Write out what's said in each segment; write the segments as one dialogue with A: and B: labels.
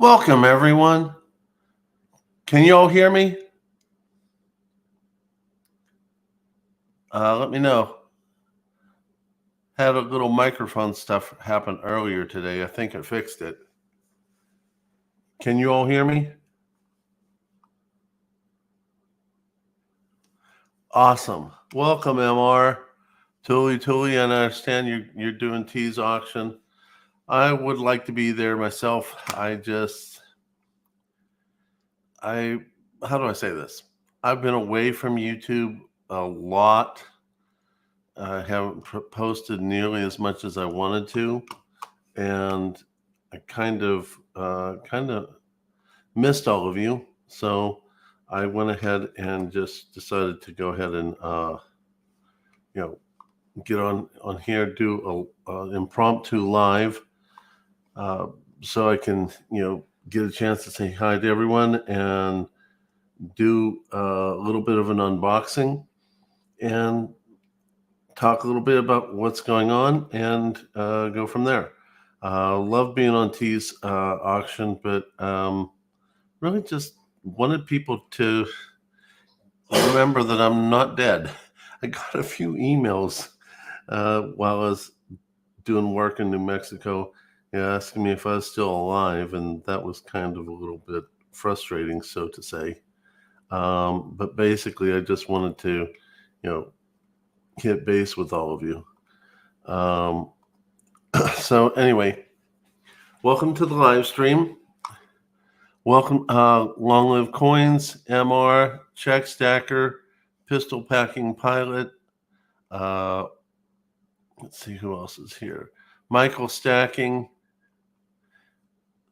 A: Welcome, everyone. Can you all hear me? Let me know. Had a little microphone stuff happen earlier today. I think I fixed it. Can you all hear me? Awesome. Welcome, MR. Tuli, and I understand you're doing T's auction. I would like to be there myself. How do I say this? I've been away from YouTube a lot. I haven't posted nearly as much as I wanted to, and I kind of missed all of you. So I went ahead and just decided to go ahead and get on here, do a impromptu live, so I can get a chance to say hi to everyone and do a little bit of an unboxing and talk a little bit about what's going on and go from there. Love being on T's auction, but really just wanted people to remember that I'm not dead. I got a few emails while I was doing work in New Mexico asking me if I was still alive, and that was kind of a little bit frustrating, so to say. But basically, I just wanted to, hit base with all of you. So anyway, welcome to the live stream. Welcome, Long Live Coins, MR, Check Stacker, Pistol Packing Pilot. Let's see who else is here. Michael Stacking.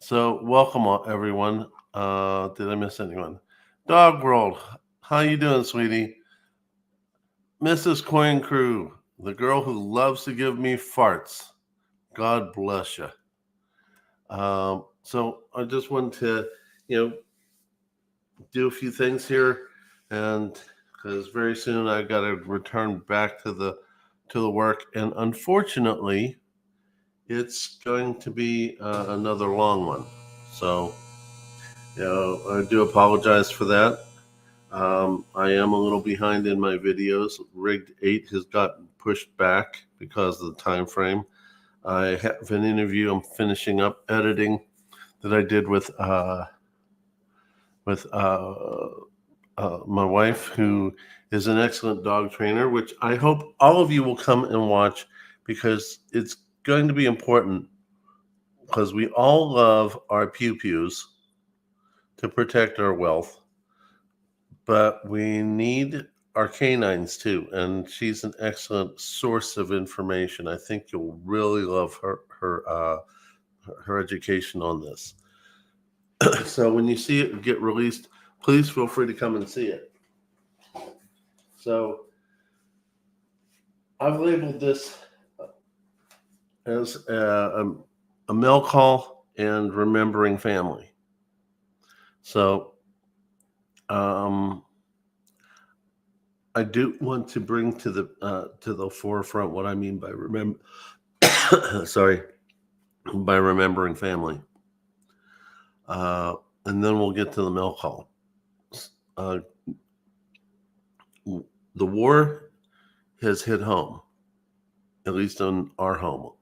A: So welcome, everyone. Did I miss anyone? Dog World, how you doing, sweetie? Mrs. Coin Crew, the girl who loves to give me farts. God bless you. So I just wanted to, do a few things here, and because very soon I got to return back to the work, and unfortunately, it's going to be another long one. So, I do apologize for that. I am a little behind in my videos. Rigged 8 has gotten pushed back because of the time frame. I have an interview I'm finishing up editing that I did with my wife, who is an excellent dog trainer, which I hope all of you will come and watch, because it's going to be important, because we all love our pew-pews to protect our wealth, but we need our canines too, and she's an excellent source of information. I think you'll really love her education on this. So when you see it get released, please feel free to come and see it. So I've labeled this as a mail call and remembering family. So I do want to bring to the forefront what I mean by by remembering family. And then we'll get to the mail call. The war has hit home, at least on our home.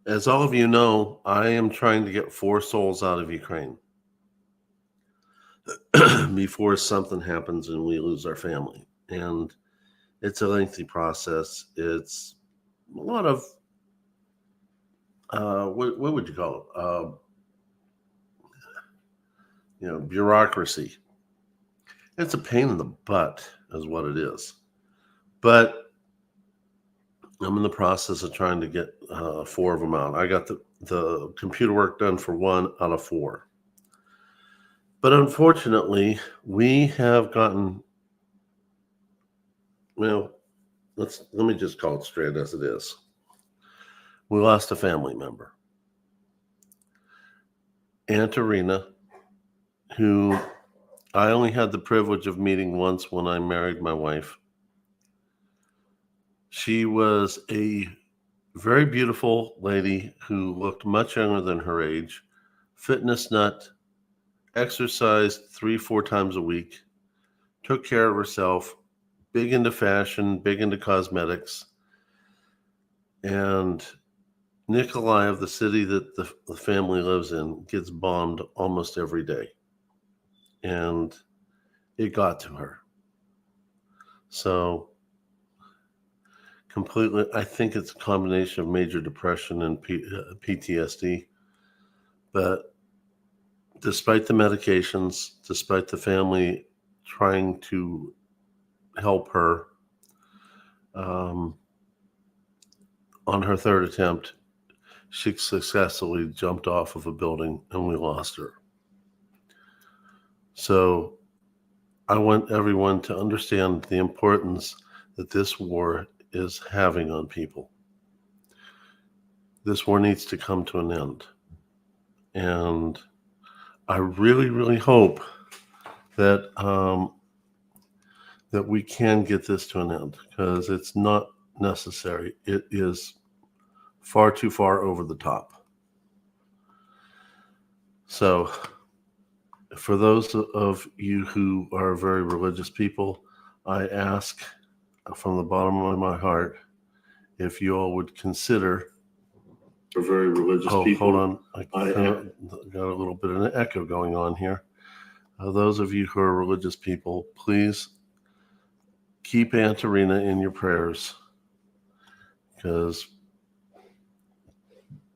A: As all of you know, I am trying to get 4 souls out of Ukraine before something happens and we lose our family. And it's a lengthy process. It's a lot of, what would you call it? Bureaucracy. It's a pain in the butt is what it is. But I'm in the process of trying to get 4 of them out. I got the computer work done for 1 out of 4. But unfortunately, we have gotten, let me just call it straight as it is. We lost a family member. Aunt Irina, who I only had the privilege of meeting once when I married my wife. She was a very beautiful lady who looked much younger than her age, fitness nut, exercised 3-4 times a week, took care of herself, big into fashion, big into cosmetics. And Nikolaev, the city that the family lives in, gets bombed almost every day. And it got to her. So completely, I think it's a combination of major depression and PTSD. But despite the medications, despite the family trying to help her, on her third attempt, she successfully jumped off of a building and we lost her. So I want everyone to understand the importance that this war is having on people. This war needs to come to an end. And I really, really hope that that we can get this to an end, because it's not necessary. It is far too far over the top. So for those of you who are very religious people, I ask from the bottom of my heart if you all would consider. For very religious people. Hold on. I got a little bit of an echo going on here. Those of you who are religious people, please keep Aunt Irina in your prayers, because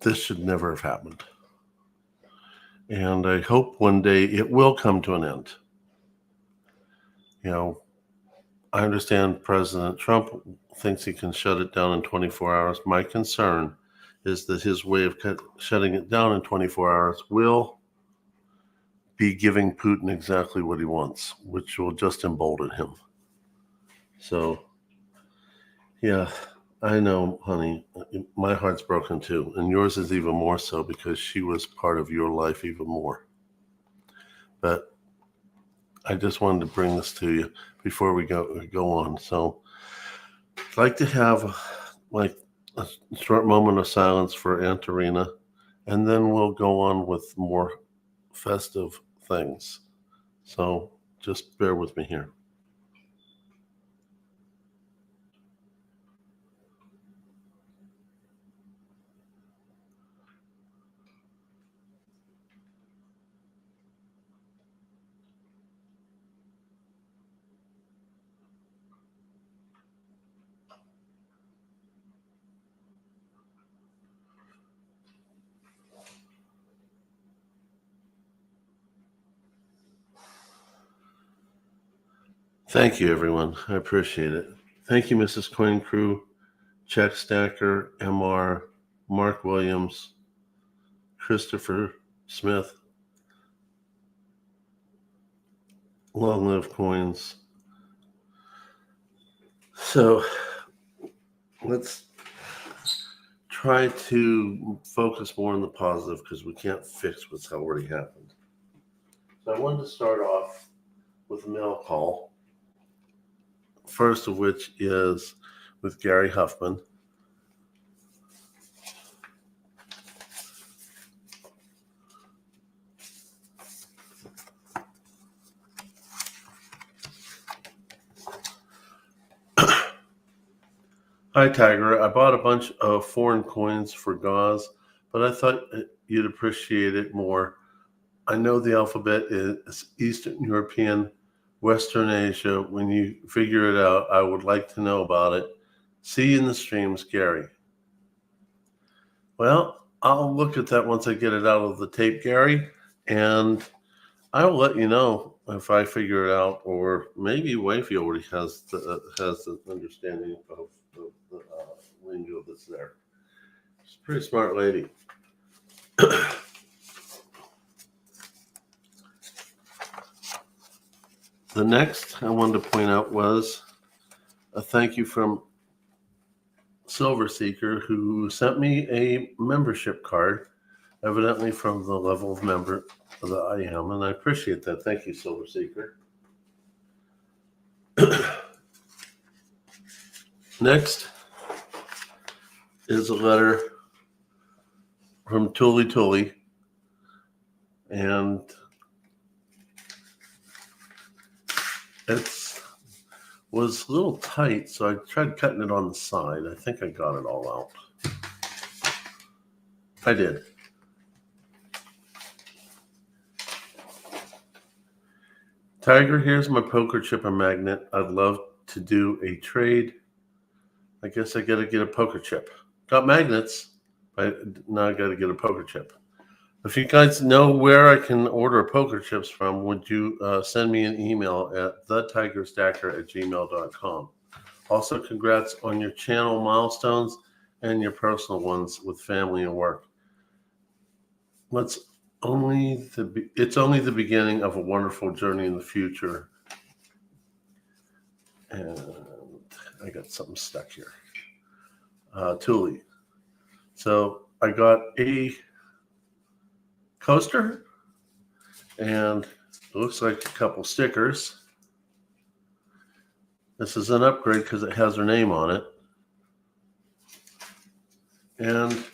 A: this should never have happened. And I hope one day it will come to an end. You know, I understand President Trump thinks he can shut it down in 24 hours. My concern is that his way of shutting it down in 24 hours will be giving Putin exactly what he wants, which will just embolden him. So, yeah, I know, honey, my heart's broken too, and yours is even more so because she was part of your life even more. But I just wanted to bring this to you before we go on. So I'd like to have like a short moment of silence for Aunt Irina, and then we'll go on with more festive things. So just bear with me here. Thank you, everyone. I appreciate it. Thank you, Mrs. Coin Crew, Check Stacker, MR, Mark Williams, Christopher Smith, Long Live Coins. So let's try to focus more on the positive, because we can't fix what's already happened. So I wanted to start off with a mail call. First of which is with Gary Huffman. Hi, Tiger. I bought a bunch of foreign coins for gauze, but I thought you'd appreciate it more. I know the alphabet is Eastern European, Western Asia. When you figure it out, I would like to know about it. See you in the streams, Gary. Well, I'll look at that once I get it out of the tape, Gary, and I will let you know if I figure it out, or maybe Wifey already has the understanding of the lingo that's there. She's a pretty smart lady. The next I wanted to point out was a thank you from Silver Seeker, who sent me a membership card, evidently from the level of member that I am, and I appreciate that. Thank you, Silver Seeker. Next, is a letter from Tully, and it was a little tight, so I tried cutting it on the side. I think I got it all out. I did. Tiger, here's my poker chip and magnet. I'd love to do a trade. I guess I got to get a poker chip. Got magnets, but now I got to get a poker chip. If you guys know where I can order poker chips from, would you send me an email at thetigerstacker@gmail.com. Also, congrats on your channel milestones and your personal ones with family and work. It's only the beginning of a wonderful journey in the future. And I got something stuck here. Thule. So I got a coaster, and it looks like a couple stickers. This is an upgrade because it has her name on it. And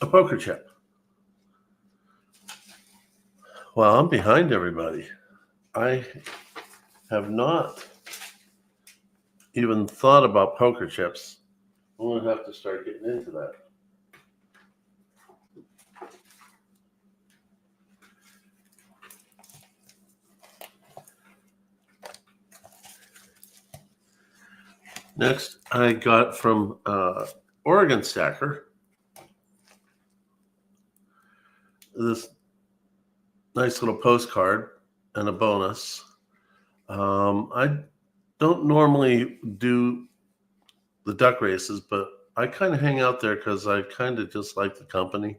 A: a poker chip. Well, I'm behind everybody. I have not even thought about poker chips. I'm going to have to start getting into that. Next, I got from Oregon Stacker this nice little postcard and a bonus. I don't normally do the duck races, but I kind of hang out there because I kind of just like the company.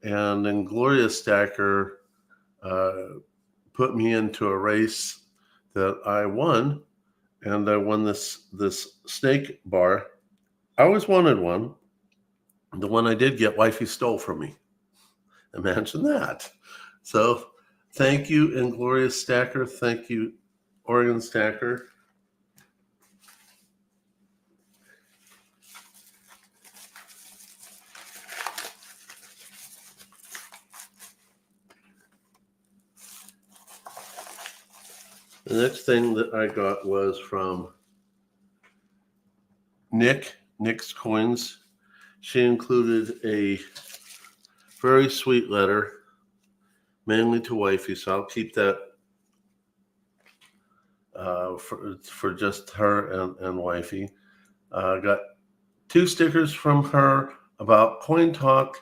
A: And then Gloria Stacker put me into a race that I won, and I won this snake bar. I always wanted one. The one I did get, wifey stole from me. Imagine that. So thank you, Inglourious Stacker. Thank you, Oregon Stacker. The next thing that I got was from Nick's Coins. She included a very sweet letter, mainly to wifey, so I'll keep that for just her and wifey. Got 2 stickers from her about Coin Talk,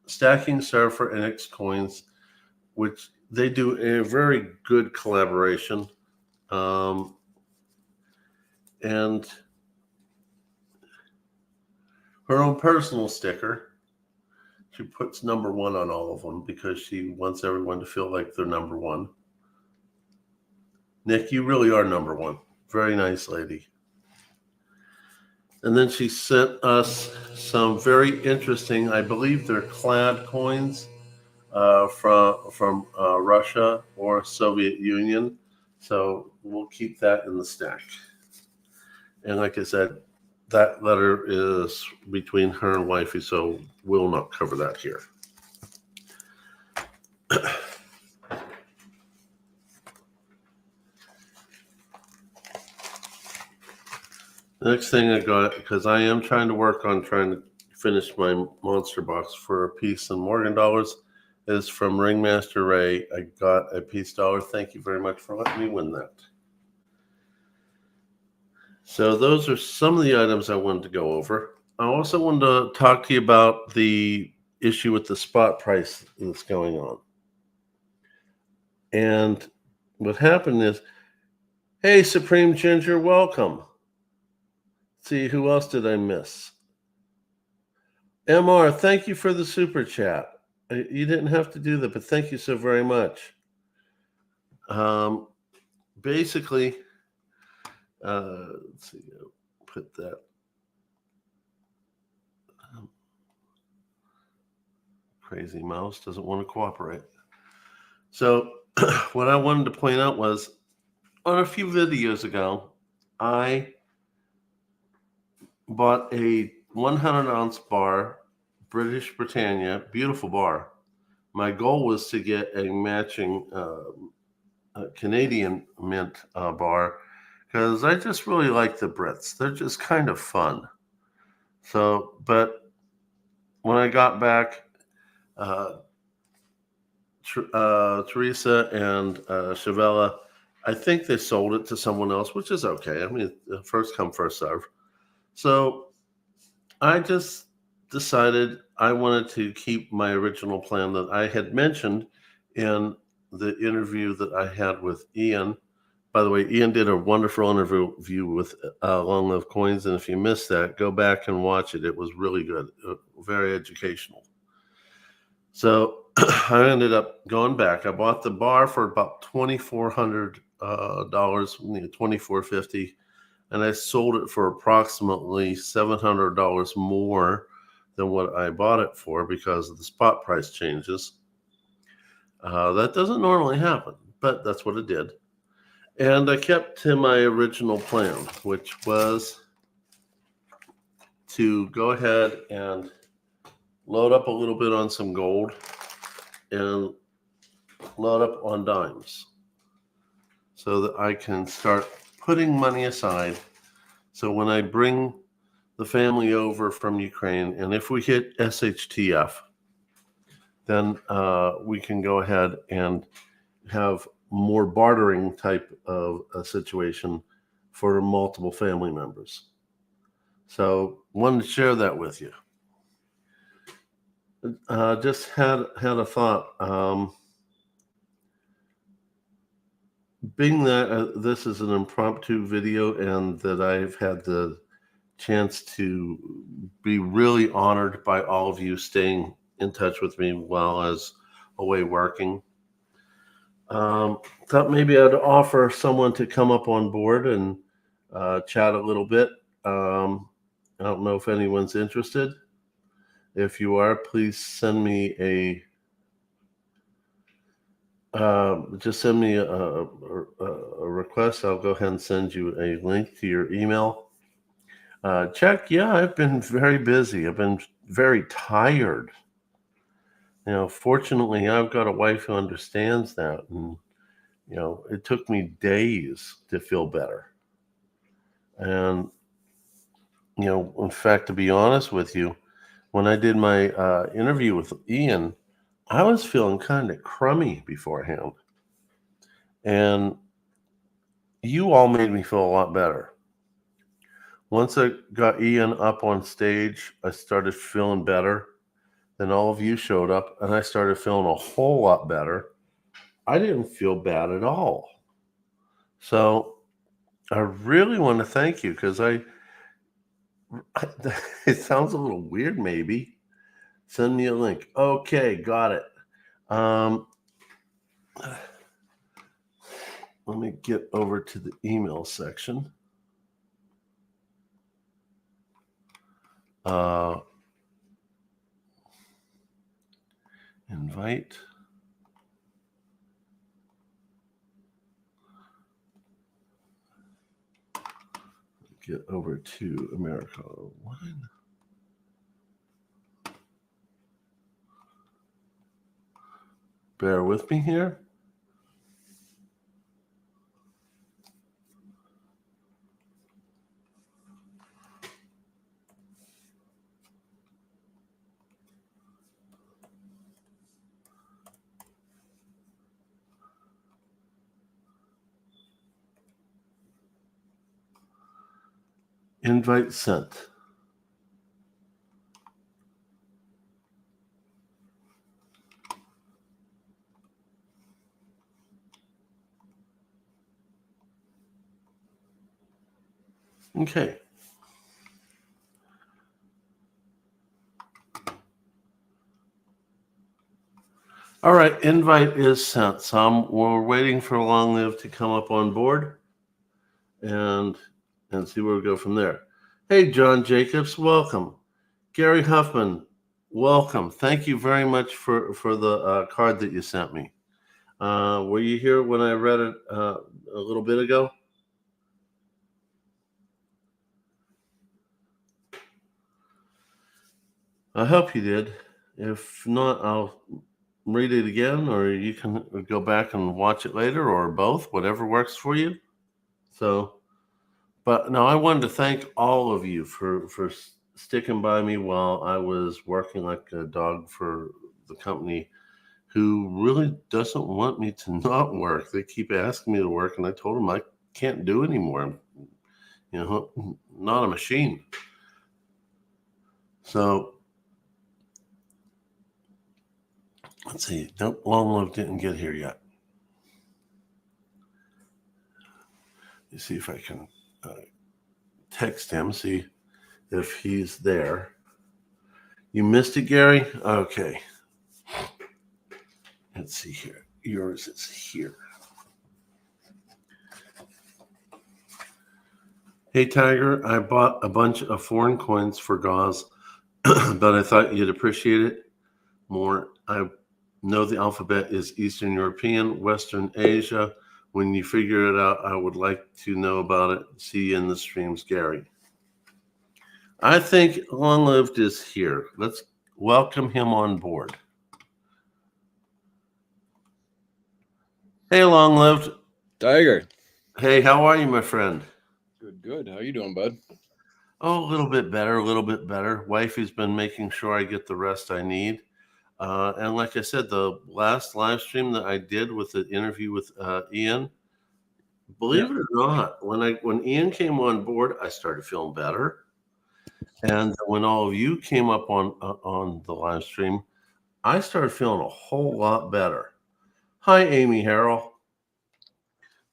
A: Stacking Surfer, and X Coins, which they do a very good collaboration. And her own personal sticker. She puts number 1 on all of them because she wants everyone to feel like they're number 1. Nick, you really are number 1. Very nice lady. And then she sent us some very interesting, I believe they're clad coins from Russia or Soviet Union. So we'll keep that in the stack. And like I said, that letter is between her and wifey, so we'll not cover that here. The next thing I got, because I am trying to work on trying to finish my monster box for a piece in Morgan dollars, is from Ringmaster Ray. I got a piece dollar. Thank you very much for letting me win that. So those are some of the items I wanted to go over. I also wanted to talk to you about the issue with the spot price that's going on. And what happened is, hey, Supreme Ginger, welcome. Let's see, who else did I miss? MR, thank you for the super chat. You didn't have to do that, but thank you so very much. Basically, let's see, put that. Crazy mouse doesn't want to cooperate. So what I wanted to point out was, on a few videos ago, I bought a 100-ounce bar, British Britannia, beautiful bar. My goal was to get a matching Canadian mint bar because I just really like the Brits. They're just kind of fun. So, but when I got back, Teresa and Chavella, I think they sold it to someone else, which is okay. I mean, first come, first serve. So I just decided I wanted to keep my original plan that I had mentioned in the interview that I had with Ian. By the way, Ian did a wonderful interview with Long Live Coins, and if you missed that, go back and watch it. It was really good, very educational. So I ended up going back. I bought the bar for about $2,400, $2,450, and I sold it for approximately $700 more than what I bought it for because of the spot price changes. That doesn't normally happen, but that's what it did. And I kept to my original plan, which was to go ahead and load up a little bit on some gold and load up on dimes so that I can start putting money aside. So when I bring the family over from Ukraine, and if we hit SHTF, then we can go ahead and have more bartering type of a situation for multiple family members. So wanted to share that with you. Just had a thought. Being that this is an impromptu video and that I've had the chance to be really honored by all of you staying in touch with me while I was away working. Thought maybe I'd offer someone to come up on board and chat a little bit. I don't know if anyone's interested. If you are, please send me just send me a request. I'll go ahead and send you a link to your email. Check. Yeah, I've been very busy. I've been very tired. Fortunately, I've got a wife who understands that. And, it took me days to feel better. And, in fact, to be honest with you, when I did my interview with Ian, I was feeling kind of crummy beforehand. And you all made me feel a lot better. Once I got Ian up on stage, I started feeling better. Then all of you showed up, and I started feeling a whole lot better. I didn't feel bad at all. So I really want to thank you because it sounds a little weird maybe. Send me a link. Okay, got it. Let me get over to the email section. Invite. Get over to America One. Bear with me here. Invite sent. Okay. All right, invite is sent. So we're waiting for Long Live to come up on board and see where we go from there. Hey, John Jacobs, welcome. Gary Huffman, welcome. Thank you very much for the card that you sent me. Were you here when I read it a little bit ago? I hope you did. If not, I'll read it again, or you can go back and watch it later, or both, whatever works for you. So, but no, I wanted to thank all of you for sticking by me while I was working like a dog for the company who really doesn't want me to not work. They keep asking me to work, and I told them I can't do anymore. I'm, not a machine. So let's see. Nope, Long Live didn't get here yet. You see if I can text him, see if he's there. You missed it, Gary? Okay. Let's see here. Yours is here. Hey, Tiger, I bought a bunch of foreign coins for gauze, but I thought you'd appreciate it more. I know the alphabet is Eastern European, Western Asia. When you figure it out, I would like to know about it. See you in the streams, Gary. I think Long Lived is here. Let's welcome him on board. Hey, Long Lived.
B: Tiger.
A: Hey, how are you, my friend?
B: Good. How you doing, bud?
A: Oh, a little bit better. Wifey's been making sure I get the rest I need. And like I said, the last live stream that I did with the interview with Ian, believe it or not, when Ian came on board, I started feeling better. And when all of you came up on the live stream, I started feeling a whole lot better. Hi, Amy Harrell.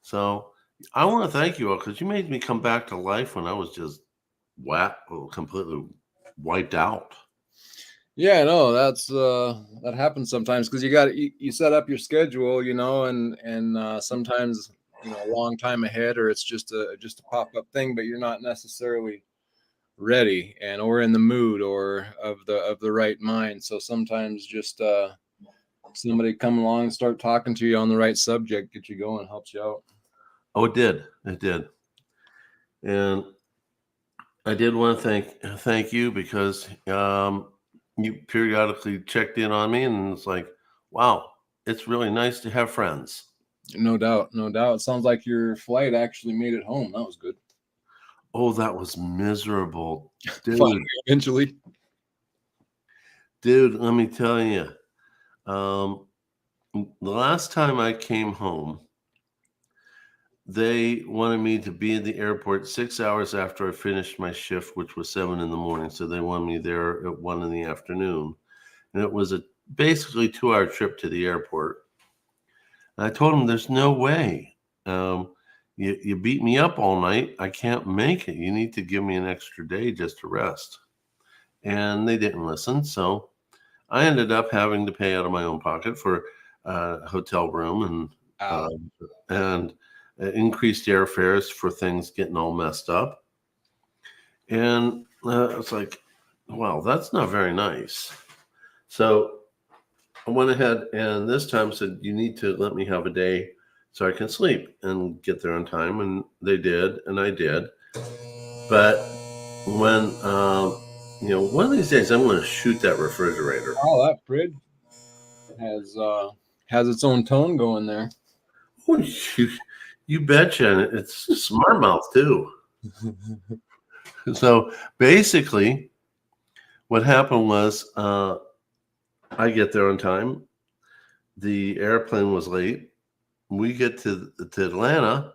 A: So I want to thank you all because you made me come back to life when I was just completely wiped out.
B: Yeah, no, that's that happens sometimes because you set up your schedule, and sometimes a long time ahead, or it's just a pop up thing, but you're not necessarily ready or in the mood or of the right mind. So sometimes just somebody come along and start talking to you on the right subject, get you going, helps you out.
A: Oh, it did. And I did want to thank you because you periodically checked in on me, and it's like, wow, it's really nice to have friends.
B: No doubt. Sounds like your flight actually made it home. That was good.
A: Oh, that was miserable, dude.
B: Eventually.
A: Dude, let me tell you, the last time I came home, they wanted me to be in the airport 6 hours after I finished my shift, which was 7 in the morning. So they wanted me there at 1 in the afternoon. And it was a basically 2-hour trip to the airport. And I told them, there's no way. You beat me up all night. I can't make it. You need to give me an extra day just to rest. And they didn't listen. So I ended up having to pay out of my own pocket for a hotel room and increased airfares for things getting all messed up. And it's like, wow, that's not very nice. So I went ahead and this time said, you need to let me have a day so I can sleep and get there on time. And they did, and I did. But when, one of these days I'm going to shoot that refrigerator.
B: Oh, that fridge has its own tone going there.
A: Oh, you betcha. And it's smart mouth too. So basically, what happened was I get there on time. The airplane was late. We get to Atlanta.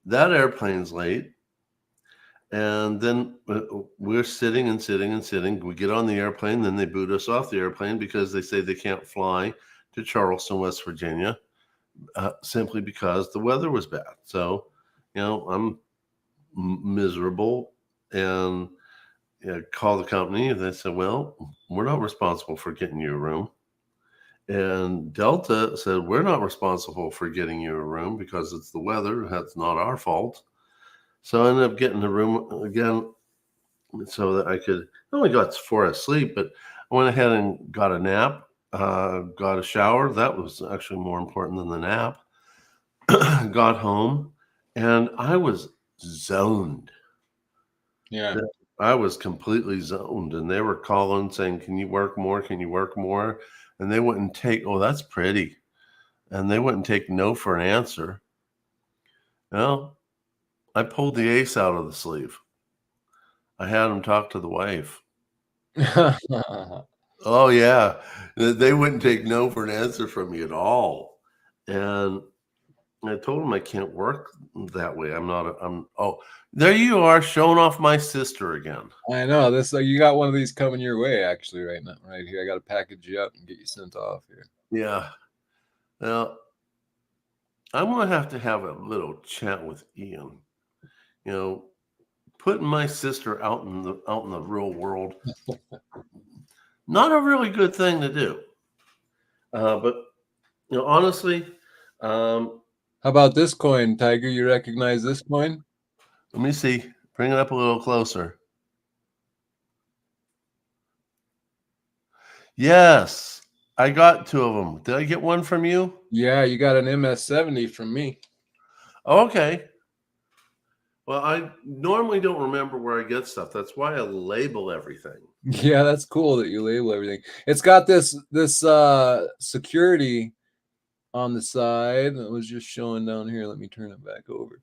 A: That airplane's late. And then we're sitting. We get on the airplane. Then they boot us off the airplane because they say they can't fly to Charleston, West Virginia, simply because the weather was bad. So, I'm miserable and call the company. And they said, well, we're not responsible for getting you a room. And Delta said, we're not responsible for getting you a room because it's the weather. That's not our fault. So I ended up getting the room again so that I could not only got for a sleep, but I went ahead and got a nap, got a shower. That was actually more important than the nap. Got home and I was zoned.
B: Yeah.
A: I was completely zoned, and they were calling saying, "Can you work more? Can you work more?" And they wouldn't take, "Oh, that's pretty," and they wouldn't take no for an answer. Well, I pulled the ace out of the sleeve. I had him talk to the wife. Oh yeah, they wouldn't take no for an answer from me at all, and I told him I can't work that way. I'm not. Oh, there you are showing off my sister again.
B: I know this. You got one of these coming your way, actually, right now, right here. I got to package you up and get you sent off here.
A: Yeah. Now I'm gonna have to have a little chat with Ian. You know, putting my sister out in the real world, not a really good thing to do. But honestly, um,
B: How about this coin, Tiger? You recognize this coin?
A: let me see. Bring it up a little closer. Yes, I got two of them. Did I get one from you?
B: Yeah, you got an MS-70 from me.
A: Okay. Well, I normally don't remember where I get stuff. That's why I label everything.
B: Yeah, that's cool that you label everything. It's got this security on the side that was just showing down here. Let me turn it back over.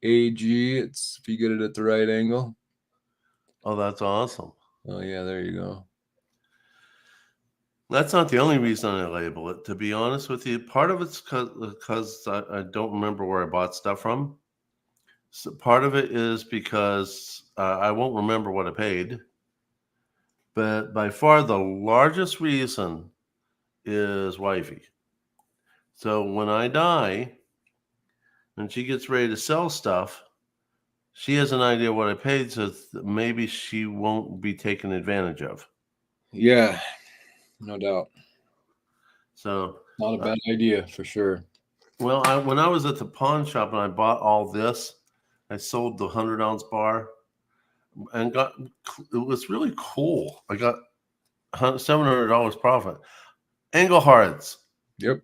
B: AG, it's if you get it at the right angle.
A: Oh, that's awesome.
B: Oh yeah, there you go.
A: That's not the only reason I label it. To be honest with you, part of it's because I don't remember where I bought stuff from. So part of it is because I won't remember what I paid. But by far the largest reason is wifey. So when I die and she gets ready to sell stuff, she has an idea what I paid, so maybe she won't be taken advantage of.
B: Yeah, no doubt.
A: So,
B: Not a bad idea for sure.
A: well, when I was at the pawn shop and I bought all this, I sold the 100-ounce bar and it was really cool. I got $700 profit. Englehards,
B: Yep.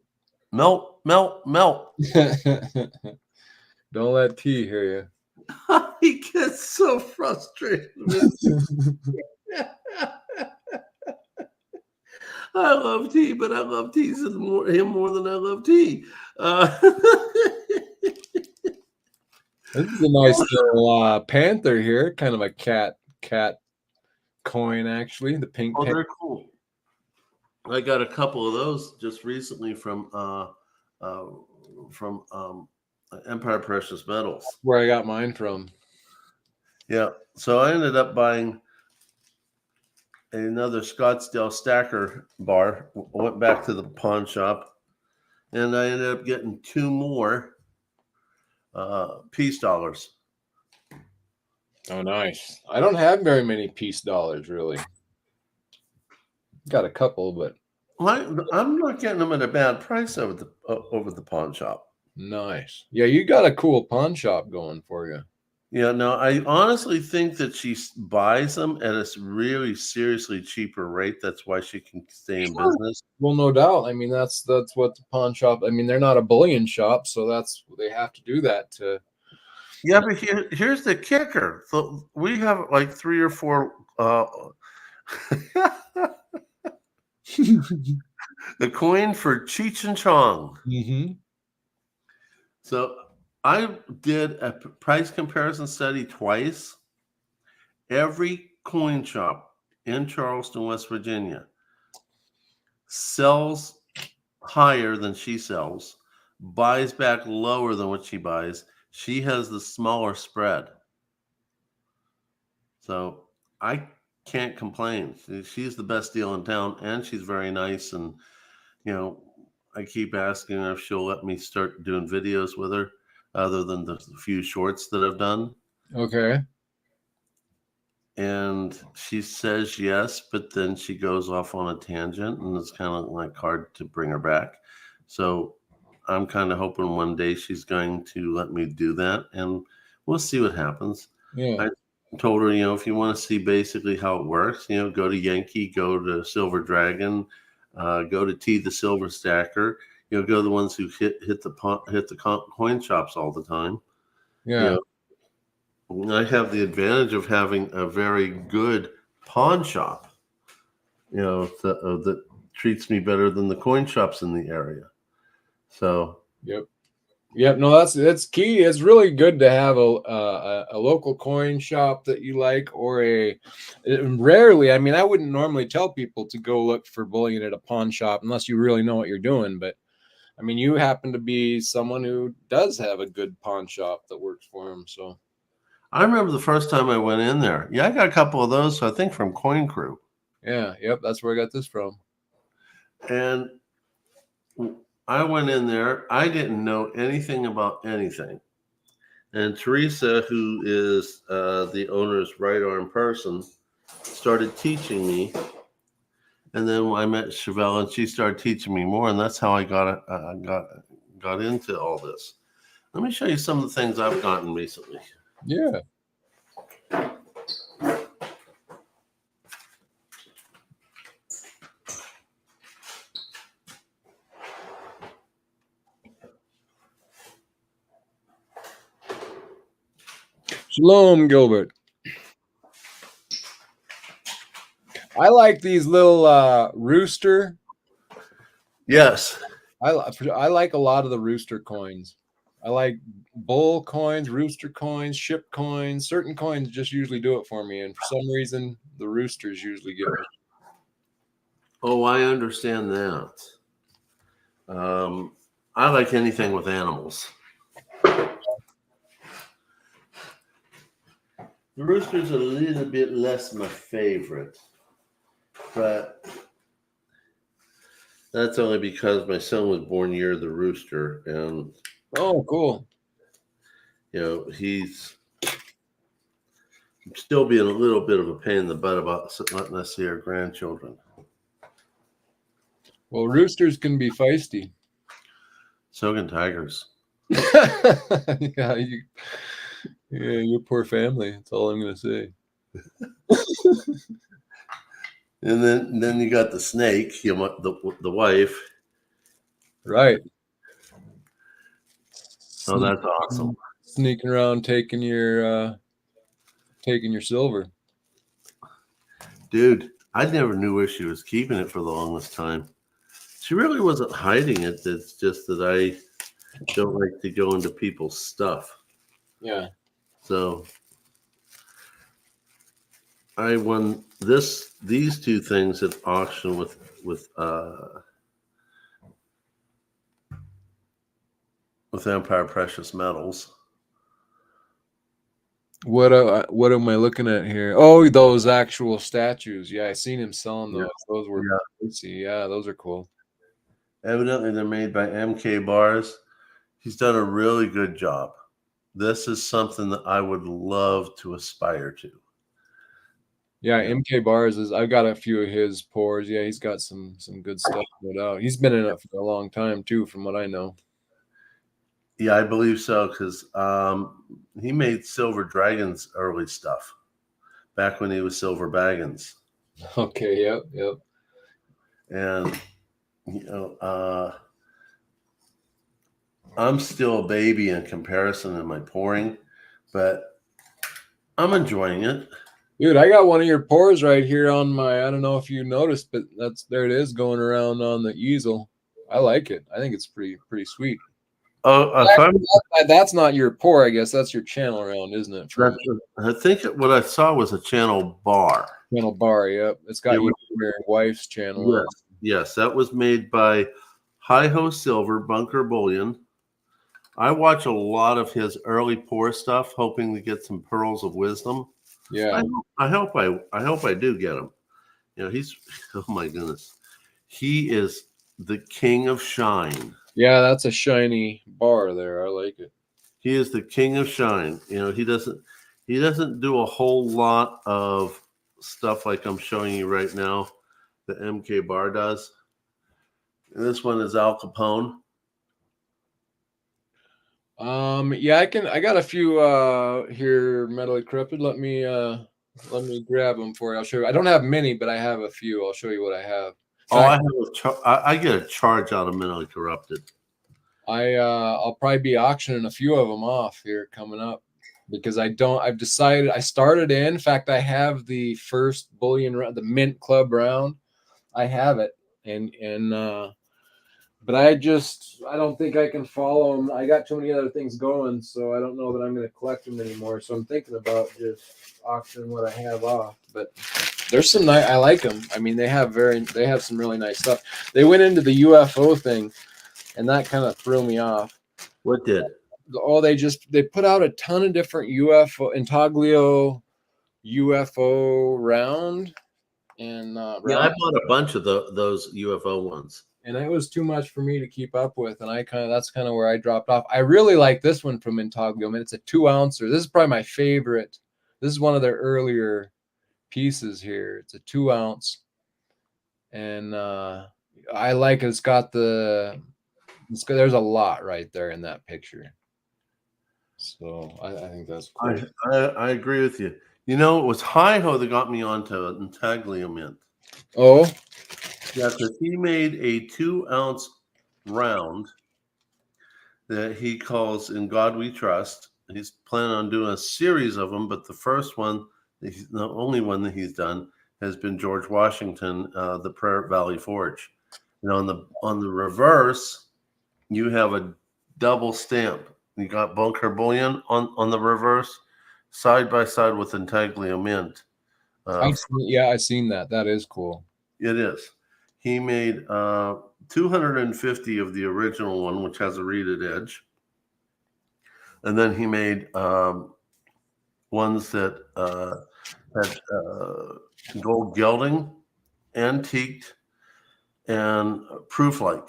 A: melt, melt, melt.
B: Don't let T hear
A: He gets so frustrated with
B: you.
A: I love tea, but I love him more than I love tea.
B: This is a nice little panther here, kind of a cat coin, actually. The pink
A: Oh,
B: panther.
A: they're cool. I got a couple of those just recently from Empire Precious Metals.
B: Where I got mine from.
A: Yeah, so I ended up buying another Scottsdale stacker bar. Went back to the pawn shop, and I ended up getting two more peace dollars.
B: Oh, nice. I don't have very many peace dollars, really. Got a couple, but
A: I'm not getting them at a bad price over the pawn shop.
B: nice. Yeah, you got a cool pawn shop going for you.
A: Yeah, no, I honestly think that she buys them at a really seriously cheaper rate. That's why she can stay in business.
B: Well, no doubt. I mean, that's what the pawn shop. I mean, they're not a bullion shop, so that's they have to do that to.
A: Yeah, but here's the kicker. So we have like 3 or 4 the coin for Cheech and Chong.
B: Mm-hmm.
A: So I did a price comparison study twice. Every coin shop in Charleston, West Virginia sells higher than she sells, buys back lower than what she buys. She has the smaller spread. So I can't complain. She's the best deal in town, and she's very nice. And, I keep asking her if she'll let me start doing videos with her other than the few shorts that I've done.
B: Okay.
A: And she says yes, but then she goes off on a tangent, and it's kind of like hard to bring her back. So I'm kind of hoping one day she's going to let me do that, and we'll see what happens.
B: Yeah.
A: I told her, if you want to see basically how it works, go to Yankee, go to Silver Dragon, go to T the Silver Stacker. Go to the ones who hit the coin shops all the time.
B: Yeah.
A: I have the advantage of having a very good pawn shop, that treats me better than the coin shops in the area. So,
B: Yep. Yep. No, that's key. It's really good to have a local coin shop that you like, or rarely. I mean, I wouldn't normally tell people to go look for bullion at a pawn shop unless you really know what you're doing. But I mean, you happen to be someone who does have a good pawn shop that works for him. So
A: I remember the first time I went in there. Yeah, I got a couple of those, I think from Coin Crew.
B: yeah, yep, that's where I got this from.
A: And I went in there. I didn't know anything about anything. And Teresa, who is the owner's right arm person, started teaching me. And then I met Chevelle, and she started teaching me more, and that's how I got into all this. Let me show you some of the things I've gotten recently.
B: Yeah. Shalom, Gilbert. I like these little rooster.
A: Yes.
B: I like a lot of the rooster coins. I like bull coins, rooster coins, ship coins. Certain coins just usually do it for me, and for some reason, the roosters usually get me.
A: Oh, I understand that. I like anything with animals. The rooster's a little bit less my favorite, but that's only because my son was born near the rooster, and
B: Oh, cool.
A: he's still being a little bit of a pain in the butt about letting us see our grandchildren.
B: Well, roosters can be feisty.
A: So can tigers.
B: Yeah, your poor family. That's all I'm gonna say.
A: And then you got the snake, the wife.
B: Right.
A: Oh, that's awesome.
B: Sneaking around taking your silver.
A: Dude, I never knew where she was keeping it for the longest time. She really wasn't hiding it. It's just that I don't like to go into people's stuff.
B: Yeah.
A: So I won these two things at auction with Empire Precious Metals.
B: What am I looking at here? Oh, those actual statues. Yeah, I seen him selling those. Those were pricey. Yeah, those are cool.
A: Evidently, they're made by MK Bars. He's done a really good job. This is something that I would love to aspire to.
B: Yeah, MK Bars I've got a few of his pours. Yeah, he's got some good stuff no doubt. He's been in it for a long time too, from what I know.
A: Yeah, I believe so, because he made Silver Dragon's early stuff back when he was Silver Baggins.
B: Okay, yep.
A: And I'm still a baby in comparison in my pouring, but I'm enjoying it.
B: Dude, I got one of your pours right here on my, I don't know if you noticed, but there it is going around on the easel. I like it. I think it's pretty sweet.
A: Oh,
B: That's not your pour, I guess. That's your channel round, isn't it?
A: I think what I saw was a channel bar.
B: Channel bar, yep. It's got your wife's channel.
A: Yes, that was made by Hi-Ho Silver Bunker Bullion. I watch a lot of his early pour stuff, hoping to get some pearls of wisdom.
B: Yeah,
A: I hope I do get him. He's oh my goodness, he is the king of shine.
B: Yeah, that's a shiny bar there. I like it.
A: He is the king of shine. He doesn't do a whole lot of stuff like I'm showing you right now. The MK Bar does. And this one is Al Capone.
B: Yeah, I got a few here, Metal Decrepit. Let me grab them for you. I'll show you. I don't have many, but I have a few. I'll show you what I have.
A: I get a charge out of Mentally Corrupted.
B: I'll probably be auctioning a few of them off here coming up. because I've decided I started in fact, I have the first bullion round, the Mint Club round. I have it. And but I don't think I can follow them. I got too many other things going, so I don't know that I'm going to collect them anymore. So I'm thinking about just auctioning what I have off. But there's some nice. I like them. I mean, they have some really nice stuff. They went into the UFO thing, and that kind of threw me off.
A: What did?
B: Oh, they put out a ton of different UFO intaglio UFO round, and
A: Yeah, I bought a bunch of those UFO ones.
B: and it was too much for me to keep up with, and that's kind of where I dropped off. I really like this one from Intaglio. I mean, it's a 2-ouncer. This is probably my favorite. This is one of their earlier pieces here. It's a 2-ounce, and I like it. There's a lot right there in that picture. So I think that's cool.
A: I agree with you. You know, it was Hi-Ho that got me onto Intaglio Mint.
B: Oh,
A: Yeah, because he made a 2-ounce round that he calls "In God We Trust." He's planning on doing a series of them, but the first one, the only one that he's done, has been George Washington, the Prayer Valley Forge. And on the reverse, you have a double stamp. You got Bunker Bullion on the reverse, side by side with Intaglio Mint.
B: I've seen that. That is cool.
A: It is. He made 250 of the original one, which has a reeded edge. And then he made ones that had gold gilding, antiqued, and proof-like.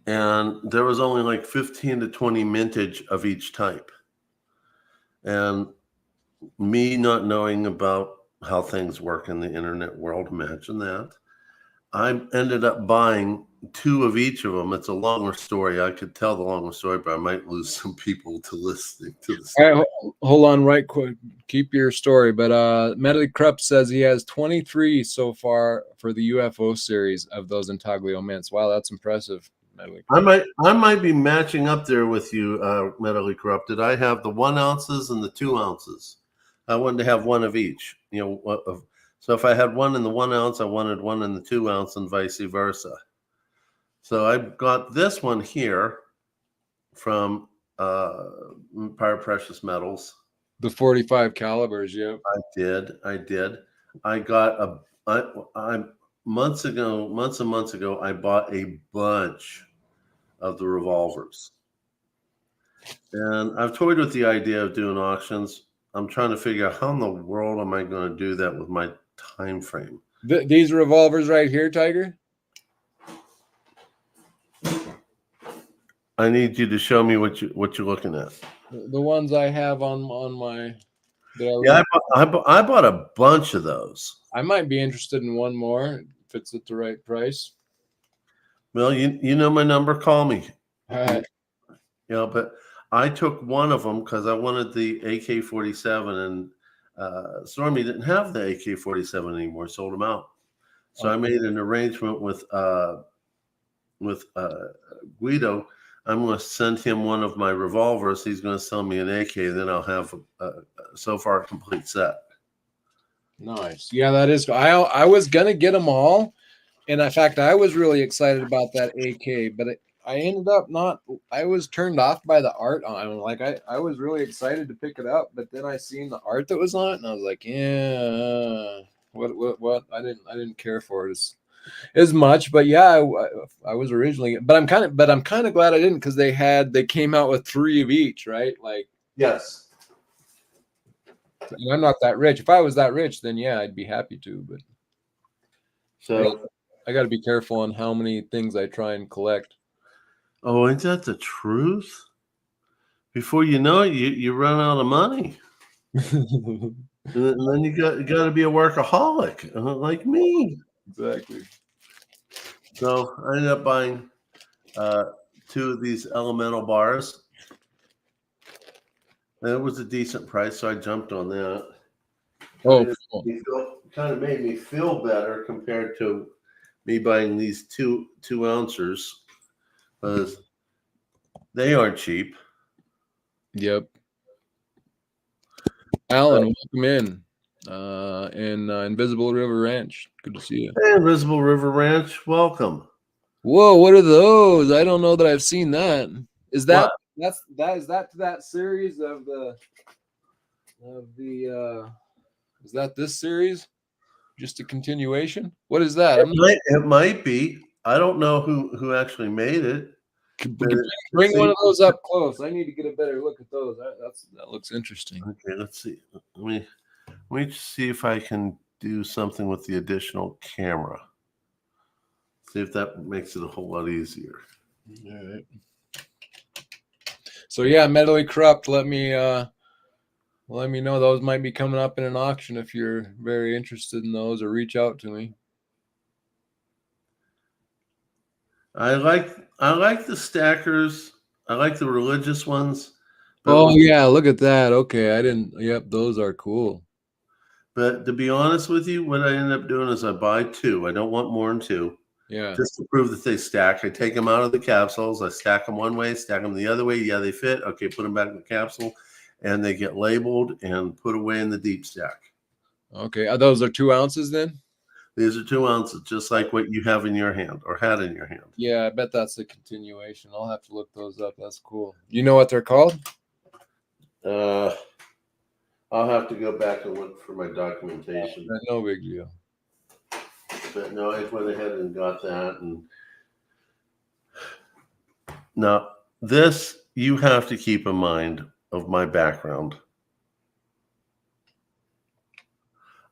A: And there was only like 15 to 20 mintage of each type. And me not knowing about how things work in the internet world, imagine that, I ended up buying 2 of each of them. It's a longer story. I could tell the longer story, but I might lose some people to listening to the story.
B: All right, hold on right quick. Keep your story. But Medley Krupp says he has 23 so far for the UFO series of those Intaglio mints. Wow, that's impressive.
A: I might be matching up there with you, Medically Corrupted. I have the 1 ounces and the 2 ounces. I wanted to have one of each. So if I had one in the 1 ounce, I wanted one in the 2 ounce, and vice versa. So I got this one here from Pyro Precious Metals.
B: The 45 calibers, yep.
A: I did. I got months and months ago, I bought a bunch of the revolvers. And I've toyed with the idea of doing auctions. I'm trying to figure out how in the world am I going to do that with my time frame.
B: These revolvers right here, Tiger?
A: I need you to show me what you're looking at.
B: The ones I have on my.
A: Yeah, I bought a bunch of those.
B: I might be interested in one more if it's at the right price.
A: Well, you know my number. Call me.
B: All right.
A: But I took one of them because I wanted the AK-47, and Stormy didn't have the AK-47 anymore. Sold them out. So I made an arrangement with Guido. I'm going to send him one of my revolvers. He's going to sell me an AK. Then I'll have so far a complete set. Nice.
B: Yeah, that is. I was gonna get them all, and in fact, I was really excited about that AK, but I ended up not. I was turned off by the art on it. Like I was really excited to pick it up, but then I seen the art that was on it, and I was like, yeah, what? I didn't care for it as much, but yeah, I was originally. But I'm kind of glad I didn't, because they came out with 3 of each, right? Like,
A: yes.
B: And I'm not that rich. If I was that rich, then yeah, I'd be happy to. But
A: so
B: I got to be careful on how many things I try and collect.
A: Oh, ain't that the truth? Before you know it, you run out of money, and then you got to be a workaholic like me.
B: Exactly.
A: So I ended up buying 2 of these elemental bars. And it was a decent price, so I jumped on that.
B: Oh,
A: kind of made me feel better compared to me buying these 2 ounces, because they aren't cheap.
B: Yep. Alan, welcome in Invisible River Ranch. Good to see you.
A: Hey, Invisible River Ranch, welcome.
B: Whoa, what are those? I don't know that I've seen that. Is that
A: What?
B: is that series of the is that this series? Just a continuation? What is that?
A: It might be. I don't know who actually made it.
B: Bring one of those up close. I need to get a better look at those. That looks interesting.
A: Okay, let's see. Let me see if I can do something with the additional camera. See if that makes it a whole lot easier.
B: All right. So yeah, Medley Corrupt. Let me know. Those might be coming up in an auction if you're very interested in those, or reach out to me.
A: I like the stackers. I like the religious ones.
B: Oh yeah, look at that. Okay, I didn't. Yep, those are cool.
A: But to be honest with you, what I end up doing is I buy two. I don't want more than two.
B: Yeah.
A: Just to prove that they stack. I take them out of the capsules. I stack them one way, stack them the other way. Yeah, they fit. Okay, put them back in the capsule, and they get labeled and put away in the deep stack.
B: Okay, those are 2 ounces then?
A: These are 2 ounces, just like what you have in your hand or had in your hand.
B: Yeah, I bet that's a continuation. I'll have to look those up. That's cool. You know what they're called?
A: I'll have to go back and look for my documentation.
B: No big deal.
A: But no, I went ahead and got that. And now this you have to keep in mind of my background.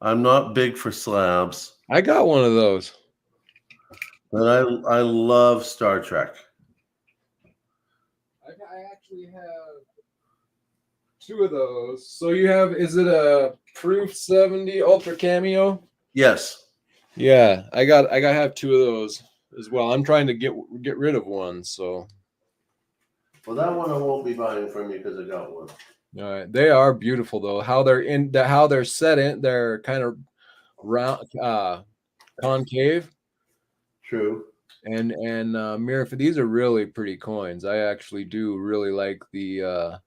A: I'm not big for slabs.
B: I got one of those.
A: But I love Star Trek.
B: I actually have 2 of those. So you have, is it a Proof 70 Ultra Cameo?
A: Yes.
B: Yeah, I have 2 of those as well. I'm trying to get rid of one, so.
A: Well, that one I won't be buying from you because I got one.
B: All right, they are beautiful though. How they're set in, they're kind of round, concave.
A: True.
B: And mirror, for these are really pretty coins. I actually do really like the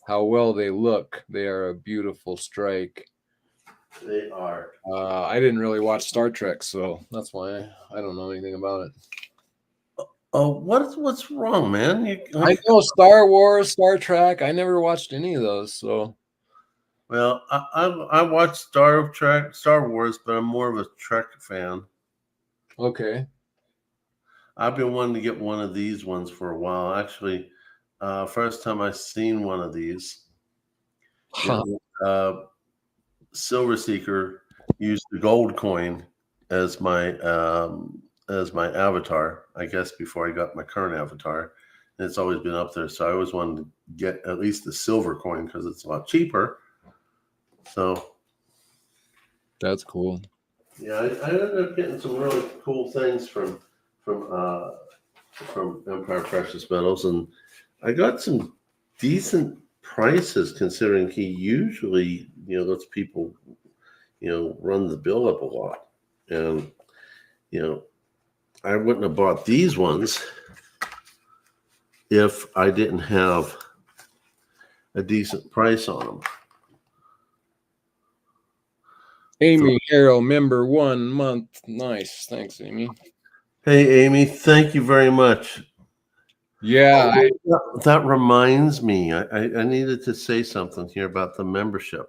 B: how well they look. They are a beautiful strike.
A: They are.
B: I didn't really watch Star Trek, so that's why I don't know anything about it.
A: Oh, what's wrong, man?
B: I know Star Wars, Star Trek. I never watched any of those, so.
A: Well, I watched Star Wars, but I'm more of a Trek fan.
B: Okay.
A: I've been wanting to get one of these ones for a while. Actually, first time I seen one of these, Silver Seeker used the gold coin as my avatar. I guess before I got my current avatar, and it's always been up there. So I always wanted to get at least the silver coin because it's a lot cheaper. So
B: that's cool.
A: Yeah, I ended up getting some really cool things from Empire Precious Metals, and I got some decent prices considering he usually, lets people, run the bill up a lot. And, I wouldn't have bought these ones if I didn't have a decent price on them.
B: Amy Harrow, member 1 month. Nice. Thanks, Amy.
A: Hey, Amy, thank you very much.
B: Yeah.
A: That reminds me, I needed to say something here about the membership.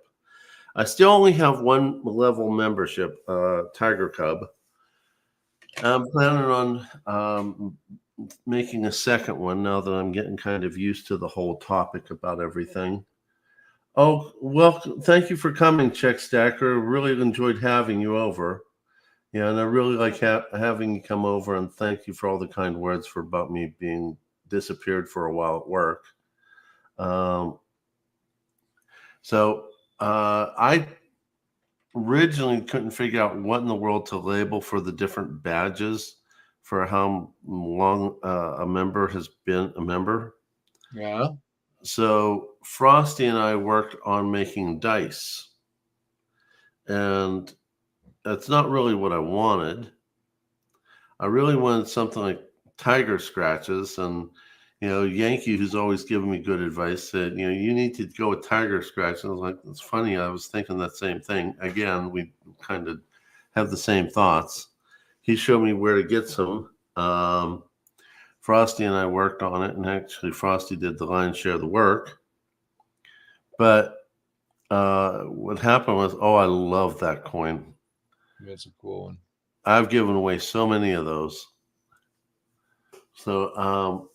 A: I still only have 1 level membership, Tiger Cub. I'm planning on making a second one now that I'm getting kind of used to the whole topic about everything. Oh, well, thank you for coming, Check Stacker. Really enjoyed having you over. Yeah, and I really like having you come over, and thank you for all the kind words about me being disappeared for a while at work. I originally couldn't figure out what in the world to label for the different badges for how long a member has been a member.
B: Yeah.
A: So Frosty and I worked on making dice, and that's not really what I wanted. I really wanted something like tiger scratches, and Yankee, who's always given me good advice, said, you need to go with tiger scratch. And I was like, it's funny. I was thinking that same thing. Again, we kind of have the same thoughts. He showed me where to get some. Frosty and I worked on it, and actually Frosty did the lion's share of the work. But what happened was, I love that coin.
B: That's a cool one.
A: I've given away so many of those. So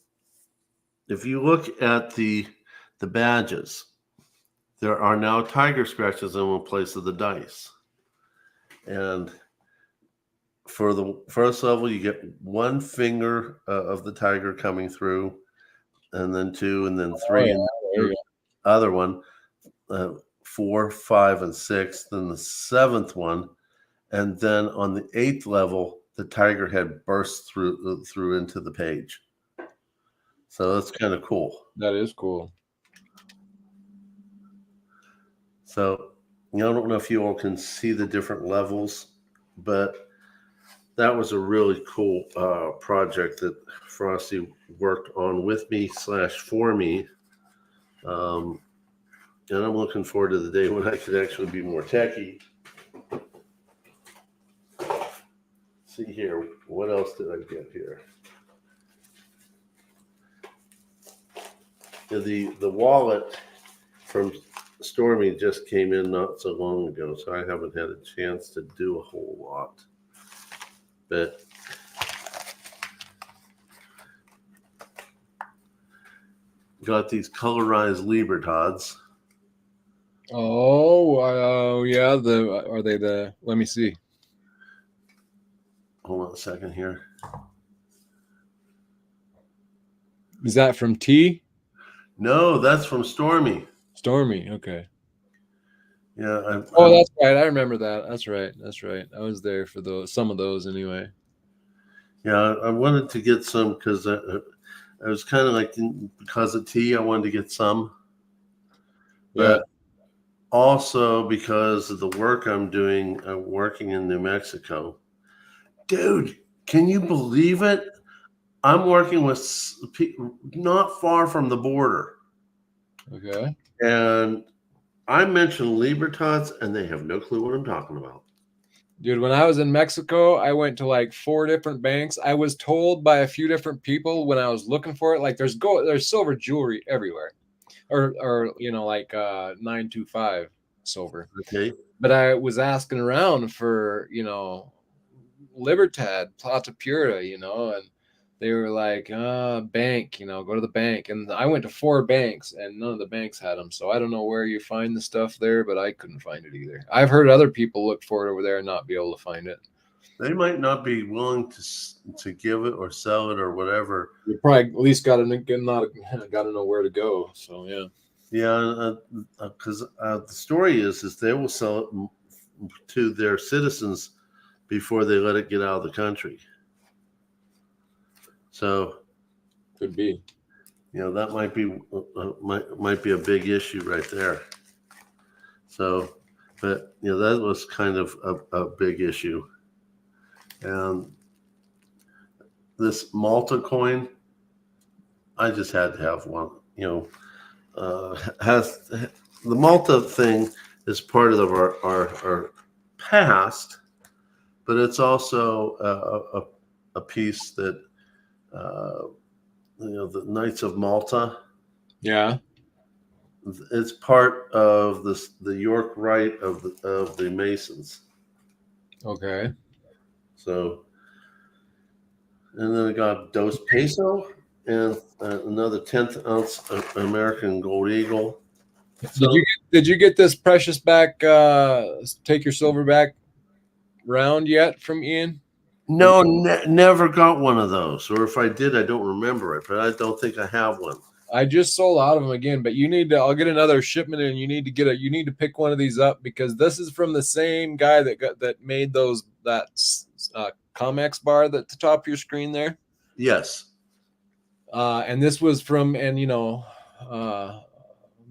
A: if you look at the badges, there are now tiger scratches in one place of the dice. And for the first level, you get one finger of the tiger coming through, and then two, and then three, and the other one, 4, 5, and 6, then the 7th one, and then on the 8th level, the tiger head bursts through into the page. So that's kind of cool.
B: That is cool.
A: So I don't know if you all can see the different levels, but that was a really cool project that Frosty worked on with me / for me. And I'm looking forward to the day when I could actually be more techie. See here, what else did I get here? The wallet from Stormy just came in not so long ago, so I haven't had a chance to do a whole lot. But got these colorized Libertads.
B: Oh, yeah. Are they the? Let me see.
A: Hold on a second here.
B: Is that from T?
A: No, that's from Stormy.
B: Stormy. Okay.
A: Yeah.
B: That's right. I remember that. That's right. I was there for some of those anyway.
A: Yeah, I wanted to get some because I was kind of like, because of T, I wanted to get some. But also because of the work I'm doing, working in New Mexico. Dude, can you believe it? I'm working with not far from the border.
B: Okay.
A: And I mentioned Libertats, and they have no clue what I'm talking about.
B: Dude, when I was in Mexico, I went to like 4 different banks. I was told by a few different people when I was looking for it, like there's silver jewelry everywhere. Or like 925 silver.
A: Okay.
B: But I was asking around for, Libertad, Plata Pura, and they were like, bank, go to the bank. And I went to 4 banks and none of the banks had them. So I don't know where you find the stuff there, but I couldn't find it either. I've heard other people look for it over there and not be able to find it.
A: They might not be willing to give it or sell it or whatever.
B: You probably at least got to know where to go. So yeah.
A: Yeah, because the story is they will sell it to their citizens before they let it get out of the country. So
B: could be.
A: That might be a big issue right there. So, but that was kind of a big issue. And this Malta coin, I just had to have one. Has the Malta thing is part of our past, but it's also a piece that the Knights of Malta.
B: Yeah,
A: it's part of the York Rite of the Masons.
B: Okay.
A: So, and then I got Dos Peso and another 10th ounce American Gold Eagle.
B: Did you get this precious back? Take your silver back round yet from Ian?
A: No, never got one of those. Or if I did, I don't remember it. But I don't think I have one.
B: I just sold out of them again. But you need to. I'll get another shipment, and you need to You need to pick one of these up because this is from the same guy that made that Comex bar at the top of your screen there.
A: Yes.
B: And this was from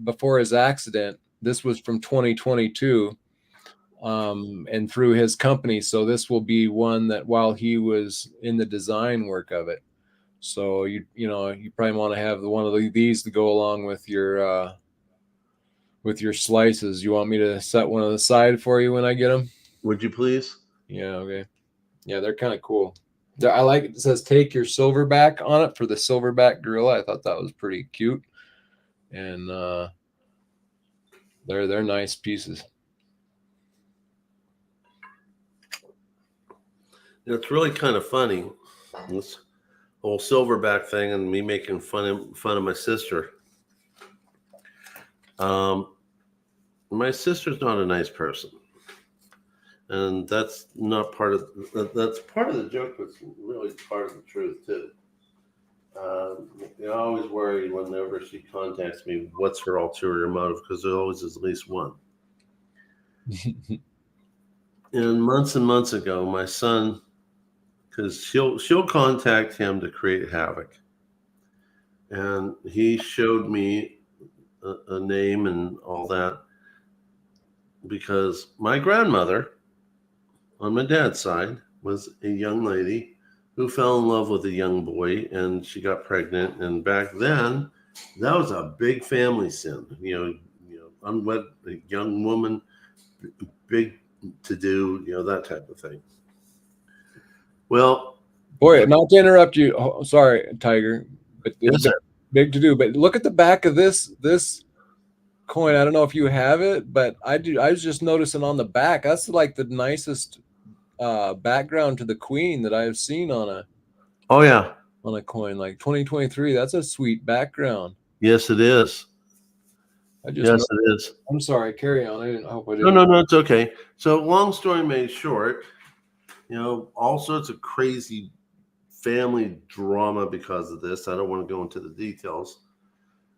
B: before his accident. This was from 2022. And through his company. So this will be one that while he was in the design work of it, So you probably want to have one of these to go along with your slices. You want me to set one on the side for you when I get them?
A: Would you please?
B: Yeah, okay. Yeah, they're kind of cool. I like it. It says take your silverback on it for the silverback gorilla. I thought that was pretty cute. And they're nice pieces.
A: It's really kind of funny, this whole silverback thing, and me making fun of my sister. My sister's not a nice person, and that's not part of that's part of the joke, but really part of the truth too. I always worry whenever she contacts me, what's her ulterior motive? Because there always is at least one. And months ago, my son, because she'll contact him to create havoc, and he showed me a name and all that because my grandmother on my dad's side was a young lady who fell in love with a young boy, and she got pregnant. And back then, that was a big family sin. Unwed a young woman, big to do, that type of thing. Well,
B: boy, not to interrupt you. Oh, sorry, Tiger, but
A: yes, sir.
B: big to do. But look at the back of this coin. I don't know if you have it, but I do. I was just noticing on the back. That's like the nicest background to the queen that I've seen on a coin. Like 2023. That's a sweet background.
A: Yes, it is.
B: I just
A: Yes, it is.
B: I'm sorry. Carry on. I hope I didn't.
A: No, it's okay. So, long story made short, all sorts of crazy family drama because of this. I don't want to go into the details.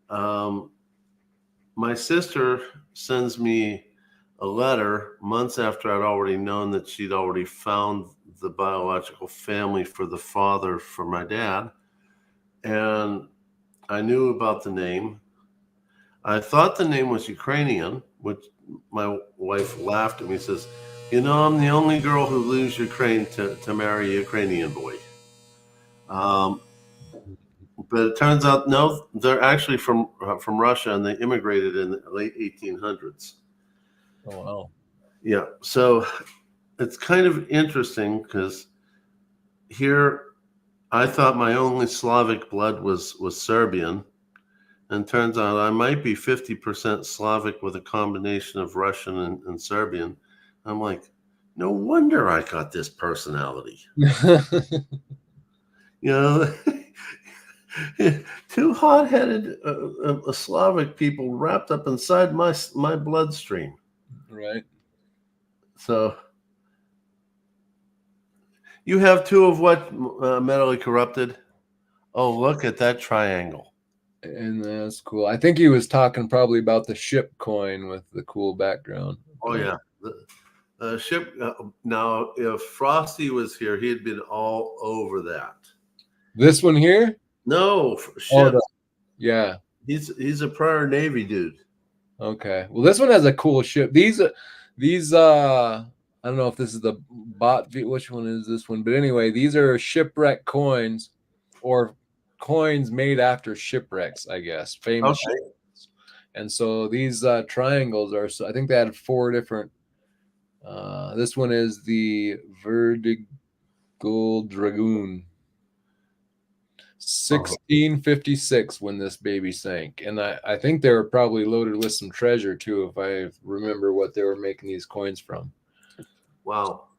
A: My sister sends me a letter months after I'd already known that she'd already found the biological family for the father for my dad. And I knew about the name. I thought the name was Ukrainian, which my wife laughed at me and says, I'm the only girl who leaves Ukraine to marry a Ukrainian boy. But it turns out, no, they're actually from Russia, and they immigrated in the late 1800s.
B: Oh, wow.
A: Yeah. So it's kind of interesting because here I thought my only Slavic blood was Serbian. And turns out I might be 50% Slavic with a combination of Russian and Serbian. I'm like, no wonder I got this personality. Two hot-headed Slavic people wrapped up inside my bloodstream.
B: Right.
A: So you have two of what, mentally corrupted? Oh, look at that triangle.
B: And that's cool. I think he was talking probably about the ship coin with the cool background.
A: Oh, yeah. The ship. Now, if Frosty was here, he'd been all over that.
B: This one here?
A: No, ship.
B: Yeah.
A: He's a prior Navy dude.
B: Okay. Well, this one has a cool ship. These I don't know if this is the bot. Which one is this one? But anyway, these are shipwreck coins, or coins made after shipwrecks, I guess. Famous shipwrecks. And so these triangles are. So I think they had 4 different. This one is the Vertical Dragoon. 1656 when this baby sank, and I think they were probably loaded with some treasure too, if I remember what they were making these coins from.
A: Wow.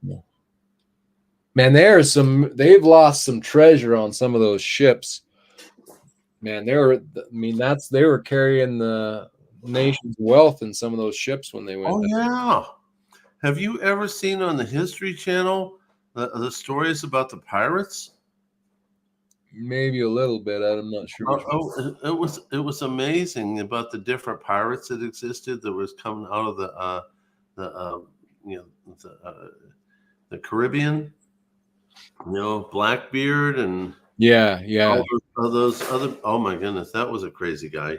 B: Man, they've lost some treasure on some of those ships. Man, they were carrying the nation's wealth in some of those ships when they went.
A: Oh, yeah. Have you ever seen on the History Channel the stories about the pirates?
B: Maybe a little bit. I'm not sure.
A: It was amazing about the different pirates that existed that was coming out of the Caribbean. Blackbeard and all those other. Oh my goodness, that was a crazy guy.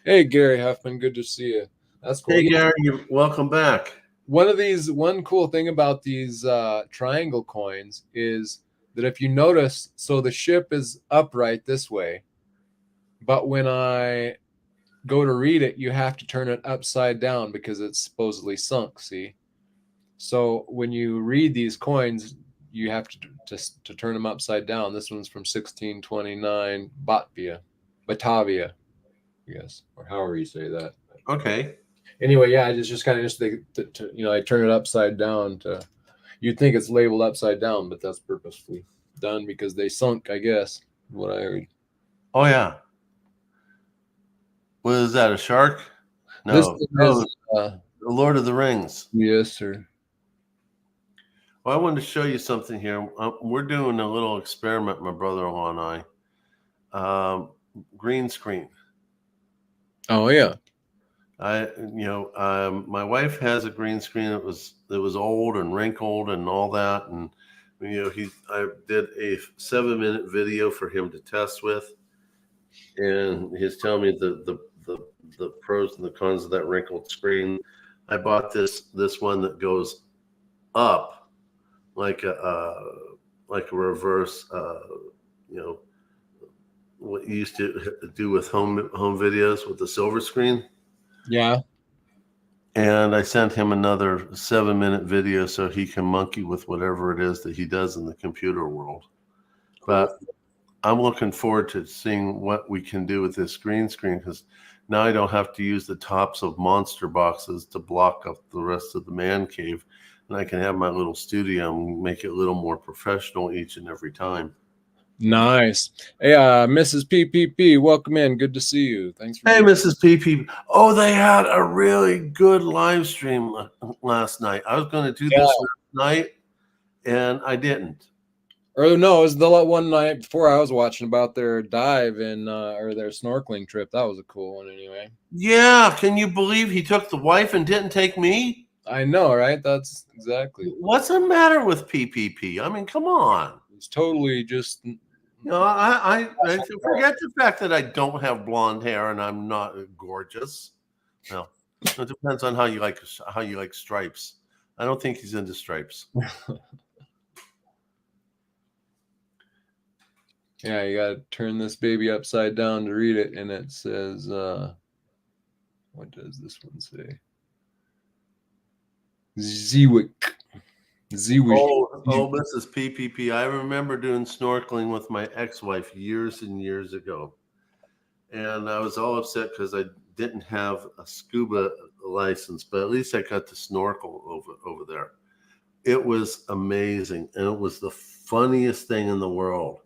B: Hey, Gary Huffman, good to see you. That's cool.
A: Hey, Gary, welcome back.
B: One cool thing about these triangle coins is that if you notice, so the ship is upright this way, but when I go to read it, you have to turn it upside down because it's supposedly sunk. See, so when you read these coins, you have to turn them upside down. This one's from 1629, Batavia, yes, or however you say that.
A: Okay.
B: Anyway, yeah, it's just kind of interesting I turn it upside down to. You'd think it's labeled upside down, but that's purposefully done because they sunk, I guess. What I heard.
A: Oh yeah. What is that? A shark?
B: This
A: No.
B: is,
A: The Lord of the Rings.
B: yes, sir.
A: Well, I wanted to show you something here. We're doing a little experiment, my brother-in-law and I. Green screen.
B: Oh yeah.
A: My wife has a green screen that was old and wrinkled and all that, and I did a 7-minute video for him to test with, and he's telling me the pros and the cons of that wrinkled screen. I bought this one that goes up like a reverse, what you used to do with home videos with the silver screen.
B: Yeah.
A: And I sent him another 7-minute video so he can monkey with whatever it is that he does in the computer world. But I'm looking forward to seeing what we can do with this green screen, because now I don't have to use the tops of monster boxes to block up the rest of the man cave. And I can have my little studio and make it a little more professional each and every time.
B: Nice. Hey, Mrs. PPP, welcome in. Good to see you. Thanks for.
A: Hey, Mrs. PP. Oh, they had a really good live stream last night. I was going to do this last night, and I didn't.
B: Or no, it was the one night before I was watching about their dive and or their snorkeling trip. That was a cool one, anyway.
A: Yeah, can you believe he took the wife and didn't take me?
B: I know, right? That's exactly.
A: What's the matter with PPP? I mean, come on.
B: It's totally just.
A: I forget the fact that I don't have blonde hair and I'm not gorgeous. No, it depends on how you like stripes. I don't think he's into stripes.
B: Yeah, you gotta turn this baby upside down to read it, and it says, what does this one say? Zewick.
A: Oh, Mrs. PPP. I remember doing snorkeling with my ex-wife years and years ago. And I was all upset because I didn't have a scuba license, but at least I got to snorkel over there. It was amazing. And it was the funniest thing in the world.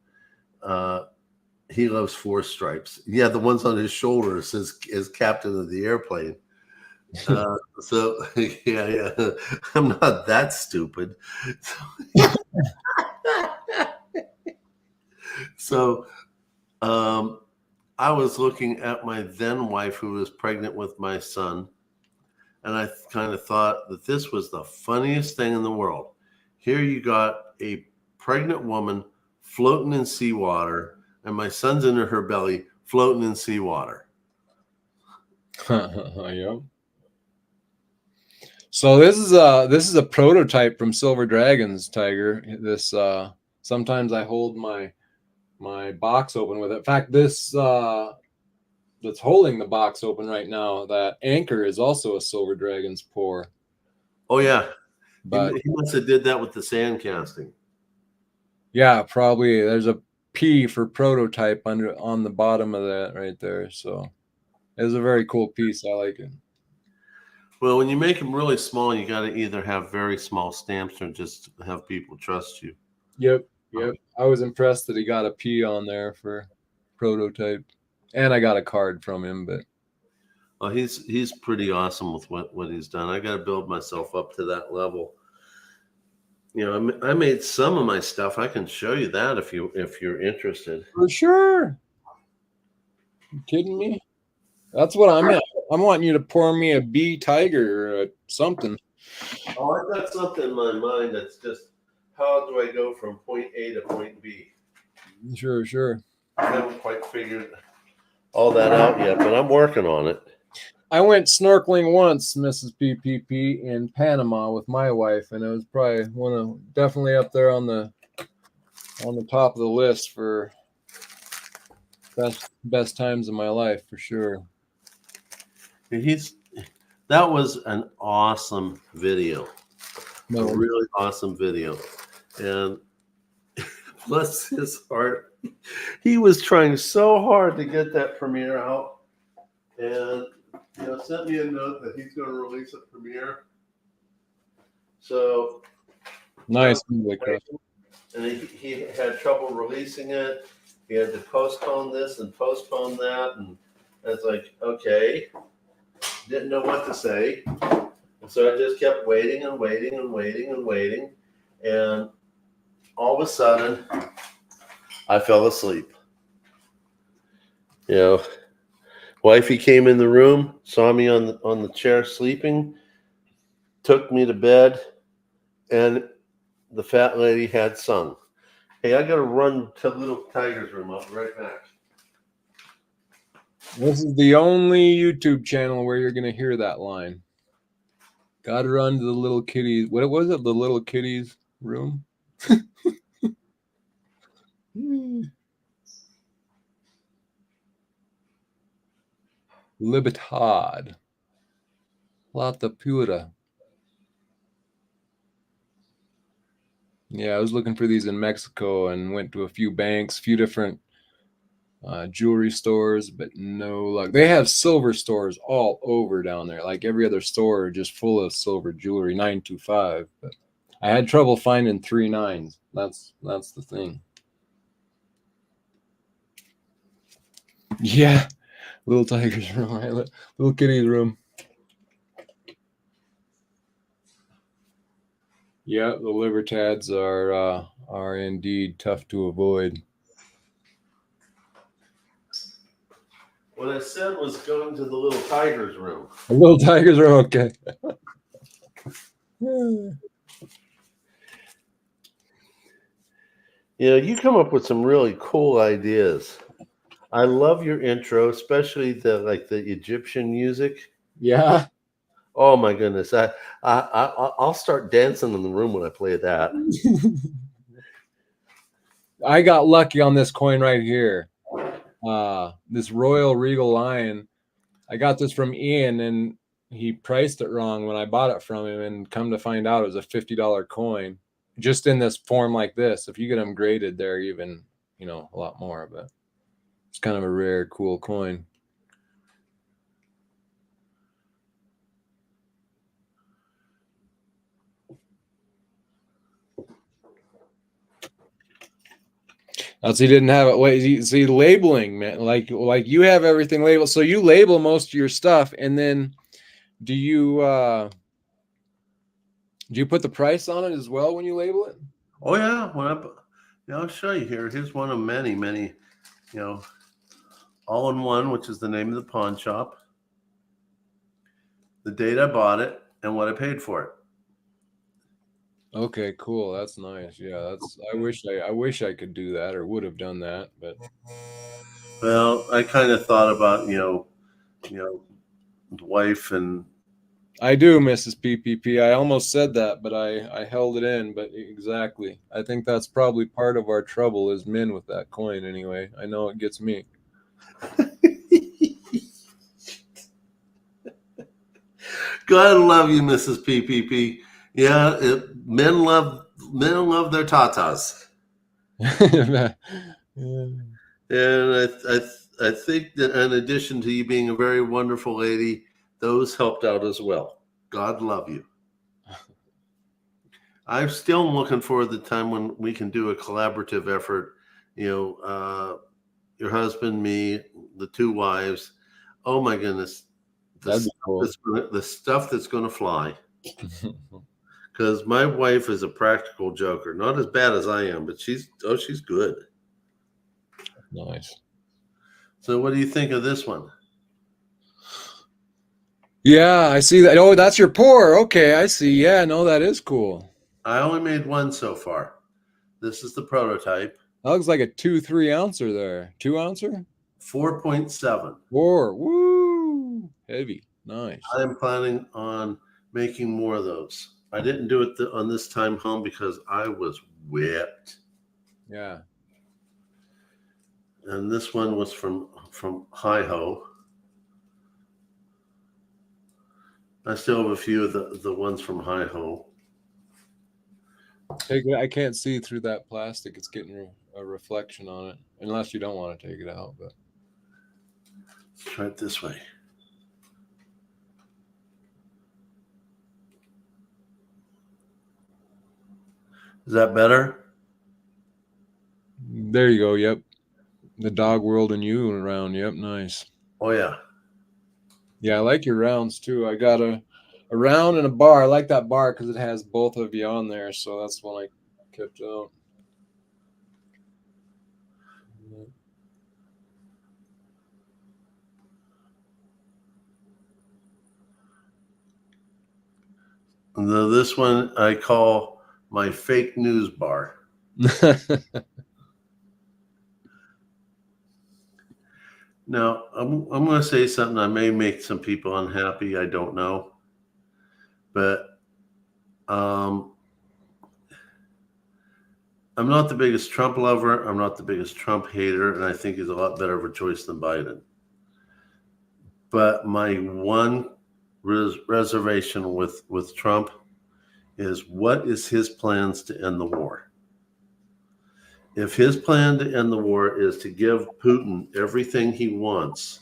A: He loves four stripes. Yeah, the ones on his shoulders is captain of the airplane. So yeah, I'm not that stupid. So, I was looking at my then wife who was pregnant with my son, and I kind of thought that this was the funniest thing in the world. Here you got a pregnant woman floating in seawater, and my son's in her belly floating in seawater.
B: Yeah. So this is a prototype from Silver Dragons, Tiger. This sometimes I hold my box open with it. In fact, this that's holding the box open right now, that anchor is also a Silver Dragons pour.
A: Oh yeah,
B: but
A: he must have did that with the sand casting.
B: Yeah, probably. There's a P for prototype on the bottom of that right there. So it's a very cool piece. I like it.
A: Well, when you make them really small, you got to either have very small stamps or just have people trust you.
B: Yep. I was impressed that he got a P on there for prototype, and I got a card from him. But
A: well, he's pretty awesome with what he's done. I got to build myself up to that level. I made some of my stuff. I can show you that if you're interested.
B: For sure. You kidding me? That's what I'm at. I'm wanting you to pour me a B Tiger or something.
A: Oh, I've got something in my mind that's just how do I go from point A to point B?
B: Sure.
A: I haven't quite figured all that out yet, but I'm working on it.
B: I went snorkeling once, Mrs. PPP, in Panama with my wife, and it was probably definitely up there on the on the top of the list for best times of my life for sure.
A: That was an awesome video. A
B: No,
A: really awesome video. And bless his heart, he was trying so hard to get that premiere out, and sent me a note that he's going to release a premiere. So
B: nice, Chris.
A: and he had trouble releasing it. He had to postpone this and postpone that, and I was like, okay, didn't know what to say, and so I just kept waiting and waiting and waiting and waiting, and all of a sudden, I fell asleep. Wifey came in the room, saw me on the chair sleeping, took me to bed, and the fat lady had sung. Hey, I got to run to Little Tiger's room. I'll be right back.
B: This is the only YouTube channel where you're going to hear that line. Gotta run to the little kitties. What was it? The little kitties room? Libertad. Plata pura. Yeah, I was looking for these in Mexico and went to a few banks, few different jewelry stores, but no luck. They have silver stores all over down there. Like every other store, just full of silver jewelry, 925. But I had trouble finding 3 9s. That's the thing. Yeah, little tiger's room, right? Little kitty's room. Yeah, the libertads are indeed tough to avoid.
A: What I said was going to the Little Tiger's room.
B: The little tigers are okay.
A: You come up with some really cool ideas. I love your intro, especially the Egyptian music.
B: Yeah.
A: Oh my goodness! I'll start dancing in the room when I play that.
B: I got lucky on this coin right here. This Royal Regal Lion. I got this from Ian, and he priced it wrong when I bought it from him, and come to find out it was a $50 coin, just in this form like this. If you get them graded, they're even a lot more, but it's kind of a rare, cool coin. So you didn't have it. Wait, see, labeling, man. Like you have everything labeled. So you label most of your stuff, and then do you put the price on it as well when you label it?
A: Oh yeah, I'll show you here. Here's one of many, all in one, which is the name of the pawn shop, the date I bought it, and what I paid for it.
B: Okay, cool. That's nice. Yeah, I wish I could do that or would have done that, but
A: Well, I kind of thought about the wife, and
B: I do, Mrs. PPP. I almost said that, but I held it in. But exactly, I think that's probably part of our trouble as men with that coin. Anyway, I know it gets me.
A: God love you, Mrs. PPP. Yeah, men love their tatas.
B: Yeah.
A: And I think that in addition to you being a very wonderful lady, those helped out as well. God love you. I'm still looking forward to the time when we can do a collaborative effort. Your husband, me, the 2 wives. Oh my goodness,
B: That'd be cool.
A: the stuff that's going to fly. Because my wife is a practical joker, not as bad as I am, but she's good.
B: Nice.
A: So, what do you think of this one?
B: Yeah, I see that. Oh, that's your pour. Okay, I see. Yeah, no, that is cool.
A: I only made one so far. This is the prototype.
B: That looks like a 2-3 ouncer there. 2 ouncer?
A: 4.7.
B: 4. Woo! Heavy. Nice.
A: I am planning on making more of those. I didn't do it on this time home because I was whipped.
B: Yeah.
A: And this one was from Hi-Ho. I still have a few of the ones from Hi-Ho.
B: Take it. I can't see through that plastic. It's getting a reflection on it, unless you don't want to take it out. But
A: Let's try it this way. Is that better?
B: there you go. Yep. The dog world and you around. Yep. Nice.
A: Oh yeah.
B: Yeah, I like your rounds too. I got a round and a bar. I like that bar because it has both of you on there. So that's one I kept out.
A: This one I call my fake news bar. Now, I'm going to say something I may make some people unhappy. I don't know. But I'm not the biggest Trump lover. I'm not the biggest Trump hater. And I think he's a lot better of a choice than Biden. But my one reservation with Trump is, what is his plans to end the war? If his plan to end the war is to give Putin everything he wants,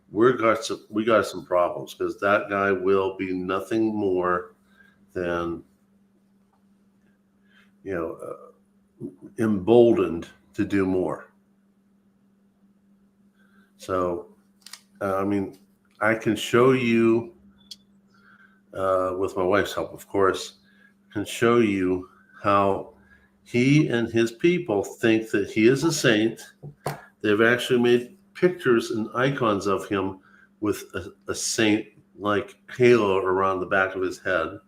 A: we got some problems, because that guy will be nothing more than, emboldened to do more. So, I mean, I can show you, with my wife's help, of course, can show you how he and his people think that he is a saint. They've actually made pictures and icons of him with a saint-like halo around the back of his head.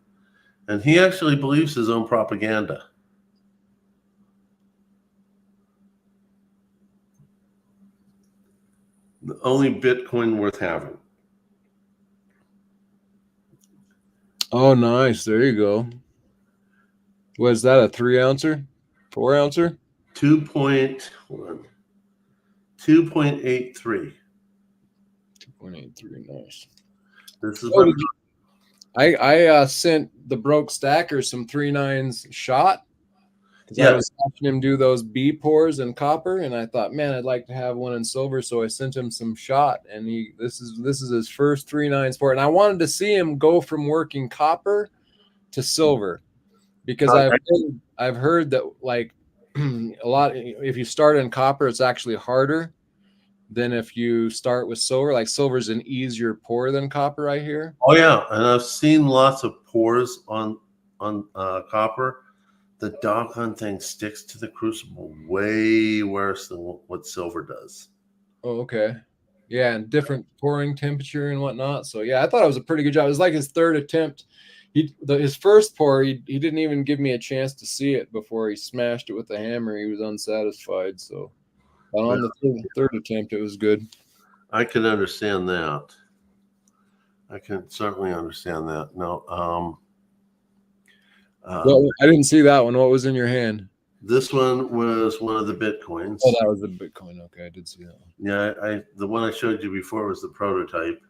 A: And he actually believes his own propaganda. The only Bitcoin worth having.
B: Oh, nice. There you go. Was that a 3-ouncer? 4-ouncer?
A: 2.1. 2.83.
B: 2.83. Nice.
A: This is
B: Oh,
A: what
B: I sent the broke stacker some 3.9s shot because I was watching him do those B pours in copper, and I thought, man, I'd like to have one in silver. So I sent him some shot, and this is his first 3.9 pour, and I wanted to see him go from working copper to silver, because I've heard that, like, a lot, if you start in copper, it's actually harder than if you start with silver. Like, silver's an easier pour than copper, I hear.
A: Oh yeah, and I've seen lots of pours on copper. The doggone thing sticks to the crucible way worse than what silver does.
B: Oh, okay. Yeah, and different pouring temperature and whatnot. So yeah, I thought it was a pretty good job. It was like his third attempt. His first pour, he didn't even give me a chance to see it before he smashed it with the hammer. He was unsatisfied. So, but on the third attempt, it was good.
A: I can understand that. I can certainly understand that. No,
B: Well, I didn't see that one. What was in your hand?
A: this one was one of the Bitcoins.
B: Oh, that was the Bitcoin. Okay, I did see that one.
A: Yeah, the one I showed you before was the prototype.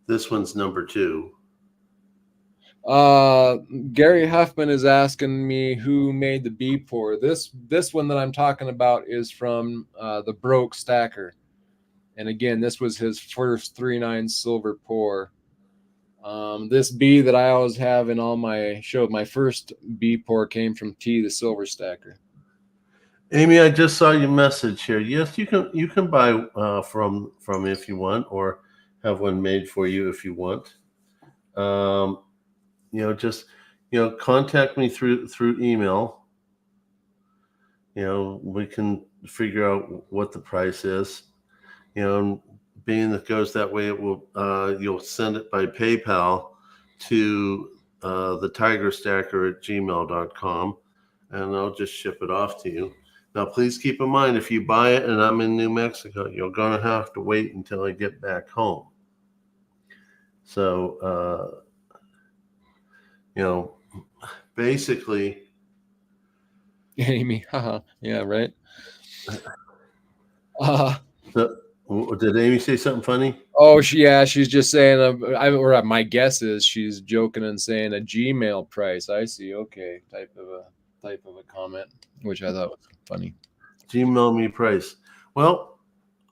A: This one's number 2.
B: Gary Huffman is asking me who made the B pour. This one that I'm talking about is from the Broke Stacker, and again, this was his first 3.9 silver pour. This B that I always have in all my show, my first B pour came from T, the Silver Stacker.
A: Amy, I just saw your message here. Yes, you can buy from if you want, or have one made for you if you want. Just contact me through email. We can figure out what the price is. Being that goes that way, it will you'll send it by PayPal to the tigerstacker@gmail.com, and I'll just ship it off to you. Now, please keep in mind, if you buy it and I'm in New Mexico, you're going to have to wait until I get back home. So, basically,
B: Amy, haha, yeah, right. Uh,
A: Did Amy say something funny?
B: oh, she's just saying, or my guess is she's joking and saying a Gmail price. I see. Okay, type of a comment, which I thought was funny.
A: Gmail me price. Well,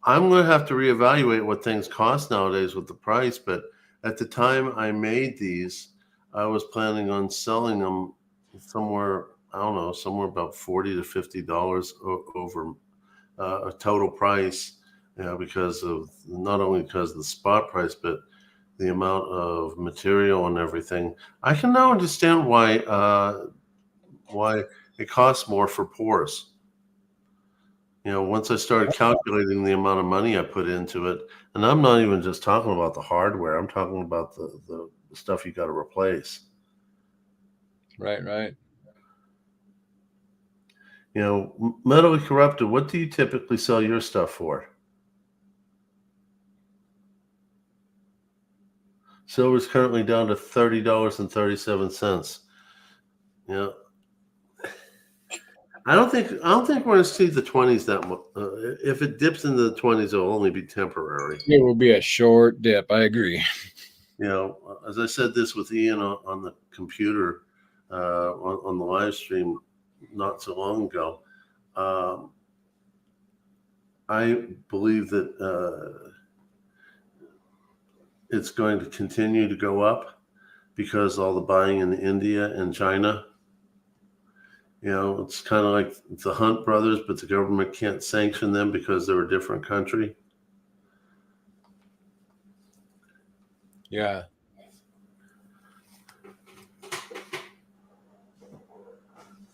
A: I'm going to have to reevaluate what things cost nowadays with the price. But at the time I made these, I was planning on selling them somewhere, I don't know, somewhere about $40 to $50 over a total price, because of not only because of the spot price, but the amount of material and everything. I can now understand why it costs more for pours. Once I started calculating the amount of money I put into it, and I'm not even just talking about the hardware, I'm talking about the stuff you got to replace.
B: Right.
A: Metally corrupted, what do you typically sell your stuff for? Silver's currently down to $30.37. Yeah. I don't think we're going to see the 20s that much. If it dips into the 20s, it'll only be temporary.
B: It will be a short dip. I agree.
A: As I said this with Ian on the computer, on the live stream not so long ago. I believe that it's going to continue to go up because all the buying in India and China. It's kind of like the Hunt brothers, but the government can't sanction them because they're a different country.
B: Yeah.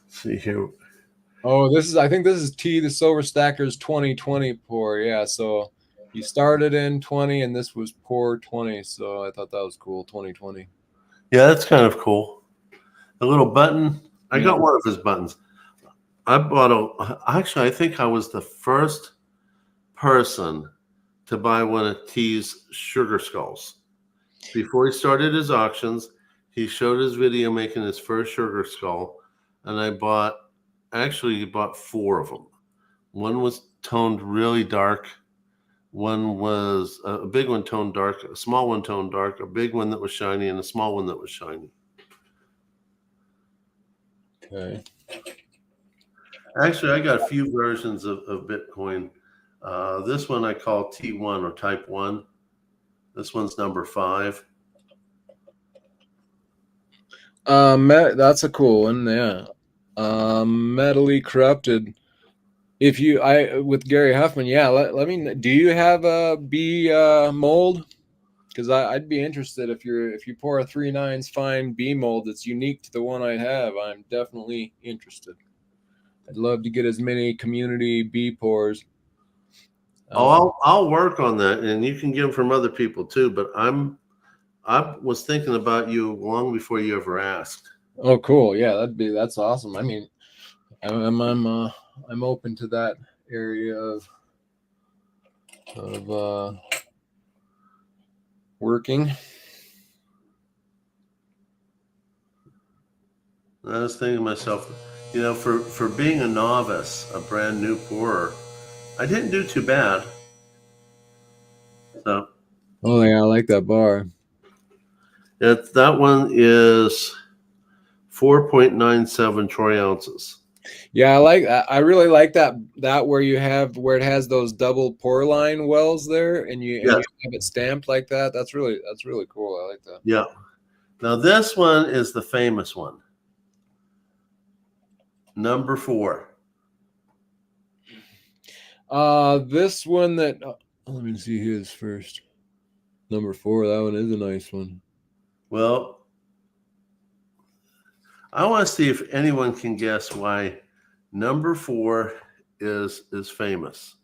A: Let's see here.
B: Oh, I think this is T the Silver Stacker's 2020 pour. Yeah, so he started in 20 and this was pour 20. So I thought that was cool. 2020.
A: Yeah, that's kind of cool. A little button. I got one of his buttons. Actually, I think I was the first person to buy one of T's sugar skulls. Before he started his auctions, he showed his video making his first sugar skull, and he bought 4 of them. One was toned really dark. One was a big one toned dark, a small one toned dark, a big one that was shiny, and a small one that was shiny.
B: Okay.
A: Actually, I got a few versions of Bitcoin. This one I call T1 or Type 1. This one's number 5.
B: That's a cool one. Yeah. Metally corrupted. If you, with Gary Huffman, yeah. Let me. Do you have a B mold? Because I'd be interested if you pour a 3/9 fine B mold that's unique to the one I have. I'm definitely interested. I'd love to get as many community B pours.
A: I'll work on that, and you can get them from other people too. But I was thinking about you long before you ever asked.
B: Oh, cool. Yeah, that's awesome. I mean, I'm open to that area of working.
A: I was thinking to myself, for being a novice, a brand new pourer, I didn't do too bad. So
B: Oh yeah, I like that bar.
A: that one is 4.97 troy ounces.
B: Yeah, I really like that where it has those double pour line wells there, and you have it stamped like that. That's really cool. I like that.
A: Yeah. Now this one is the famous one. Number 4.
B: This one that let me see his first. Number 4. That one is a nice one.
A: Well, I want to see if anyone can guess why number 4 is famous.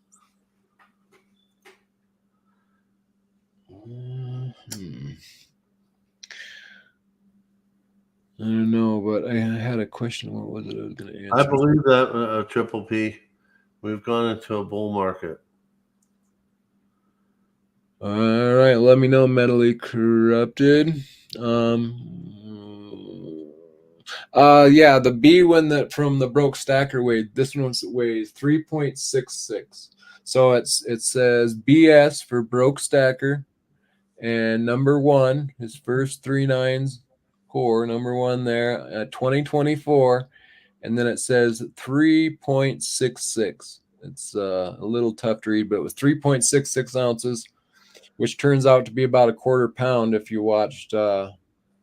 B: I don't know, but I had a question. What was it I was going to answer?
A: I believe that Triple P, we've gone into a bull market.
B: All right, let me know, mentally corrupted. Yeah, the B one that from the broke stacker weighed. This one weighs 3.66. So it says BS for broke stacker, and number one, his first 3 9s core, number one there at 2024, and then it says 3.66. It's a little tough to read, but it was 3.66 ounces, which turns out to be about a quarter pound if you watched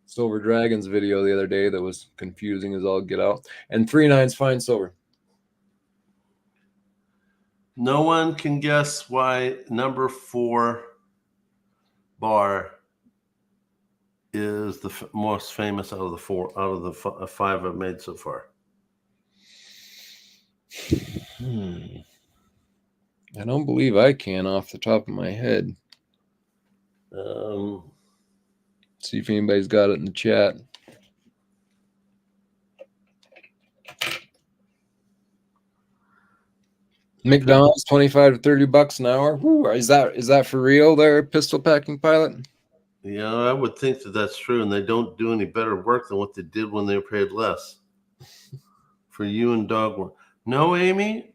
B: Silver Dragon's video the other day. That was confusing as all get out. And 3 9s fine silver.
A: No one can guess why number 4 bar is the most famous out of the 5 I've made so far.
B: I don't believe I can off the top of my head. See if anybody's got it in the chat. McDonald's, 25 to 30 bucks an hour. Woo, is that for real there, pistol packing pilot?
A: Yeah, I would think that that's true, and they don't do any better work than what they did when they were paid less. For you and dog work. No, Amy?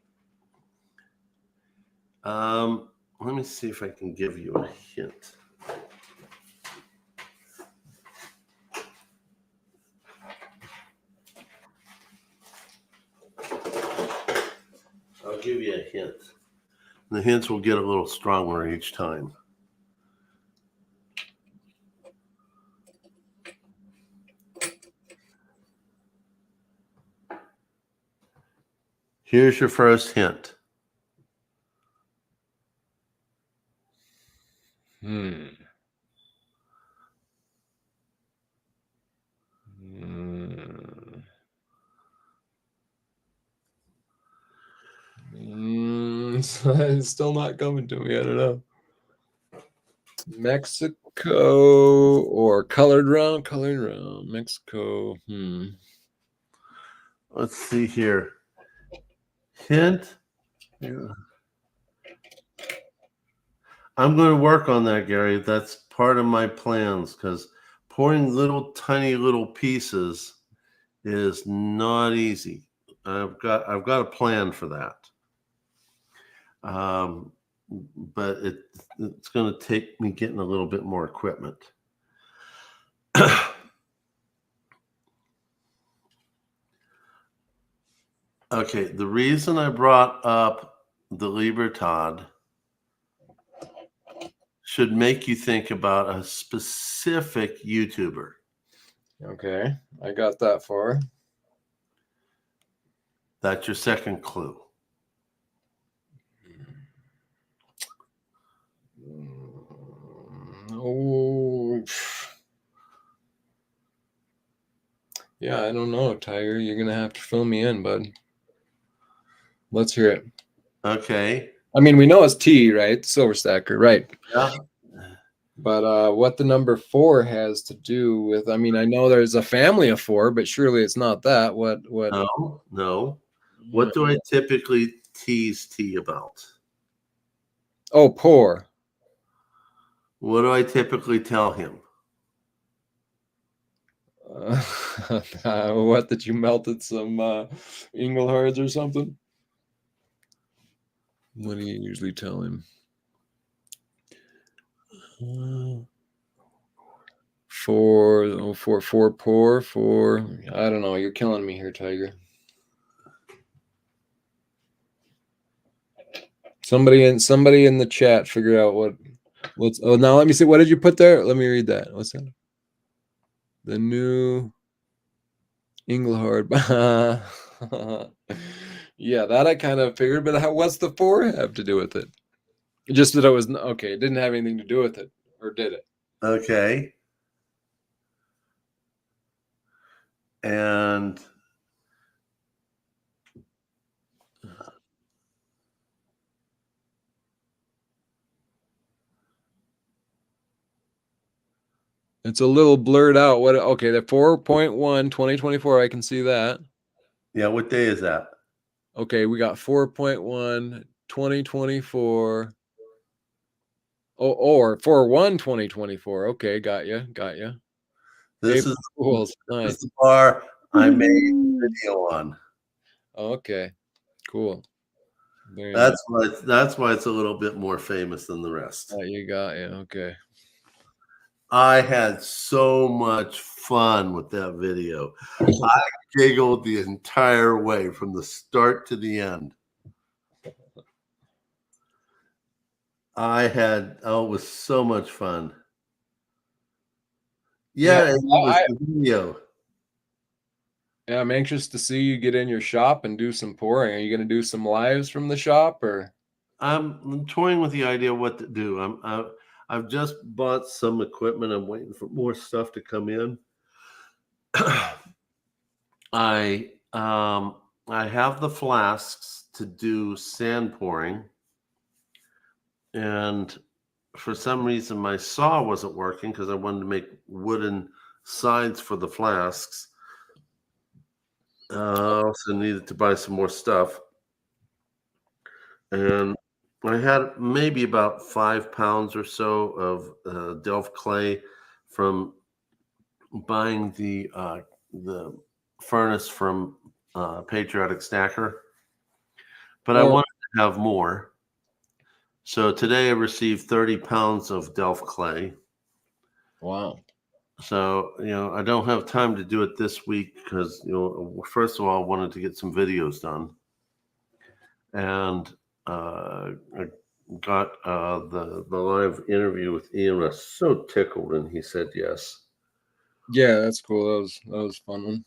A: Let me see if I can give you a hint. I'll give you a hint. The hints will get a little stronger each time. Here's your first hint.
B: It's still not coming to me. I don't know. Mexico or colored round, Mexico.
A: Let's see here. Hint. Yeah. I'm going to work on that, Gary. That's part of my plans, because pouring little tiny little pieces is not easy. I've got a plan for that. But it's going to take me getting a little bit more equipment. Okay, the reason I brought up the Libertad should make you think about a specific YouTuber.
B: Okay, I got that far.
A: That's your second clue.
B: Oh, yeah, I don't know, Tiger. You're gonna have to fill me in, bud. Let's hear it.
A: Okay.
B: I mean, we know it's T, right? Silver stacker, right?
A: Yeah.
B: But what the number 4 has to do with, I mean, I know there's a family of 4, but surely it's not that. What?
A: No. What do I typically tease T about?
B: Oh, poor.
A: What do I typically tell him?
B: What, that you melted some Inglehards or something? What do you usually tell him? Four, poor. I don't know. You're killing me here, Tiger. Somebody in the chat figure out what's. Oh, now let me see. What did you put there? Let me read that. What's that? The new Englehard. Yeah, that I kind of figured. But what's the 4 have to do with it? Just that it was okay. It didn't have anything to do with it, or did it?
A: Okay. And
B: it's a little blurred out. What? Okay, the 4.1 2024. I can see that.
A: yeah, what day is that?
B: Okay, we got 4.1 2024. Oh, or 4/1 2024. Okay, got you.
A: This
B: April
A: is
B: Fools. Nice.
A: the bar I made a video on.
B: Okay, cool. Very
A: That's why it's a little bit more famous than the rest.
B: nice. You got it. Okay.
A: I had so much fun with that video. I giggled the entire way from the start to the end. It was so much fun. Yeah, it was the video.
B: Yeah, I'm anxious to see you get in your shop and do some pouring. Are you going to do some lives from the shop, or?
A: I'm toying with the idea of what to do. I've just bought some equipment. I'm waiting for more stuff to come in. I have the flasks to do sand pouring, and for some reason my saw wasn't working because I wanted to make wooden sides for the flasks. I also needed to buy some more stuff, and I had maybe about 5 pounds or so of Delft clay from buying the furnace from Patriotic Stacker, but I
B: Oh,
A: wanted to have more. So today I received 30 pounds of Delft clay.
B: wow.
A: So, I don't have time to do it this week because, first of all, I wanted to get some videos done. And I got the live interview with Ian. I was so tickled, and he said yes.
B: Yeah, that's cool. That was a fun one.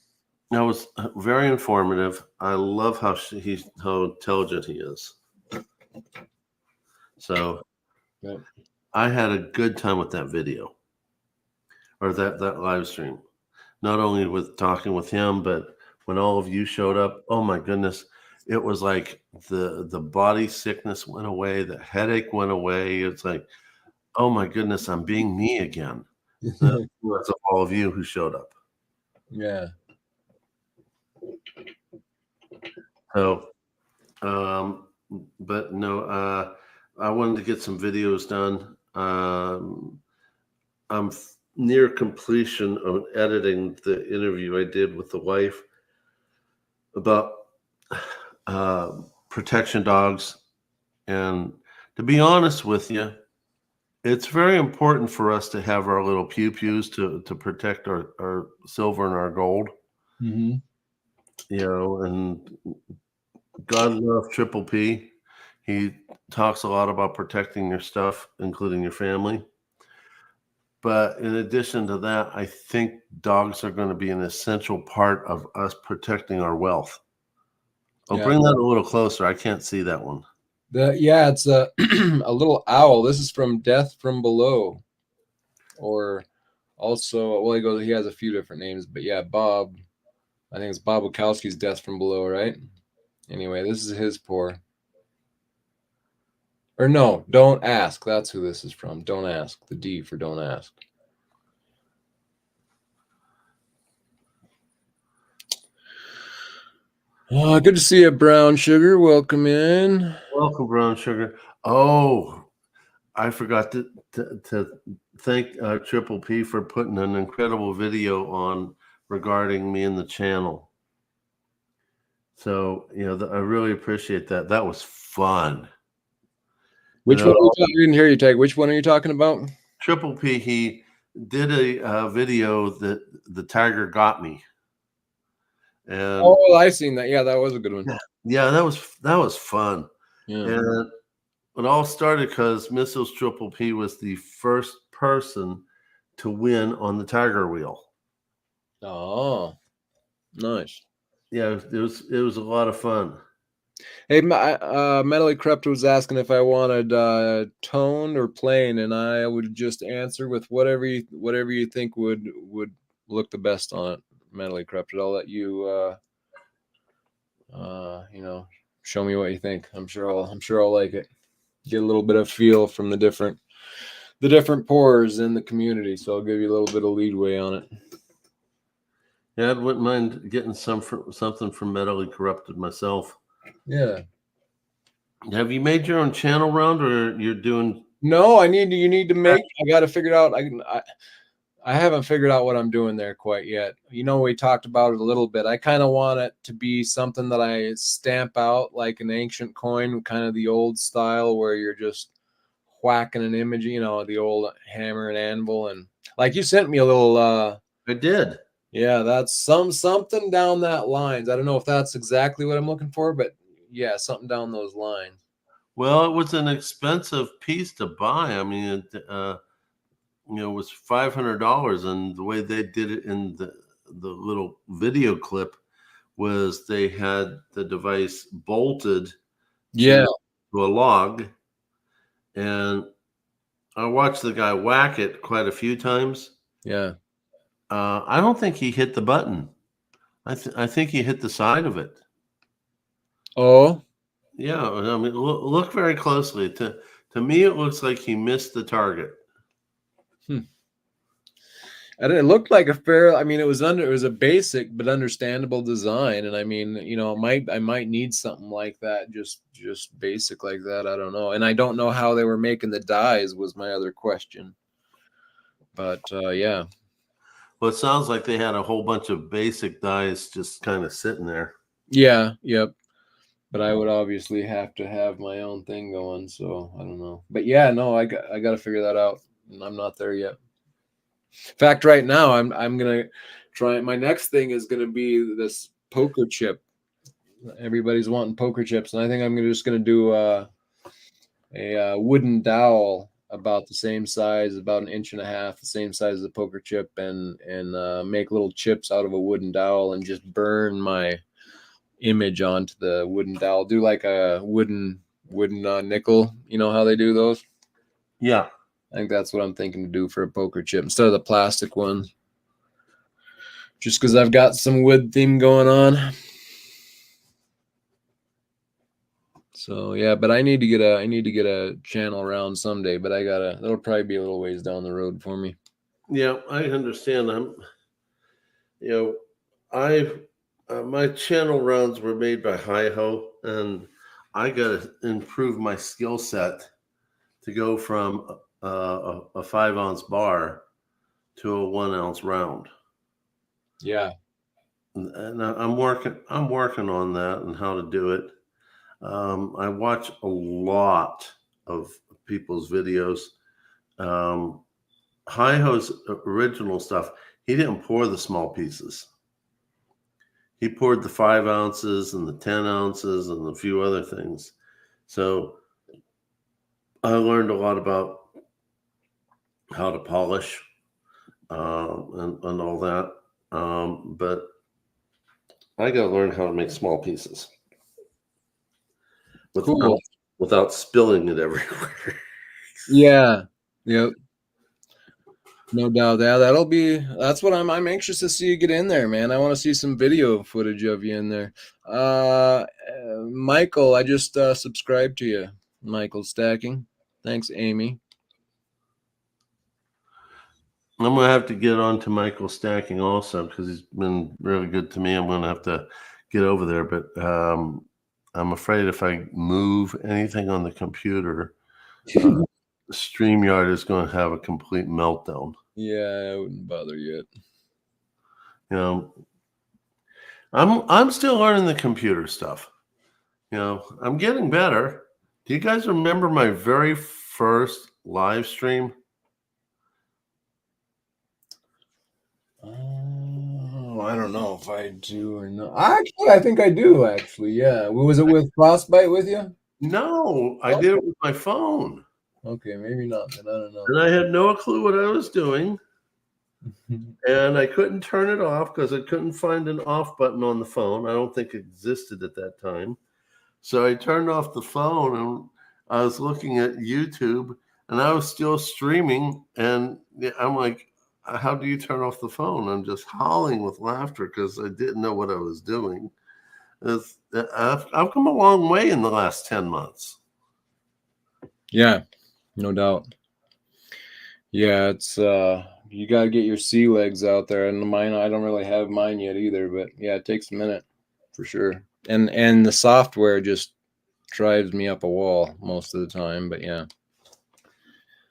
A: That was very informative. I love how intelligent he is. So
B: Yeah.
A: I had a good time with that video or that live stream. Not only with talking with him, but when all of you showed up, oh my goodness, it was like the body sickness went away, the headache went away. It's like, oh my goodness, I'm being me again. That's all of you who showed up.
B: Yeah.
A: So, but no, I wanted to get some videos done. I'm near completion of editing the interview I did with the wife about protection dogs. And to be honest with you, it's very important for us to have our little pew-pews to protect our silver and our gold,
B: Mm-hmm.
A: and God love Triple P. He talks a lot about protecting your stuff, including your family. But in addition to that, I think dogs are going to be an essential part of us protecting our wealth. I'll bring that a little closer. I can't see that one.
B: It's a a little owl. This is from Death from Below, or also, well, he has a few different names, but yeah, Bob. I think it's Bob Wachowski's Death from Below, right? Anyway, this is his pour. Or no, Don't Ask. That's who this is from. Don't Ask. The D for Don't Ask. Good to see you, Brown Sugar. Welcome in.
A: Welcome, Brown Sugar. Oh, I forgot to thank Triple P for putting an incredible video on regarding me and the channel. So, I really appreciate that. That was fun.
B: Which one are you talking? I didn't hear you, Tag. Which one are you talking about?
A: Triple P, he did a video that the tiger got me. And
B: I seen that. Yeah, that was a good one.
A: Yeah, that was fun.
B: Yeah.
A: And it all started because Mrs. Triple P was the first person to win on the tiger wheel.
B: Oh, nice.
A: Yeah, it was a lot of fun.
B: Hey, Metally Crept was asking if I wanted toned or plain, and I would just answer with whatever you think would look the best on it. Metally Crept. I'll let you show me what you think. I'm sure I'll like it. Get a little bit of feel from the different pours in the community, so I'll give you a little bit of leadway on it.
A: Yeah, I wouldn't mind getting something from Medically Corrupted myself.
B: Yeah.
A: Have you made your own channel round, or you're doing?
B: No, you need to make. I got to figure it out. I haven't figured out what I'm doing there quite yet. You know, we talked about it a little bit. I kind of want it to be something that I stamp out like an ancient coin, kind of the old style where you're just whacking an image, you know, the old hammer and anvil. And like you sent me a little
A: I did.
B: yeah, that's something down that lines. I don't know if that's exactly what I'm looking for, but yeah, something down those lines.
A: Well, it was an expensive piece to buy. I mean, it was $500, and the way they did it in the little video clip was they had the device bolted
B: Yeah,
A: to a log, and I watched the guy whack it quite a few times.
B: yeah.
A: I don't think he hit the button. I think he hit the side of it.
B: Oh,
A: Yeah, I mean, look very closely. To me, it looks like he missed the target.
B: and it looked like a fair. I mean, it was a basic but understandable design, and I mean, you know, I might need something like that, just basic like that. I don't know, and I don't know how they were making the dies was my other question. But yeah,
A: Well, it sounds like they had a whole bunch of basic dies just kind of sitting there.
B: yeah, yep. But I would obviously have to have my own thing going, so I don't know. But yeah, no, I got to figure that out, and I'm not there yet. In fact, right now I'm gonna try. My next thing is gonna be this poker chip. Everybody's wanting poker chips, and I think I'm just gonna do a wooden dowel about the same size, about an inch and a half, the same size as a poker chip, and make little chips out of a wooden dowel, and just burn my image onto the wooden dowel. Do like a wooden nickel. You know how they do those?
A: Yeah.
B: I think that's what I'm thinking to do for a poker chip instead of the plastic ones. Just because I've got some wood theme going on. So yeah, but I need to get a channel around someday, but that'll probably be a little ways down the road for me.
A: Yeah, I understand. You know, I my channel rounds were made by Hi-Ho, and I got to improve my skill set to go from a 5-ounce bar to a 1-ounce round.
B: Yeah.
A: And I'm working on that and how to do it. I watch a lot of people's videos. Hi-Ho's original stuff, he didn't pour the small pieces. He poured the 5 ounces and the 10 ounces and a few other things. So I learned a lot about how to polish and all that. But I got to learn how to make small pieces
B: Cool.
A: without spilling it everywhere.
B: Yeah. Yep. No doubt. Yeah, that's what I'm anxious to see you get in there, man. I want to see some video footage of you in there. Michael, I just subscribed to you. Michael Stacking. Thanks, Amy.
A: I'm going to have to get on to Michael Stacking also because he's been really good to me. I'm going to have to get over there. But I'm afraid if I move anything on the computer, StreamYard is going to have a complete meltdown.
B: Yeah, I wouldn't bother yet.
A: You know, I'm still learning the computer stuff. You know, I'm getting better. Do you guys remember my very first live stream?
B: Oh, I don't know if I do or not. Actually, I think I do. Actually, yeah. Was it with Frostbite with you?
A: No, I did it with my phone.
B: Okay, maybe not. Then I don't know.
A: And I had no clue what I was doing. And I couldn't turn it off because I couldn't find an off button on the phone. I don't think it existed at that time. So I turned off the phone and I was looking at YouTube and I was still streaming. And I'm like, how do you turn off the phone? I'm just howling with laughter because I didn't know what I was doing. I've come a long way in the last 10 months.
B: Yeah, no doubt. Yeah, it's you got to get your sea legs out there, and mine, I don't really have mine yet either, but yeah, it takes a minute for sure. And the software just drives me up a wall most of the time, but yeah.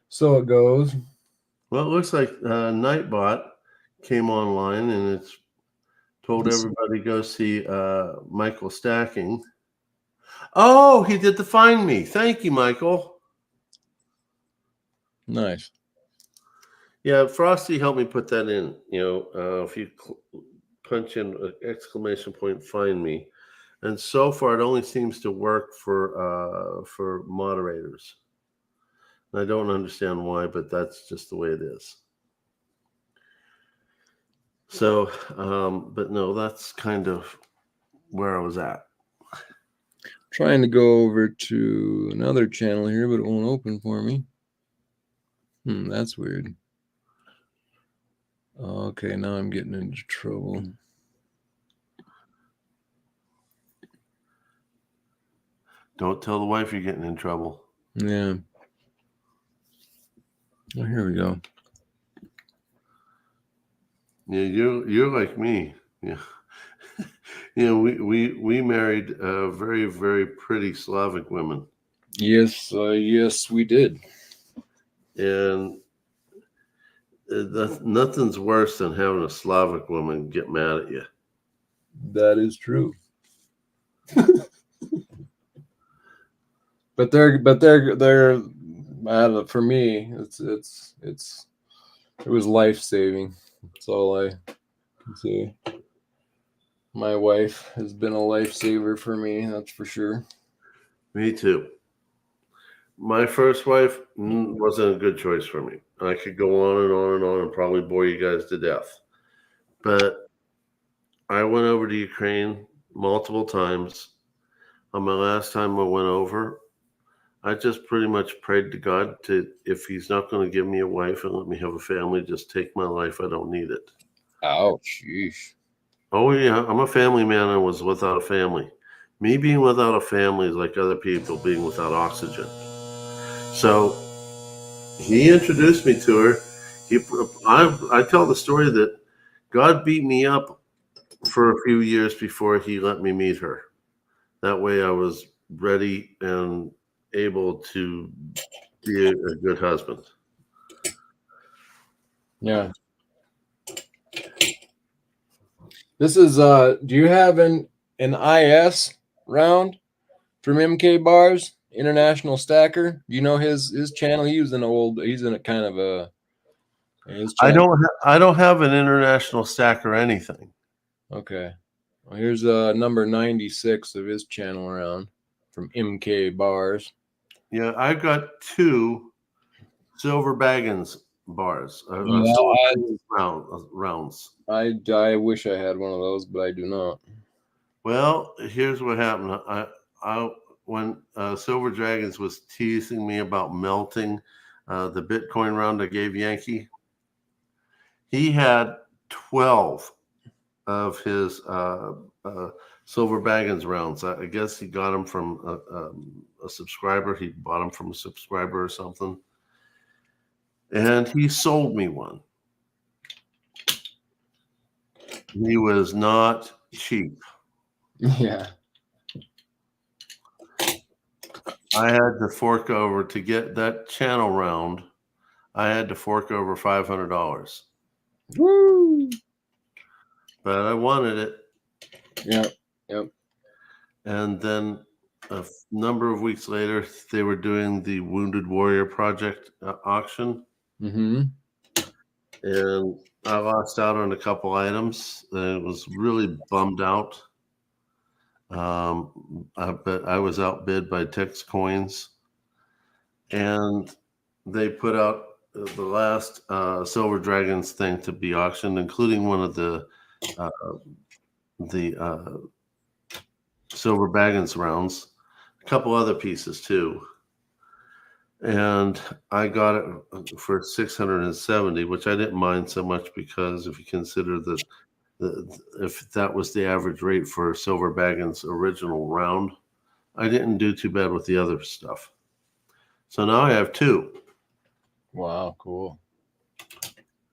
B: So it goes.
A: Well, it looks like Nightbot came online and it's told everybody go see Michael Stacking. Oh, he did the Find Me. Thank you, Michael.
B: Nice.
A: Yeah, Frosty helped me put that in. If you punch in exclamation point Find Me, and so far it only seems to work for moderators. And I don't understand why, but that's just the way it is. So, but no, that's kind of where I was at.
B: Trying to go over to another channel here, but it won't open for me. That's weird. Okay, now I'm getting into trouble.
A: Don't tell the wife you're getting in trouble.
B: Yeah. Oh, here we go.
A: Yeah, you're like me. Yeah. We married very, very pretty Slavic women.
B: Yes, yes, we did.
A: And nothing's worse than having a Slavic woman get mad at you.
B: That is true. But they're for me, it was life-saving. That's all I can say. My wife has been a lifesaver for me, that's for sure.
A: Me too. My first wife wasn't a good choice for me. I could go on and on and on and probably bore you guys to death. But I went over to Ukraine multiple times. On my last time I went over, I just pretty much prayed to God to, if he's not going to give me a wife and let me have a family, just take my life. I don't need it.
B: Ouch. Sheesh.
A: Oh, yeah. I'm a family man. I was without a family. Me being without a family is like other people being without oxygen. So he introduced me to her. I tell the story that God beat me up for a few years before he let me meet her. That way I was ready and able to be a good husband.
B: Yeah. This is do you have an IS round from MK Bars, International Stacker? You know his channel? He's in a kind of a his channel.
A: I don't have an international stack or anything.
B: Okay. Well, here's number 96 of his channel around from MK Bars.
A: Yeah, I've got 2 silver Baggins bars, rounds.
B: I wish I had one of those, but I do not.
A: Well, here's what happened. When Silver Dragons was teasing me about melting the Bitcoin round I gave Yankee, he had 12 of his Silver Baggins rounds. I guess he got them from a subscriber. He bought them from a subscriber or something. And he sold me one. He was not cheap.
B: Yeah.
A: I had to fork over to get that channel round. I had to fork over $500.
B: Woo!
A: But I wanted it.
B: Yep. Yep.
A: And then a number of weeks later, they were doing the Wounded Warrior Project auction.
B: Mm-hmm.
A: And I lost out on a couple items. And it was really bummed out. But I was outbid by Tex Coins. And they put out the last Silver Dragons thing to be auctioned, including one of the Silver Baggins rounds, a couple other pieces too. And I got it for 670, which I didn't mind so much because if you consider that if that was the average rate for Silver Baggins original round, I didn't do too bad with the other stuff. So now I have 2.
B: Wow, cool.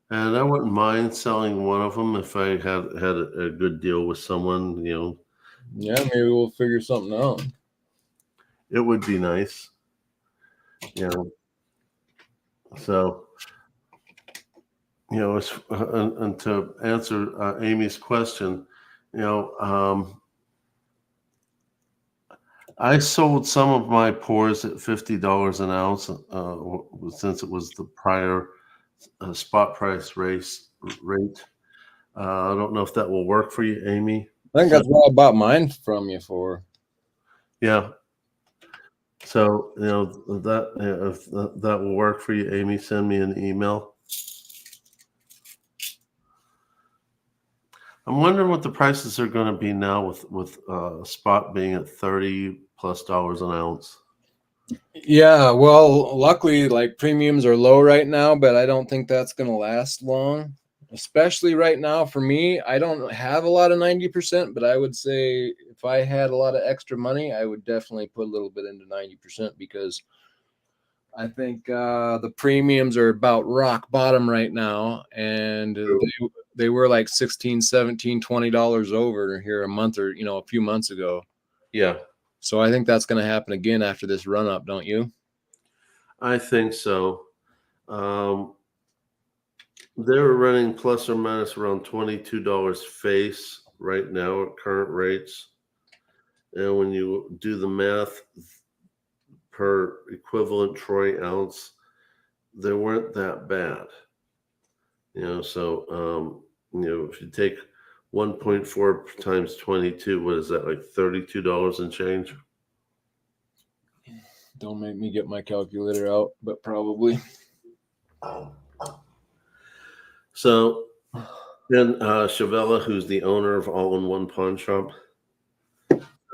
A: And I wouldn't mind selling one of them if I had a good deal with someone,
B: Yeah, maybe we'll figure something out.
A: It would be nice. So and to answer Amy's question, I sold some of my pours at $50 an ounce since it was the prior spot price rate. I don't know if that will work for you, Amy.
B: I think that's what I bought mine from you for.
A: Yeah. So that if that will work for you, Amy, send me an email. I'm wondering what the prices are going to be now with spot being at $30+ an ounce.
B: Yeah, well, luckily, like premiums are low right now, but I don't think that's going to last long. Especially right now for me, I don't have a lot of 90%, but I would say if I had a lot of extra money, I would definitely put a little bit into 90% because I think the premiums are about rock bottom right now, and they were like 16, 17, $20 over here a month or a few months ago.
A: Yeah.
B: So I think that's going to happen again after this run up, don't you?
A: I think so. They're running plus or minus around $22 face right now at current rates. And when you do the math per equivalent troy ounce, they weren't that bad. So if you take 1.4 times 22, what is that, like $32 and change?
B: Don't make me get my calculator out, but probably.
A: So then Chavella, who's the owner of All-in-One Pawn Shop,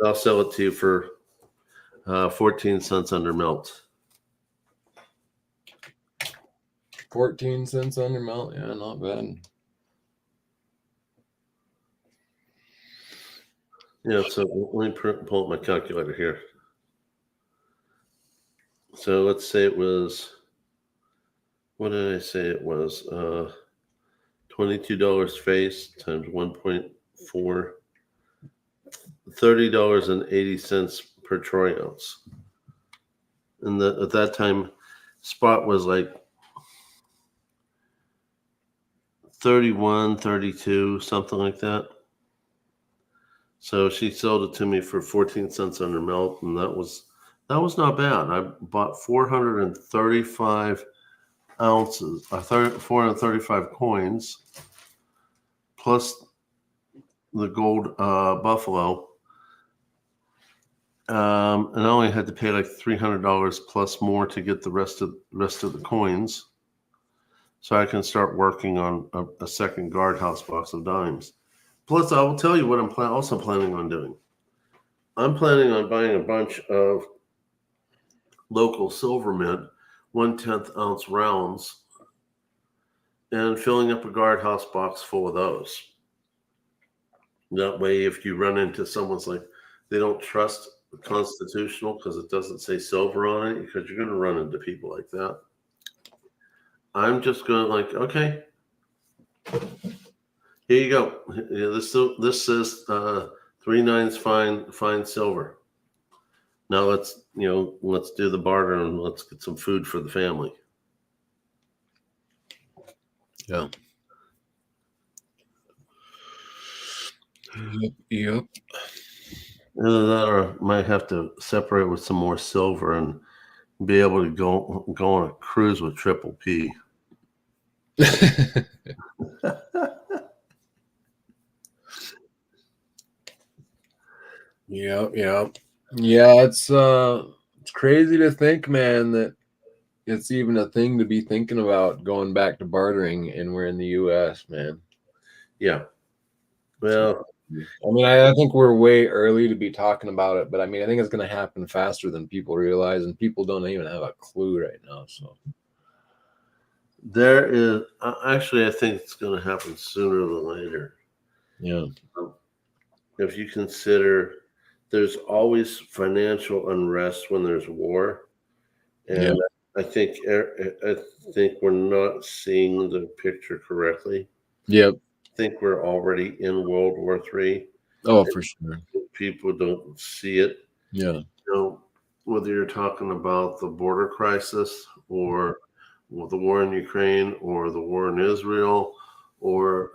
A: I'll sell it to you for 14 cents under melt.
B: 14 cents under melt. Yeah, not bad.
A: Yeah, so let me pull up my calculator here. So let's say it was, what did I say it was? $22 face times 1.4, $30.80 per troy ounce. And at that time, spot was like 31, 32, something like that. So she sold it to me for 14 cents under melt, and that was not bad. I bought 435 ounces, 435 coins, plus the gold buffalo. And I only had to pay like $300 plus more to get the rest of the coins, so I can start working on a second guardhouse box of dimes. Plus, I will tell you what I'm also planning on doing. I'm planning on buying a bunch of local silver mint 1/10 ounce rounds and filling up a guardhouse box full of those. That way, if you run into someone's like they don't trust the constitutional because it doesn't say silver on it, because you're going to run into people like that. I'm just going to like, okay, here you go. This says 3 9s fine silver. Now let's do the barter and let's get some food for the family.
B: Yeah. Yep.
A: Either that, or I might have to separate with some more silver and be able to go on a cruise with Triple P.
B: Yeah. It's crazy to think, man, that it's even a thing to be thinking about going back to bartering, and we're in the U.S., man.
A: Yeah. Well,
B: I mean, I think we're way early to be talking about it, but I mean, I think it's going to happen faster than people realize, and people don't even have a clue right now. So
A: there is actually, I think it's going to happen sooner than later.
B: Yeah.
A: If you consider, there's always financial unrest when there's war, and I think we're not seeing the picture correctly.
B: Yep.
A: I think we're already in World War III.
B: Oh, for sure.
A: People don't see it.
B: Yeah.
A: Whether you're talking about the border crisis or the war in Ukraine or the war in Israel, or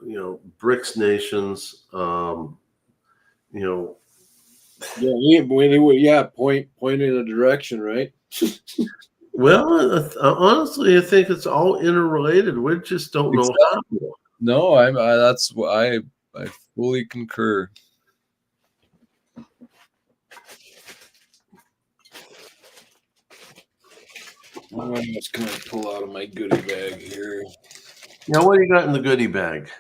A: BRICS nations.
B: Point in a direction, right?
A: Well, honestly, I think it's all interrelated. We just don't know how.
B: No, I fully concur. What else can I pull out of my goodie bag here?
A: Now, what do you got in the goodie bag?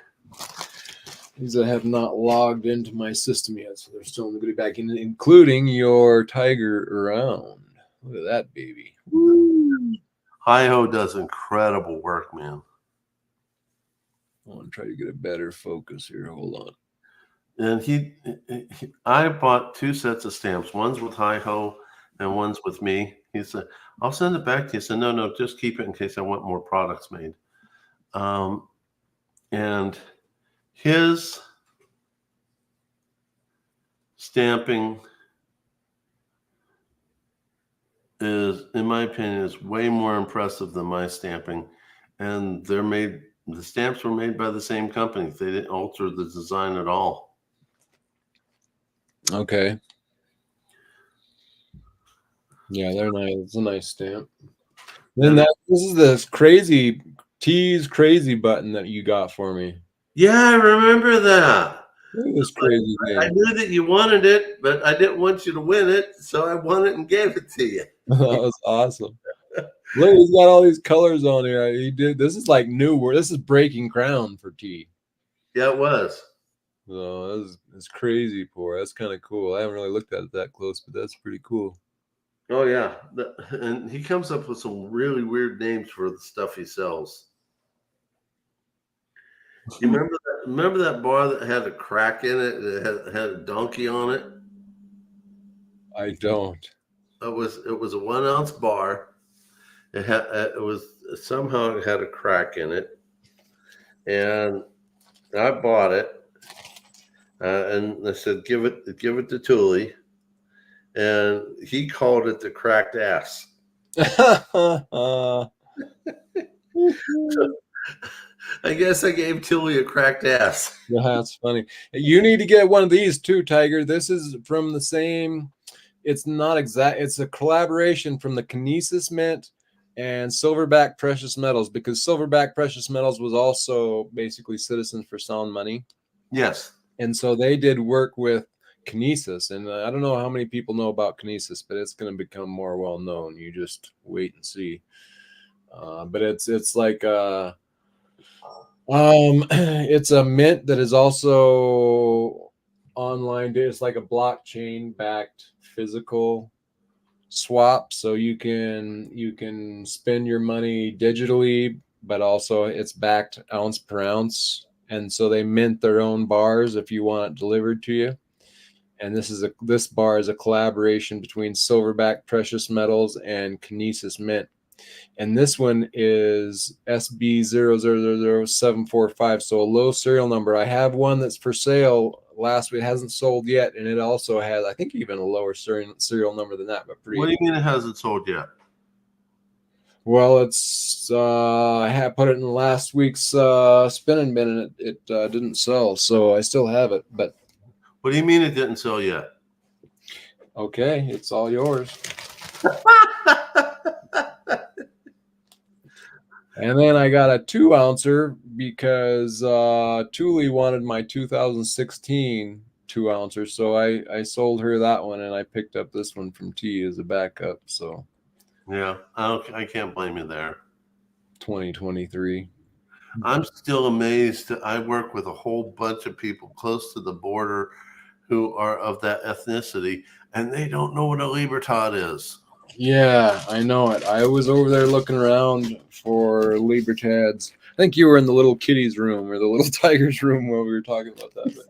B: These that have not logged into my system yet, so they're still in the goodie bag, including your Tiger around. Look at that baby.
A: Hi-Ho does incredible work, man.
B: I want to try to get a better focus here. Hold on.
A: And I bought 2 sets of stamps. One's with Hi-Ho and one's with me. He said, I'll send it back to you. I said, no, just keep it in case I want more products made. And his stamping is, in my opinion, is way more impressive than my stamping. And the stamps were made by the same company. They didn't alter the design at all.
B: Okay. Yeah, they're nice. It's a nice stamp. Then this is this crazy tease crazy button that you got for me.
A: Yeah, I remember that.
B: Look at this crazy thing.
A: I knew that you wanted it, but I didn't want you to win it, so I won it and gave it to you.
B: That was awesome. Look, he's got all these colors on here. This is like new. This is breaking ground for T.
A: Yeah, it was.
B: So that's crazy, poor. That's kind of cool. I haven't really looked at it that close, but that's pretty cool.
A: Oh yeah, and he comes up with some really weird names for the stuff he sells. You remember that bar that had a crack in it and it had a donkey on it?
B: I don't.
A: It was a 1 ounce bar. It had a crack in it, and I bought it, and I said, give it to Thule, and he called it the cracked ass. I guess I gave Tilly a cracked ass.
B: That's funny. You need to get one of these too, Tiger. This is from the same. It's not exact. It's a collaboration from the Kinesis Mint and Silverback Precious Metals, because Silverback Precious Metals was also basically Citizens for Sound Money.
A: Yes.
B: And so they did work with Kinesis. And I don't know how many people know about Kinesis, but it's going to become more well known. You just wait and see. But it's like it's a mint that is also online. It's like a blockchain backed physical swap, so you can spend your money digitally, but also it's backed ounce per ounce, and so they mint their own bars if you want it delivered to you. And this bar is a collaboration between Silverback Precious Metals and Kinesis Mint. And this one is SB000745, so a low serial number. I have one that's for sale last week. It hasn't sold yet, and it also has, I think, even a lower serial number than that. But pretty.
A: What do you mean it hasn't sold yet?
B: Well, it's I had put it in last week's spinning bin, and it didn't sell, so I still have it. But
A: what do you mean it didn't sell yet?
B: Okay, it's all yours. And then I got a 2 ouncer because Thule wanted my 2016 2 ouncer, so I sold her that one, and I picked up this one from T as a backup. So
A: yeah, I can't blame you there.
B: 2023.
A: I'm still amazed. I work with a whole bunch of people close to the border who are of that ethnicity, and they don't know what a Libertad is.
B: Yeah, I know it. I was over there looking around for Libertads. I think you were in the little kitty's room or the little tiger's room while we were talking about that. But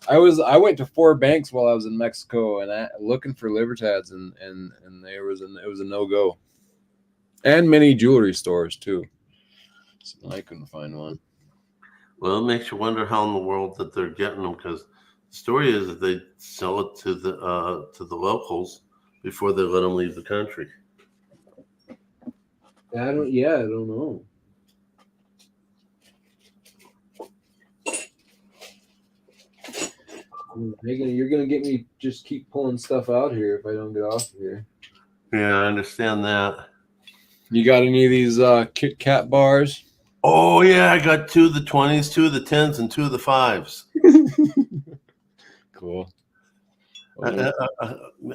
B: I went to 4 banks while I was in Mexico and looking for Libertads, and it was a no-go. And many jewelry stores too. So I couldn't find one.
A: Well, it makes you wonder how in the world that they're getting them, because the story is that they sell it to the locals before they let them leave the country.
B: I don't know. Megan, you're gonna get me just keep pulling stuff out here if I don't get off of here.
A: Yeah, I understand that.
B: You got any of these Kit Kat bars?
A: Oh yeah, I got 2 of the 20s, 2 of the 10s, and 2 of the 5s.
B: Cool.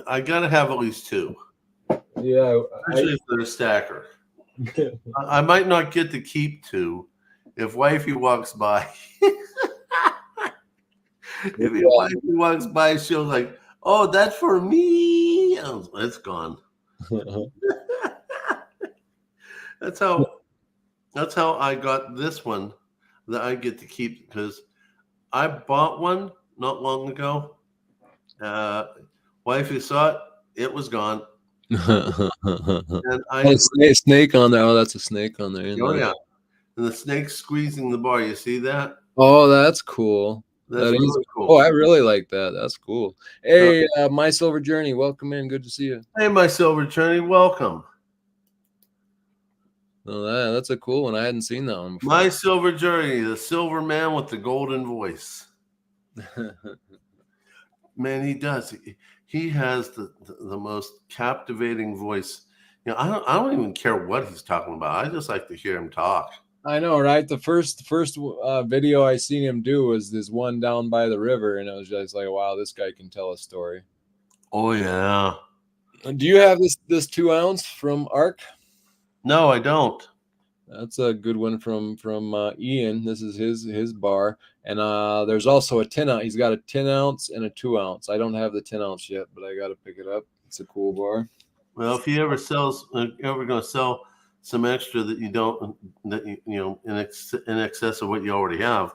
A: I gotta have at least 2,
B: Yeah,
A: especially if they're a stacker. I might not get to keep 2 if wifey walks by. If your wifey walks by, she'll like, oh, that's for me. Oh, it's gone. That's how I got this one that I get to keep because I bought one not long ago. Wifey saw it; it was gone, and I.
B: Snake on there. Oh, that's a snake on there.
A: Oh yeah, and the snake's squeezing the bar. You see that?
B: Oh, that's cool.
A: That's
B: That is.
A: really
B: Oh,
A: cool.
B: I really like that. That's cool. Hey, My Silver Journey, welcome in. Good to see you.
A: Hey, my silver journey, welcome.
B: Oh, that's a cool one. I hadn't seen that one before.
A: My silver journey, the silver man with the golden voice. Man, he does. He has the most captivating voice. You know, I don't even care what he's talking about. I just like to hear him talk.
B: I know, right? The first video I seen him do was this one down by the river, and it was just like, wow, this guy can tell a story.
A: Oh yeah.
B: Do you have this 2-ounce from Arc?
A: No, I don't.
B: That's a good one from Ian. This is his bar, and there's also a 10 ounce. He's got a 10 ounce and a 2-ounce. I don't have the 10 ounce yet, but I got to pick it up. It's a cool bar.
A: Well, if he ever sells, ever going to sell some extra that you don't, that you know, in excess of what you already have,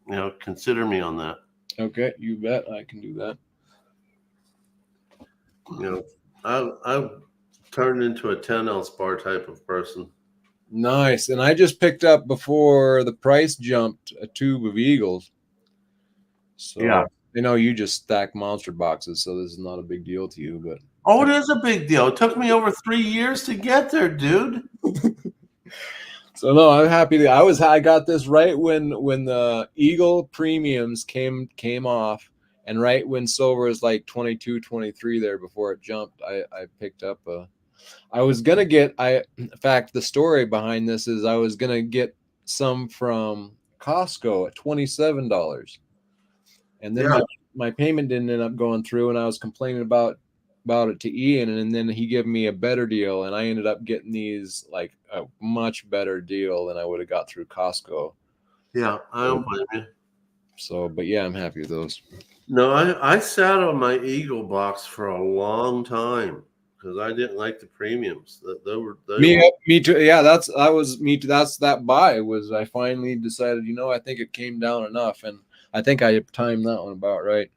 A: you know, consider me on that.
B: Okay, you bet. I can do that.
A: You know, I've turned into a 10-ounce bar type of person.
B: Nice. And I just picked up before the price jumped a tube of Eagles. So
A: Yeah.
B: I know you just stack monster boxes, so this is not a big deal to you, but
A: Oh, it is a big deal. It took me over 3 years to get there, dude.
B: so no, I'm happy that I got this right when the Eagle premiums came off, and right when silver was like 22, 23 there before it jumped, I picked up I was gonna get in fact the story behind this is I was gonna get some from Costco at $27. And then my payment didn't end up going through, and I was complaining about it to Ian, and then he gave me a better deal, and I ended up getting these like a much better deal than I would have got through Costco.
A: Yeah, I don't blame you.
B: So, but yeah, I'm happy with those.
A: No, I sat on my Eagle box for a long time because I didn't like the premiums.
B: Me too. Yeah, that was me too. That's that buy was I finally decided. I think it came down enough, and I think I timed that one about right.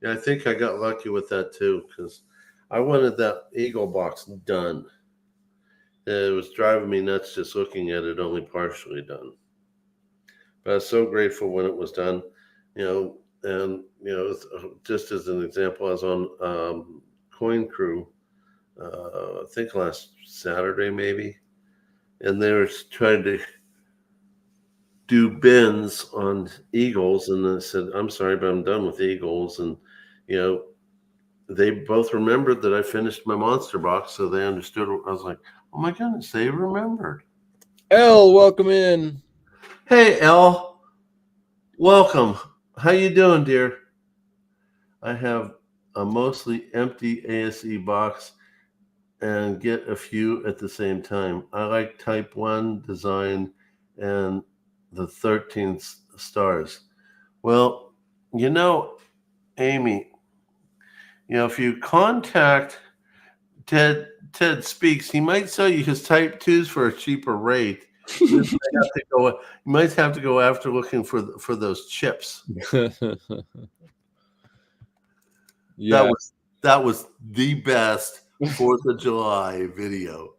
A: Yeah, I think I got lucky with that too because I wanted that Eagle box done. It was driving me nuts just looking at it only partially done. But I was so grateful when it was done, and just as an example, I was on Coin Crew, I think last Saturday maybe, and they were trying to do bins on Eagles, and I said, "I'm sorry, but I'm done with Eagles," and they both remembered that I finished my monster box, so they understood. I was like, "Oh my goodness, they remembered."
B: Elle, welcome in.
A: Hey, Elle, welcome. How you doing, dear? I have a mostly empty ASE box and get a few at the same time. I like Type 1 design and the 13 stars. Well, Amy, if you contact Ted Speaks, he might sell you his Type 2s for a cheaper rate. You might have to go after looking for those chips.
B: Yeah,
A: that was the best 4th of July video.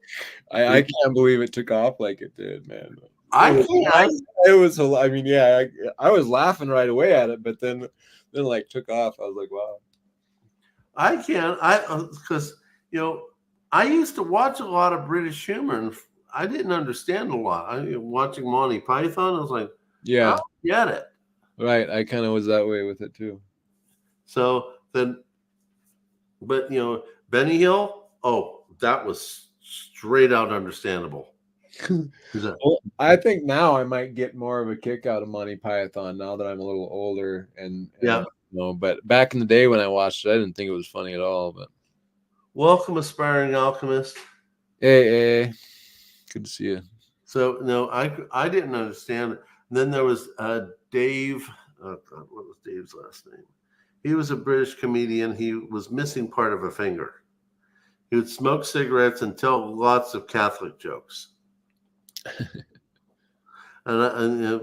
B: I can't believe it took off like it did, man.
A: I can't.
B: It was. I mean, yeah, I was laughing right away at it, but then like took off. I was like, wow.
A: I can't. Because I used to watch a lot of British humor, and I didn't understand a lot. Watching Monty Python, I was like, I
B: Yeah,
A: don't get it.
B: right. I kind of was that way with it too.
A: So then, but Benny Hill, oh, that was straight out understandable.
B: Well, I think now I might get more of a kick out of Monty Python now that I'm a little older and
A: Yeah.
B: but back in the day when I watched it, I didn't think it was funny at all. But
A: Welcome, aspiring alchemist.
B: hey, good to see you.
A: So no, I didn't understand it. Then there was Dave. Oh God, what was Dave's last name? He was a British comedian. He was missing part of a finger. He would smoke cigarettes and tell lots of Catholic jokes. I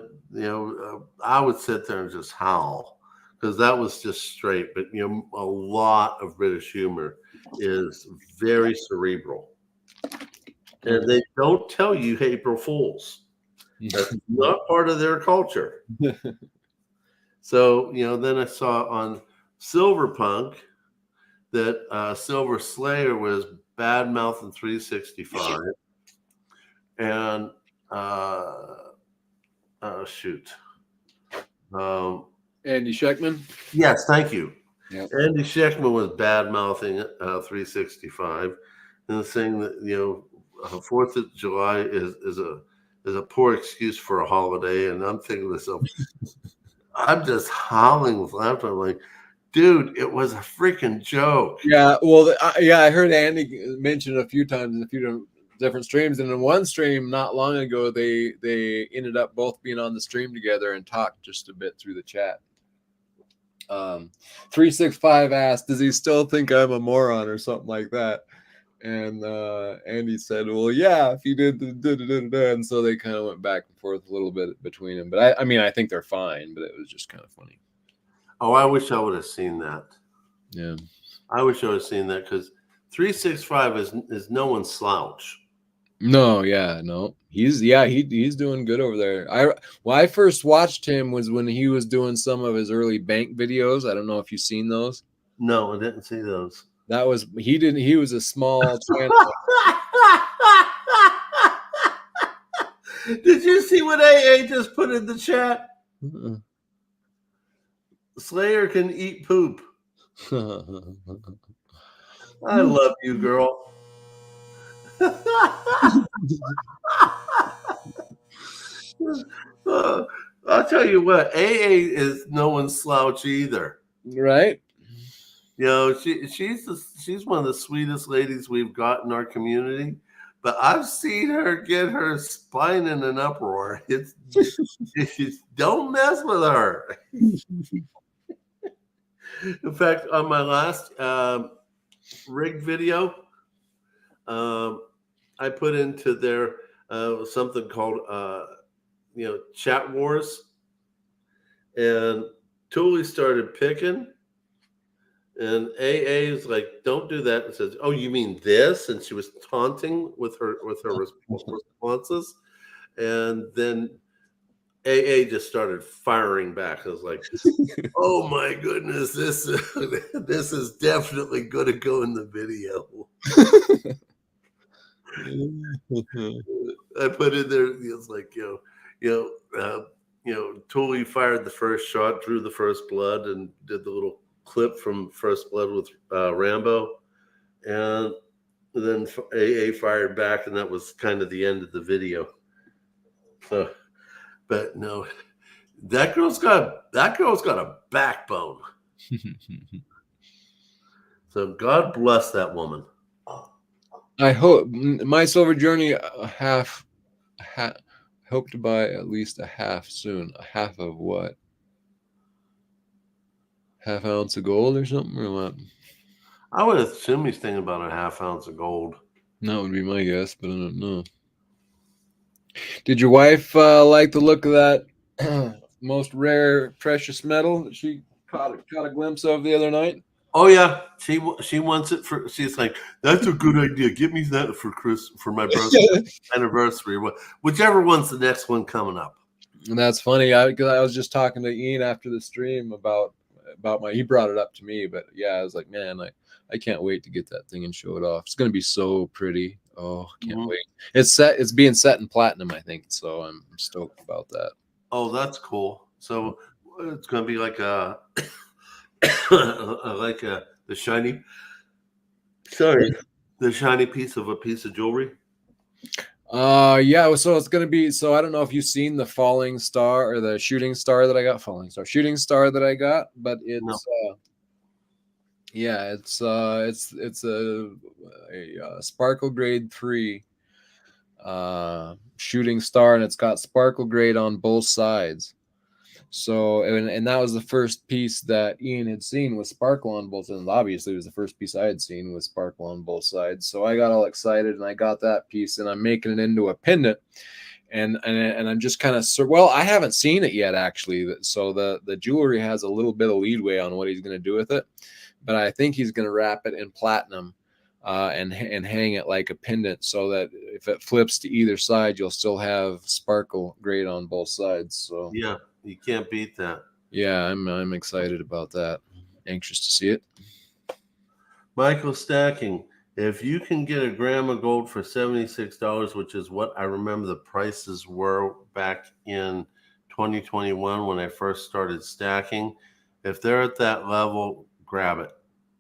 A: would sit there and just howl because that was just straight. But a lot of British humor is very cerebral, and they don't tell you April Fools. That's not part of their culture. So then I saw on Silverpunk that Silver Slayer was bad mouthing 365, and shoot.
B: Andy Scheckman.
A: Yes, thank you.
B: Yep.
A: Andy Scheckman was bad mouthing 365 and saying that 4th of July is a poor excuse for a holiday. And I'm thinking to myself, I'm just howling with laughter. I'm like, dude, it was a freaking joke.
B: Yeah, well, I heard Andy mention a few times in a few different streams, and in one stream not long ago, they ended up both being on the stream together and talked just a bit through the chat. 365 asked, "Does he still think I'm a moron or something like that?" And Andy said, "Well, yeah, if he did, and so they kind of went back and forth a little bit between them. But I mean, I think they're fine, but it was just kind of funny.
A: Oh, I wish I would have seen that.
B: Yeah,
A: I wish I would have seen that because 365 is no one's slouch.
B: no, yeah, no, he's doing good over there. I first watched him was when he was doing some of his early bank videos. I don't know if you've seen those.
A: No, I didn't see those.
B: That was he was a small channel.
A: Did you see what AA just put in the chat? Slayer can eat poop. I love you, girl. I'll tell you what, AA is no one's slouch either.
B: Right?
A: She's one of the sweetest ladies we've got in our community. But I've seen her get her spine in an uproar. It's don't mess with her. In fact, on my last rig video, I put into there something called chat wars, and Thule started picking. And AA is like, don't do that. And says, oh, you mean this? And she was taunting with her responses. And then AA just started firing back. I was like, oh my goodness, this is definitely going to go in the video. I put in there, it's like, Thule fired the first shot, drew the first blood, and did the little clip from First Blood with Rambo, and then AA fired back, and that was kind of the end of the video. So, but no, that girl's got a backbone. So God bless that woman.
B: I hope my silver journey hope to buy at least a half soon. A half of what? Half ounce of gold or something, or what?
A: I would assume he's thinking about a half ounce of gold.
B: That would be my guess, but I don't know. Did your wife like the look of that most rare precious metal that she caught a glimpse of the other night?
A: Oh yeah, she wants it for. She's like, that's a good idea. Give me that for my birthday anniversary, whichever one's the next one coming up.
B: And that's funny because I was just talking to Ian after the stream about about my. He brought it up to me, but yeah, I was like, man, I can't wait to get that thing and show it off. It's gonna be so pretty. Oh, can't wait. It's being set in platinum, I think. So I'm stoked about that.
A: Oh, that's cool. So it's going to be like a like the shiny. Sorry, the shiny piece of jewelry.
B: Yeah, so it's gonna be, so I don't know if you've seen the falling star or the shooting star that I got. Shooting star that I got, but it's
A: No.
B: yeah, it's a sparkle grade 3 shooting star, and it's got sparkle grade on both sides. So, and that was the first piece that Ian had seen with sparkle on both sides. Obviously, it was the first piece I had seen with sparkle on both sides. So I got all excited and I got that piece, and I'm making it into a pendant. And I'm just kind of, well, I haven't seen it yet, actually. So the jewelry has a little bit of leadway on what he's going to do with it, but I think he's going to wrap it in platinum and hang it like a pendant, so that if it flips to either side, you'll still have sparkle grade on both sides. So
A: Yeah, you can't beat that.
B: yeah, I'm excited about that. Anxious to see it.
A: Michael Stacking, if you can get a gram of gold for $76, which is what I remember the prices were back in 2021 when I first started stacking, if they're at that level, grab it.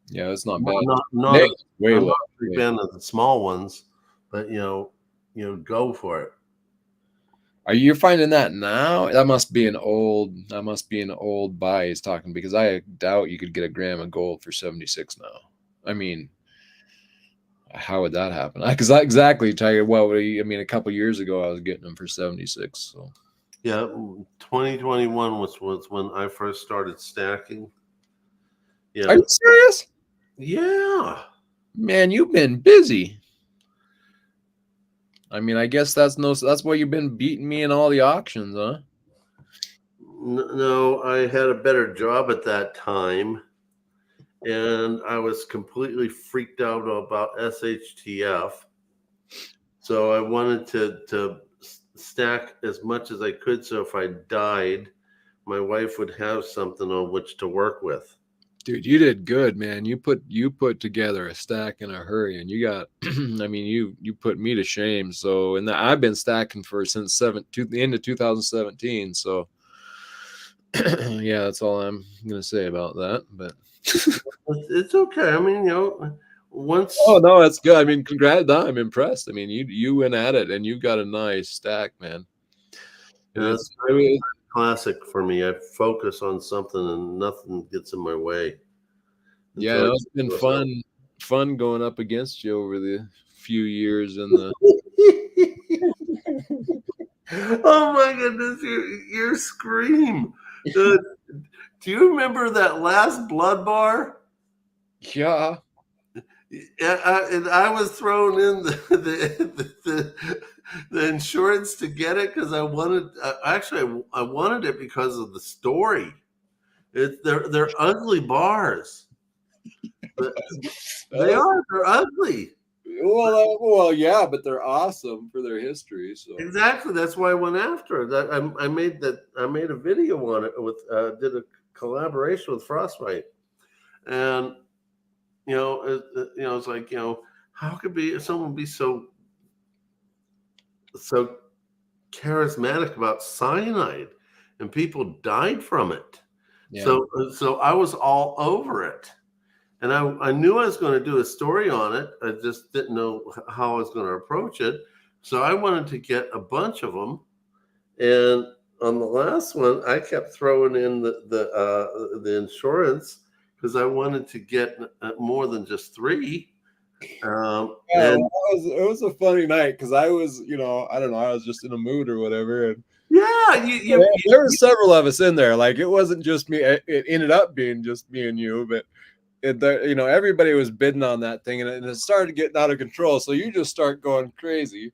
B: Yeah, it's not bad.
A: Not
B: way
A: I'm
B: low.
A: not a big fan of the small ones, but go for it.
B: Are you finding that now? That must be an old buy he's talking, because I doubt you could get a gram of gold for 76 now. I mean, how would that happen? Because exactly, Tiger. Well, I mean, a couple years ago, I was getting them for 76. So
A: yeah, 2021 was when I first started stacking. Yeah.
B: Are you serious?
A: Yeah.
B: Man, you've been busy. I mean, I guess that's why you've been beating me in all the auctions, huh?
A: No, I had a better job at that time, and I was completely freaked out about SHTF. So I wanted to stack as much as I could, so if I died, my wife would have something on which to work with.
B: Dude, you did good, man. You put together a stack in a hurry, and you got I mean, you put me to shame. So, and I've been stacking since the end of 2017. So yeah, that's all I'm gonna say about that. But
A: It's okay. I mean, once.
B: oh no, that's good. I mean, congrats. I'm impressed. I mean, you went at it and you got a nice stack, man.
A: It's classic for me. I focus on something and nothing gets in my way.
B: Yeah, it's been fun going up against you over the few years in the
A: Oh my goodness, your scream. Do you remember that last blood bar?
B: Yeah.
A: And I was thrown in the insurance to get it because I wanted. Actually, I wanted it because of the story. They're ugly bars. They're ugly.
B: Well, yeah, but they're awesome for their history. So
A: Exactly, that's why I went after it. I made a video on it with did a collaboration with Frostbite, and it's like, how could someone be so charismatic about cyanide, and people died from it.
B: yeah.
A: So I was all over it. And I knew I was going to do a story on it. I just didn't know how I was going to approach it. So I wanted to get a bunch of them. And on the last one, I kept throwing in the insurance because I wanted to get more than just 3.
B: It was a funny night because I was, I don't know, I was just in a mood or whatever. And
A: yeah,
B: there were several of us in there. Like, it wasn't just me. It ended up being just me and you, but everybody was bidding on that thing, and it started getting out of control. So you just start going crazy.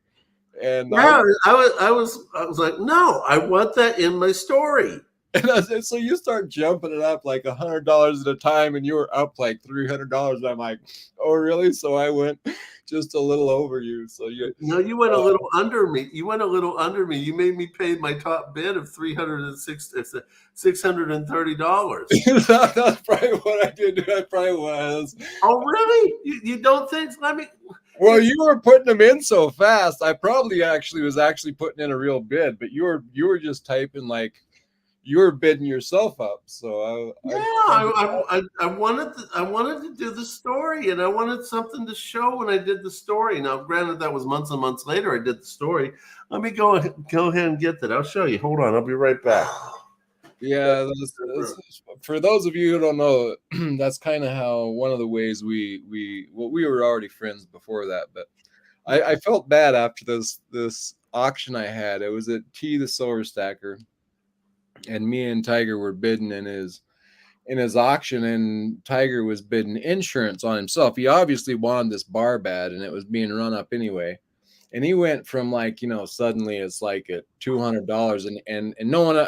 B: And
A: yeah, I was like, no, I want that in my story.
B: And so you start jumping it up like $100 at a time, and you were up like $300. And I'm like, oh, really? So I went just a little over you. So
A: No, you went a little under me. You went a little under me. You made me pay my top bid of $630.
B: That's probably what I did. I probably was.
A: Oh, really? You don't think? Let me.
B: Well, you were putting them in so fast. I probably was putting in a real bid, but you were just typing like you were bidding yourself up. So
A: I wanted to do the story, and I wanted something to show when I did the story. Now, granted, that was months and months later. I did the story. Let me go ahead and get that. I'll show you. Hold on. I'll be right back.
B: Yeah, for those of you who don't know, that's kind of how one of the ways we were already friends before that, but I felt bad after this auction I had. It was at T the Silver Stacker, and me and Tiger were bidding in his auction, and Tiger was bidding insurance on himself. He obviously wanted this bar bad, and it was being run up anyway. And he went from like, suddenly it's like at $200, and no one,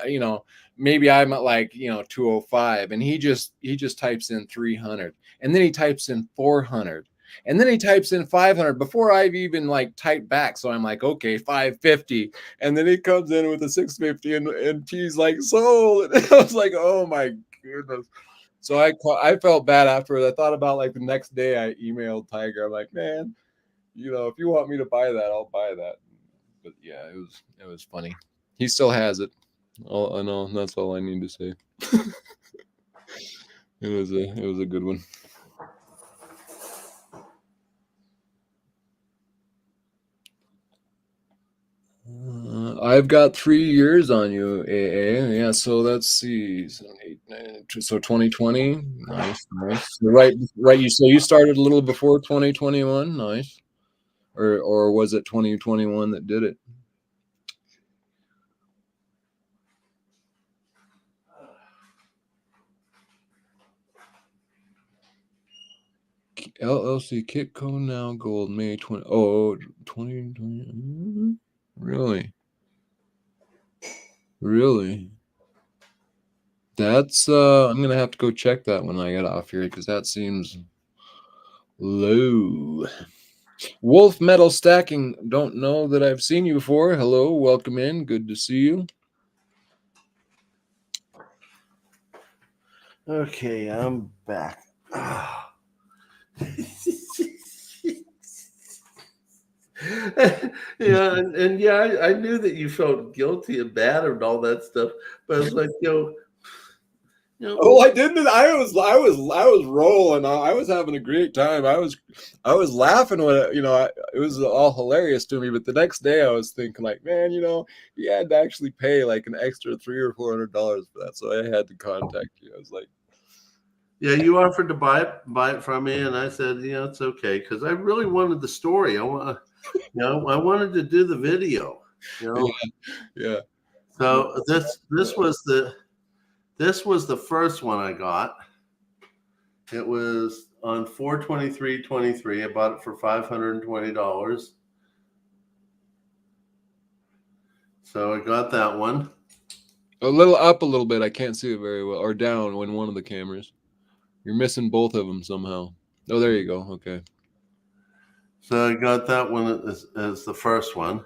B: maybe I'm at like, 205, and he just types in 300, and then he types in 400, and then he types in 500 before I've even like typed back. So I'm like, okay, 550, and then he comes in with a 650, and he's like, sold. And I was like, oh my goodness. So I felt bad afterwards. I thought about like the next day I emailed Tiger. I'm like, man, if you want me to buy that, I'll buy that. But yeah, it was funny. He still has it. I know, that's all I need to say. It was a good one. I've got 3 years on you, AA. Yeah, so let's see, 7, 8, 9, so 2020. Nice. So right. You started a little before 2021. Nice. Or was it 2021 that did it? LLC Kitco now gold May 2020. Really? That's I'm gonna have to go check that when I get off here, because that seems low. Wolf Metal Stacking, don't know that I've seen you before. Hello, welcome in. Good to see you.
A: Okay, I'm back. Yeah, and yeah, I knew that you felt guilty and bad and all that stuff, but it's like,
B: Oh, I didn't. I was rolling. I was having a great time. I was laughing when it was all hilarious to me. But the next day, I was thinking like, man, you had to actually pay like an extra $300 or $400 for that. So I had to contact you. I was like,
A: yeah, you offered to buy it from me, and I said, it's okay, because I really wanted the story. I wanted to do the video.
B: Yeah.
A: So this was the first one I got. It was on 4/23/23. I bought it for $520. So I got that one.
B: A little bit. I can't see it very well. Or down when one of the cameras. You're missing both of them somehow. Oh, there you go. Okay.
A: So I got that one as the first one.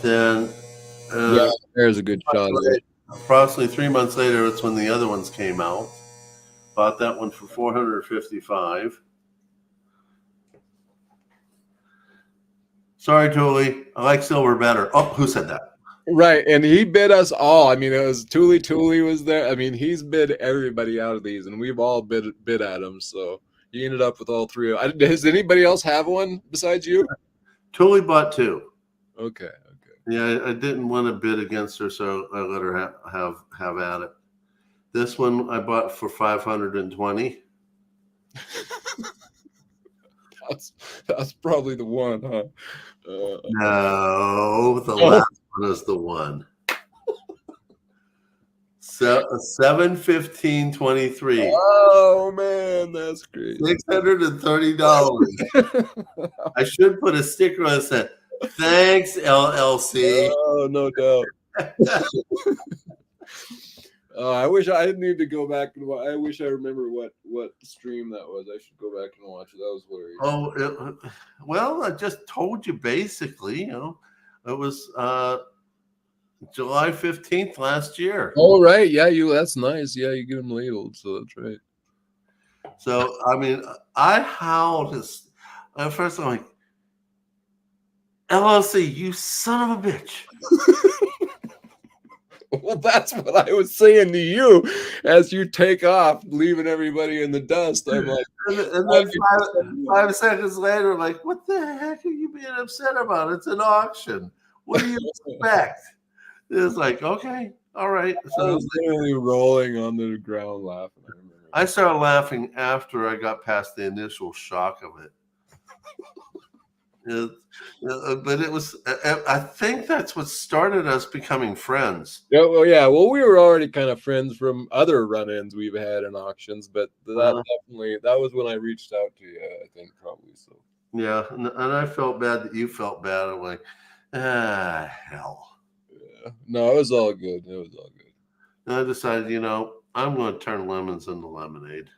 A: Then
B: yeah, there's a good shot of it.
A: Approximately 3 months later, it's when the other ones came out. Bought that one for $455. Sorry, Tooley. I like silver better. Oh, who said that?
B: Right, and he bid us all. I mean, it was Tooley was there. I mean, he's bid everybody out of these, and we've all bid at him. So he ended up with all three. Does anybody else have one besides you?
A: Tooley bought two.
B: Okay.
A: Yeah, I didn't want to bid against her, so I let her have at it. This one I bought for $520.
B: That's probably the one, huh?
A: No, the last one is the one. So 7/15/23.
B: Oh man, that's great.
A: $630. I should put a sticker on that said, "Thanks, LLC."
B: Oh, no doubt. I wish I need to go back and I wish I remember what stream that was. I should go back and watch it. That was hilarious.
A: Oh, well, I just told you basically. It was July 15th last year.
B: Oh right, yeah, that's nice. Yeah, you get them labeled, so that's right.
A: So I mean, I howled his. First, I'm like, LLC, you son of a bitch.
B: Well, that's what I was saying to you as you take off, leaving everybody in the dust. I'm like,
A: And then 5 seconds later, like, what the heck are you being upset about? It's an auction. What do you expect? It's like, okay, all right.
B: I
A: So
B: was literally rolling on the ground laughing. I remember.
A: I started laughing after I got past the initial shock of it. But it was, I think that's what started us becoming friends.
B: Yeah, well, we were already kind of friends from other run-ins we've had in auctions, but that was when I reached out to you, I think, probably. So
A: yeah, and I felt bad that you felt bad. I'm like, hell.
B: yeah, no, it was all good. It was all good.
A: And I decided, I'm going to turn lemons into lemonade.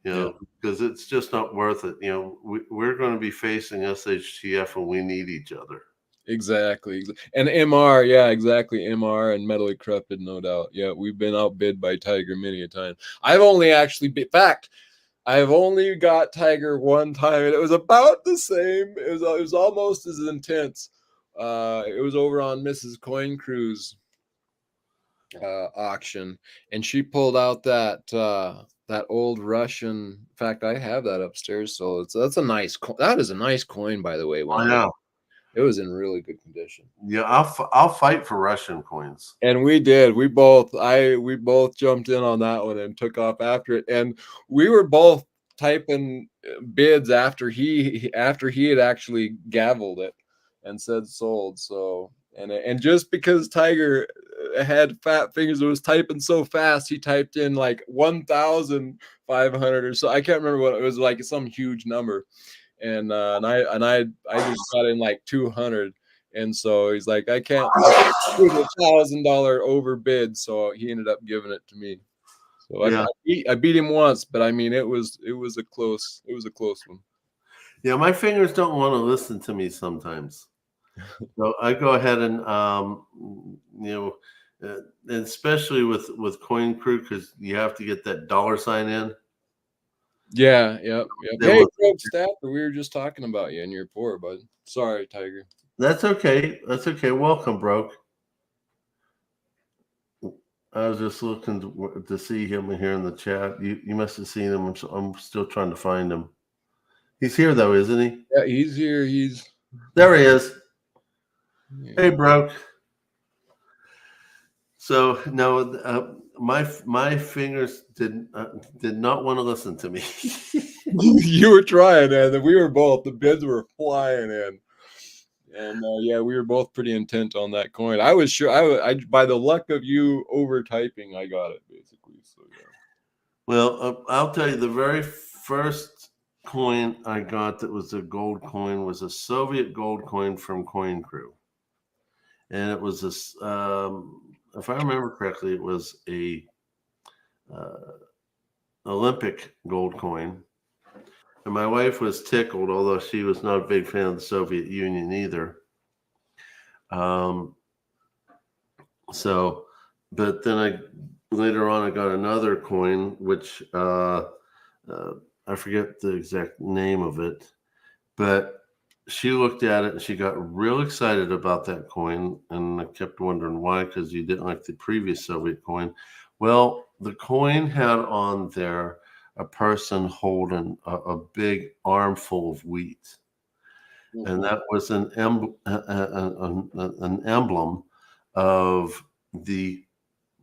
A: Because it's just not worth it. We're going to be facing SHTF and we need each other.
B: Exactly. And MR, yeah, exactly. MR and Metal Decrepit, no doubt. Yeah, we've been outbid by Tiger many a time. I've only actually I've only got Tiger one time, and it was about the same. It was almost as intense. It was over on Mrs. Coin Crew's auction, and she pulled out that old Russian. In fact, I have that upstairs, so that's a nice. That is a nice coin, by the way.
A: Yeah.
B: It was in really good condition.
A: Yeah, I'll fight for Russian coins.
B: And we did. We both jumped in on that one and took off after it. And we were both typing bids after he had actually gavelled it and said sold. So and just because Tiger had fat fingers and was typing so fast, he typed in like 1,500 or so. I can't remember what it was, like some huge number. And I just got in like 200, and so he's like, I can't do $1,000 overbid, so he ended up giving it to me. So
A: Yeah.
B: I beat him once, but I mean it was a close one.
A: Yeah, my fingers don't want to listen to me sometimes. So I go ahead and especially with Coin Crew, because you have to get that $sign in.
B: Yeah, yep. Hey, Greg Stafford, we were just talking about you and you're poor, bud. Sorry, Tiger.
A: That's okay. That's okay. Welcome, Broke. I was just looking to see him here in the chat. You must have seen him. I'm still trying to find him. He's here though, isn't he?
B: Yeah, he's here.
A: There he is.
B: Yeah.
A: Hey, Broke. So no, my fingers did not want to listen to me.
B: You were trying, and we were both. The bids were flying in, and yeah, we were both pretty intent on that coin. I was sure. I by the luck of you over typing, I got it basically. So yeah.
A: Well, I'll tell you, the very first coin I got that was a gold coin was a Soviet gold coin from Coin Crew, and it was this. If I remember correctly, it was a Olympic gold coin. And my wife was tickled, although she was not a big fan of the Soviet Union either. But then later on I got another coin, which I forget the exact name of it, but she looked at it and she got real excited about that coin. And I kept wondering why, because you didn't like the previous Soviet coin. Well, the coin had on there a person holding a big armful of wheat. Mm-hmm. And that was an emblem of the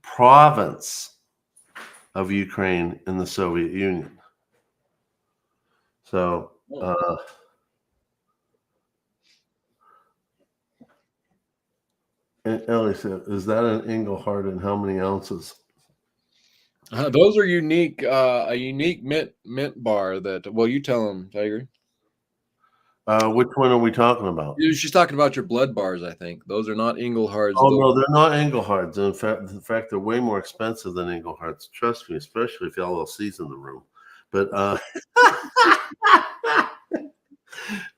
A: province of Ukraine in the Soviet Union. So, Ellie said, is that an Engelhard and how many ounces?
B: Those are unique, a unique mint bar that, well, you tell them, Tiger.
A: Which one are we talking about?
B: She's talking about your blood bars, I think. Those are not Inglehards.
A: Oh no, they're not Englehards. In fact, they're way more expensive than Englehards. Trust me, especially if LLC's in the room. But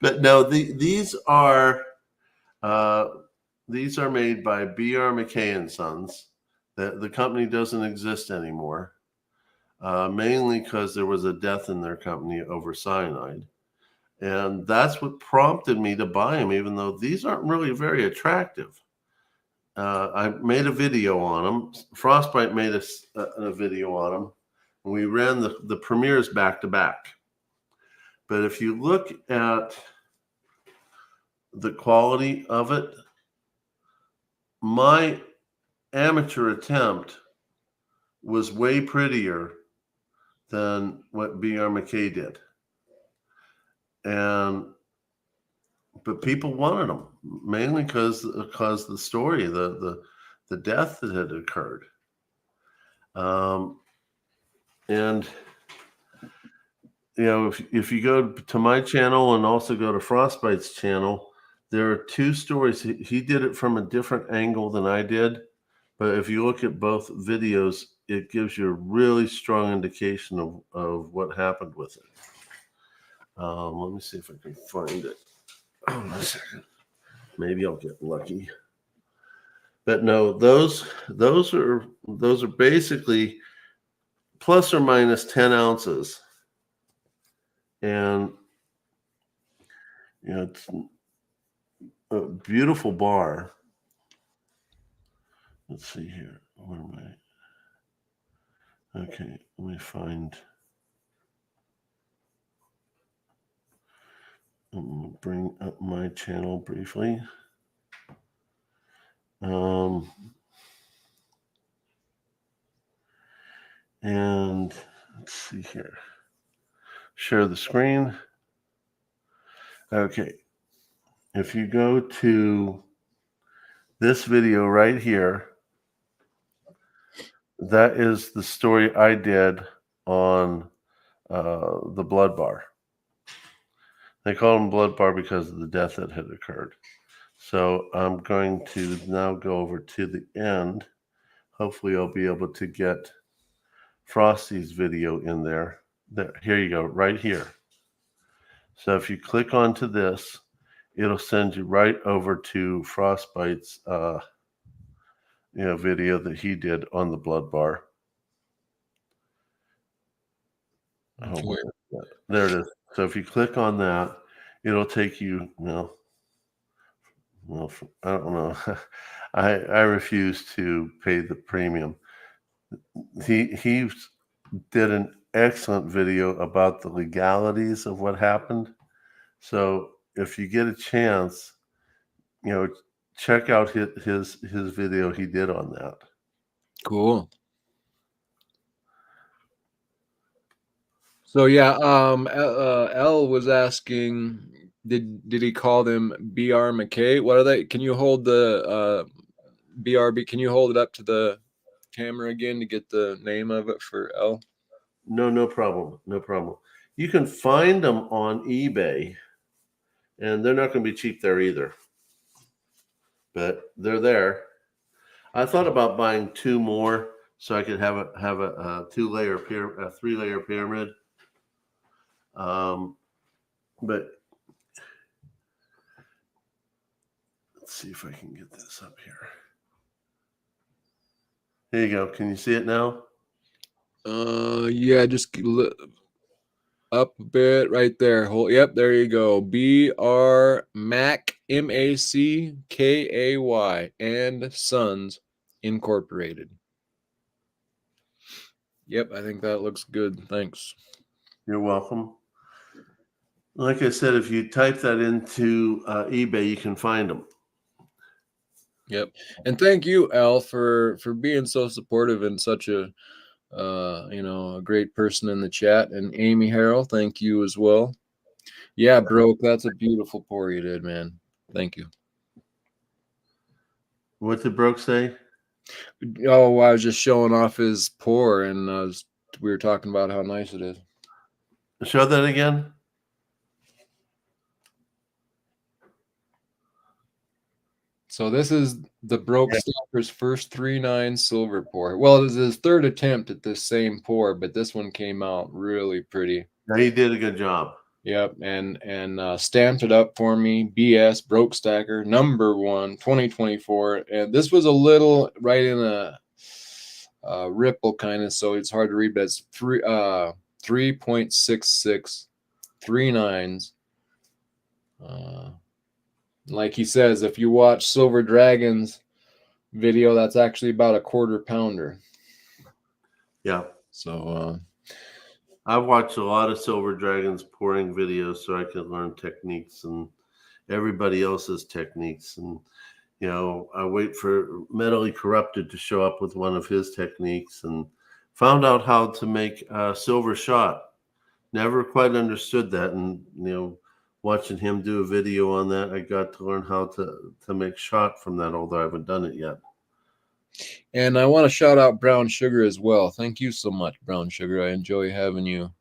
A: but no, uh, these are made by B.R. McKay and Sons. The company doesn't exist anymore, mainly because there was a death in their company over cyanide. And that's what prompted me to buy them, even though these aren't really very attractive. I made a video on them. Frostbite made a video on them. And we ran the premieres back to back. But if you look at the quality of it, my amateur attempt was way prettier than what B.R. McKay did. But people wanted them mainly because the story, the death that had occurred. And if you go to my channel and also go to Frostbite's channel, there are two stories. He did it from a different angle than I did, but if you look at both videos, it gives you a really strong indication of what happened with it. Let me see if I can find it. Hold on a second. Maybe I'll get lucky. But no, those are basically plus or minus 10 ounces. And it's a beautiful bar. Let's see here. Where am I? Okay, let me find. Bring up my channel briefly. And let's see here. Share the screen. Okay. If you go to this video right here, that is the story I did on the blood bar. They call them blood bar because of the death that had occurred. So I'm going to now go over to the end. Hopefully I'll be able to get Frosty's video in there. Here you go, right here. So if you click onto this, it'll send you right over to Frostbite's video that he did on the blood bar. Oh, there it is. So if you click on that, it'll take you. Well, I don't know. I refuse to pay the premium. He did an excellent video about the legalities of what happened. So if you get a chance, check out his video he did on that.
B: Cool. So yeah, L was asking, did he call them B.R. McKay? What are they? Can you hold the BRB? Can you hold it up to the camera again to get the name of it for L?
A: No problem. No problem. You can find them on eBay, and they're not going to be cheap there either. But they're there. I thought about buying two more so I could have a 3-layer pyramid. But let's see if I can get this up here. Here you go. Can you see it now?
B: Yeah, just up a bit right there. Yep, there you go. B.R. Mac MACKAY and Sons Incorporated. Yep, I think that looks good. Thanks.
A: You're welcome. Like I said, if you type that into eBay, you can find them.
B: Yep, and thank you, Al, for being so supportive and such a a great person in the chat. And Amy Harrell, thank you as well. Yeah, Broke, that's a beautiful pour you did, man. Thank you.
A: What did Broke say?
B: Oh, I was just showing off his pour, and we were talking about how nice it is.
A: Show that again.
B: So this is the broke stacker's first 3-9 silver pour. Well, it was his third attempt at this same pour, but this one came out really pretty.
A: Yeah, he did a good job.
B: Yep, and stamped it up for me. BS broke stacker number 1, 2024, and this was a little right in a ripple kind of, so it's hard to read, but it's 3.66 3/9. Like he says, if you watch Silver Dragon's video, that's actually about a quarter pounder.
A: Yeah.
B: So
A: I've watched a lot of Silver Dragons pouring videos so I can learn techniques and everybody else's techniques. And, you know, I wait for Mentally Corrupted to show up with one of his techniques and found out how to make a silver shot. Never quite understood that. And, you know, watching him do a video on that, I got to learn how to make shot from that, although I haven't done it yet.
B: and I want to shout out Brown Sugar as well. Thank you so much, Brown Sugar. I enjoy having you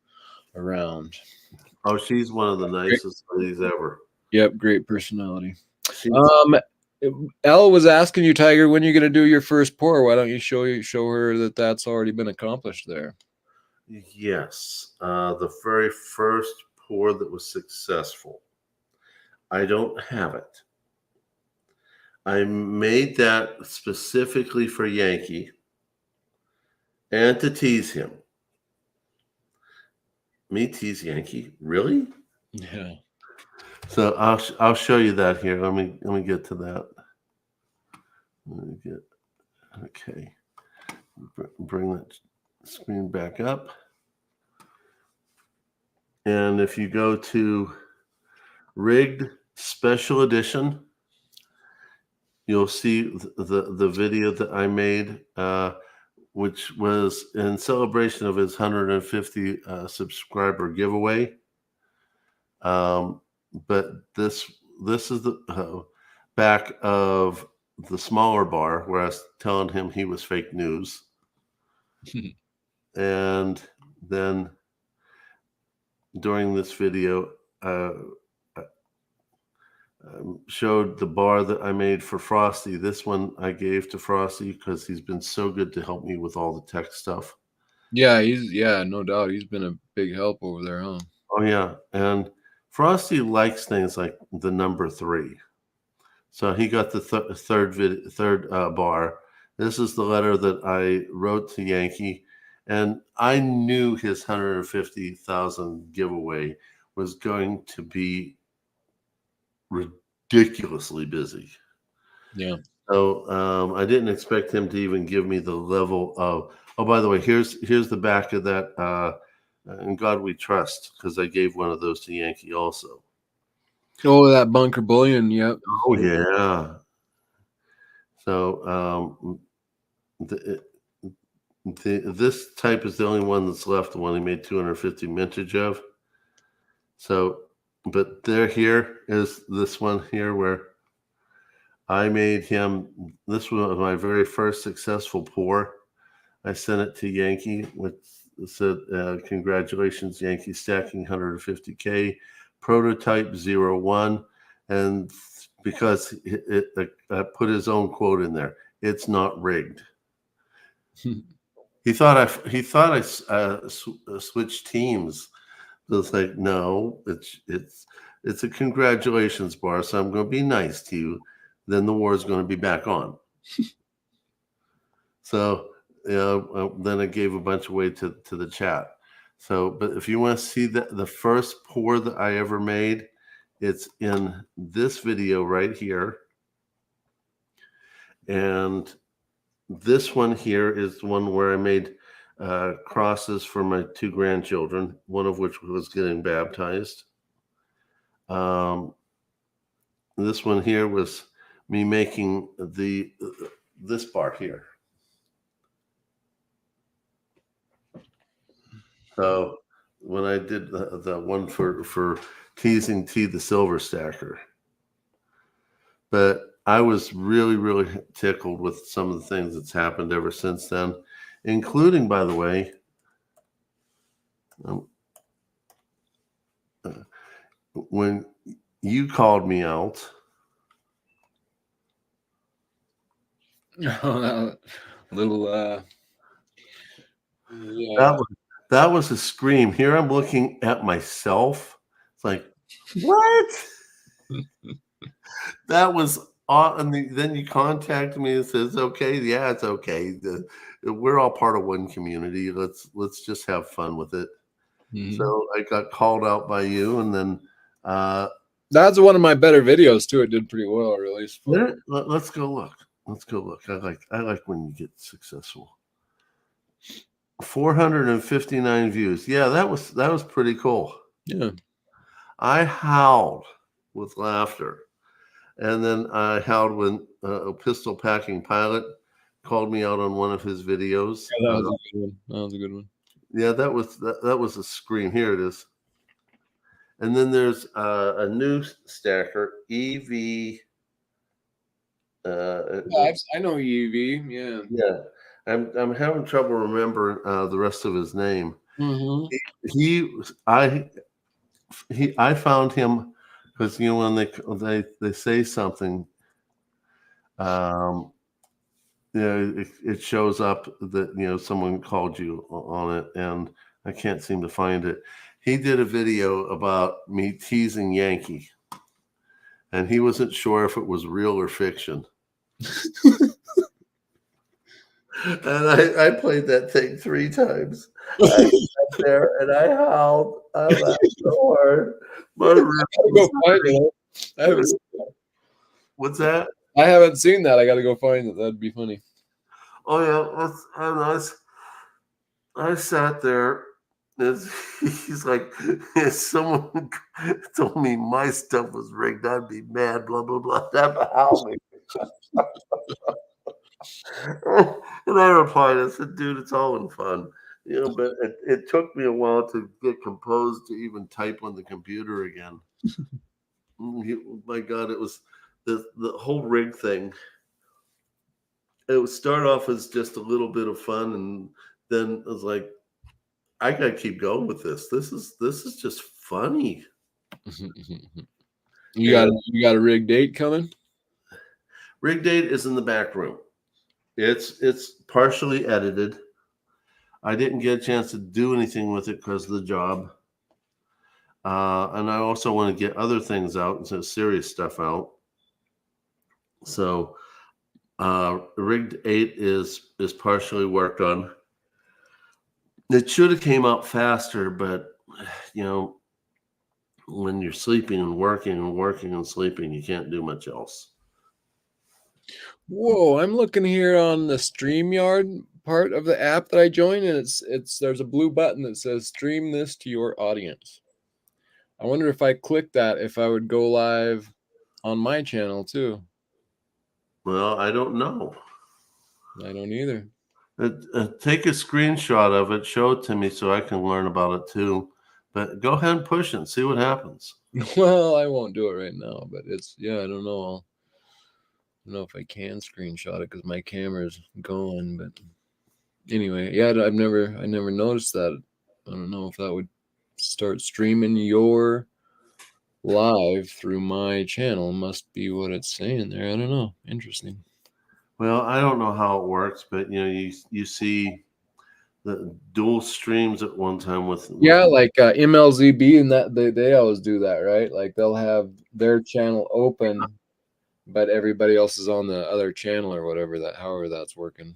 B: around.
A: Oh, she's one of the nicest ladies ever.
B: Yep, great personality.
A: She's,
B: Elle was asking you, Tiger, when you're going to do your first pour. Why don't you show her that that's already been accomplished there?
A: yes, the very first pour that was successful. I don't have it. I made that specifically for Yankee and to tease him. Me tease Yankee? Really?
B: Yeah.
A: So I'll show you that here. Let me get to that. Okay. Bring that screen back up. And if you go to Rigged Special Edition, you'll see the video that I made, which was in celebration of his 150 subscriber giveaway. But this is the back of the smaller bar where I was telling him he was fake news. And then during this video, showed the bar that I made for Frosty. This one I gave to Frosty because he's been so good to help me with all the tech stuff.
B: Yeah, no doubt. He's been a big help over there, huh?
A: Oh, yeah. And Frosty likes things like the number 3. So he got the third bar. This is the letter that I wrote to Yankee. And I knew his 150,000 giveaway was going to be ridiculously busy.
B: Yeah.
A: So I didn't expect him to even give me the level of, oh, by the way, here's the back of that In God We Trust, because I gave one of those to Yankee also.
B: Oh, that bunker bullion, yep.
A: Oh, yeah. So this type is the only one that's left, the one he made 250 mintage of. So, but here is this one here where I made him, this was my very first successful pour. I sent it to Yankee, which said, congratulations, Yankee, stacking 150K, prototype 01. And because I put his own quote in there, it's not rigged. He thought I switched teams. It's like, no, it's a congratulations bar, so I'm going to be nice to you. Then the war is going to be back on. So, then I gave a bunch away to the chat. So, but if you want to see the first pour that I ever made, it's in this video right here. And this one here is the one where I made crosses for my 2 grandchildren, one of which was getting baptized. This one here was me making this bar here. So when I did the one for teasing T the silver stacker, but I was really, really tickled with some of the things that's happened ever since then, including, by the way, when you called me out
B: Little yeah.
A: That was that was a scream. Here I'm looking at myself. It's like, what? That was then you contact me and says, okay, yeah, it's okay. We're all part of one community. Let's just have fun with it.
B: Mhm.
A: So I got called out by you, and then uh,
B: That's one of my better videos too. It did pretty well, release photo.
A: let's go look. Let's go look. I like when you get successful. 459 views. Yeah, that was pretty cool.
B: Yeah.
A: I howled with laughter. And then I howled when a pistol packing pilot called me out on one of his videos.
B: Yeah, that was a good one. That was a good one.
A: Yeah, that was a scream. Here it is. And then there's a new stacker, EV.
B: Yeah, I know EV. Yeah.
A: Yeah, I'm having trouble remembering the rest of his name.
B: Mm-hmm.
A: He I I found him because when they say something, um, it shows up that someone called you on it, and I can't seem to find it. He did a video about me teasing Yankee, and he wasn't sure if it was real or fiction. And I played that thing 3 times. I sat there and I howled. I laughed so hard. My ribs
B: Go
A: was
B: find it. I haven't,
A: What's that?
B: I haven't seen that. I got to go find it. That'd be funny.
A: Oh yeah, I sat there. He's like, if someone told me my stuff was rigged, I'd be mad. Blah blah blah. That howled me. And I replied, I said, dude, it's all in fun. But it took me a while to get composed to even type on the computer again. My God, it was the whole rig thing. It would start off as just a little bit of fun, and then it was like, I gotta keep going with this. This is just funny. And
B: You got a rig date coming?
A: rig date is in the back room. It's partially edited. I didn't get a chance to do anything with it because of the job. And I also want to get other things out and some serious stuff out. So rigged 8 is partially worked on. It should have came out faster, but when you're sleeping and working and working and sleeping, you can't do much else.
B: Whoa, I'm looking here on the StreamYard part of the app that I joined, and it's there's a blue button that says stream this to your audience. I wonder if I click that, if I would go live on my channel too.
A: Well, I don't know.
B: I don't either.
A: Take a screenshot of it, show it to me so I can learn about it too. But go ahead and push it and see what happens.
B: Well, I won't do it right now, but I don't know. I don't know if I can screenshot it because my camera's going, but anyway, yeah, I never noticed that. I don't know if that would start streaming your live through my channel. Must be what it's saying there. I don't know. Interesting.
A: Well, I don't know how it works, but you see the dual streams at one time with
B: Yeah, like MLZB and that they always do that, right? Like they'll have their channel open, but everybody else is on the other channel or whatever however that's working.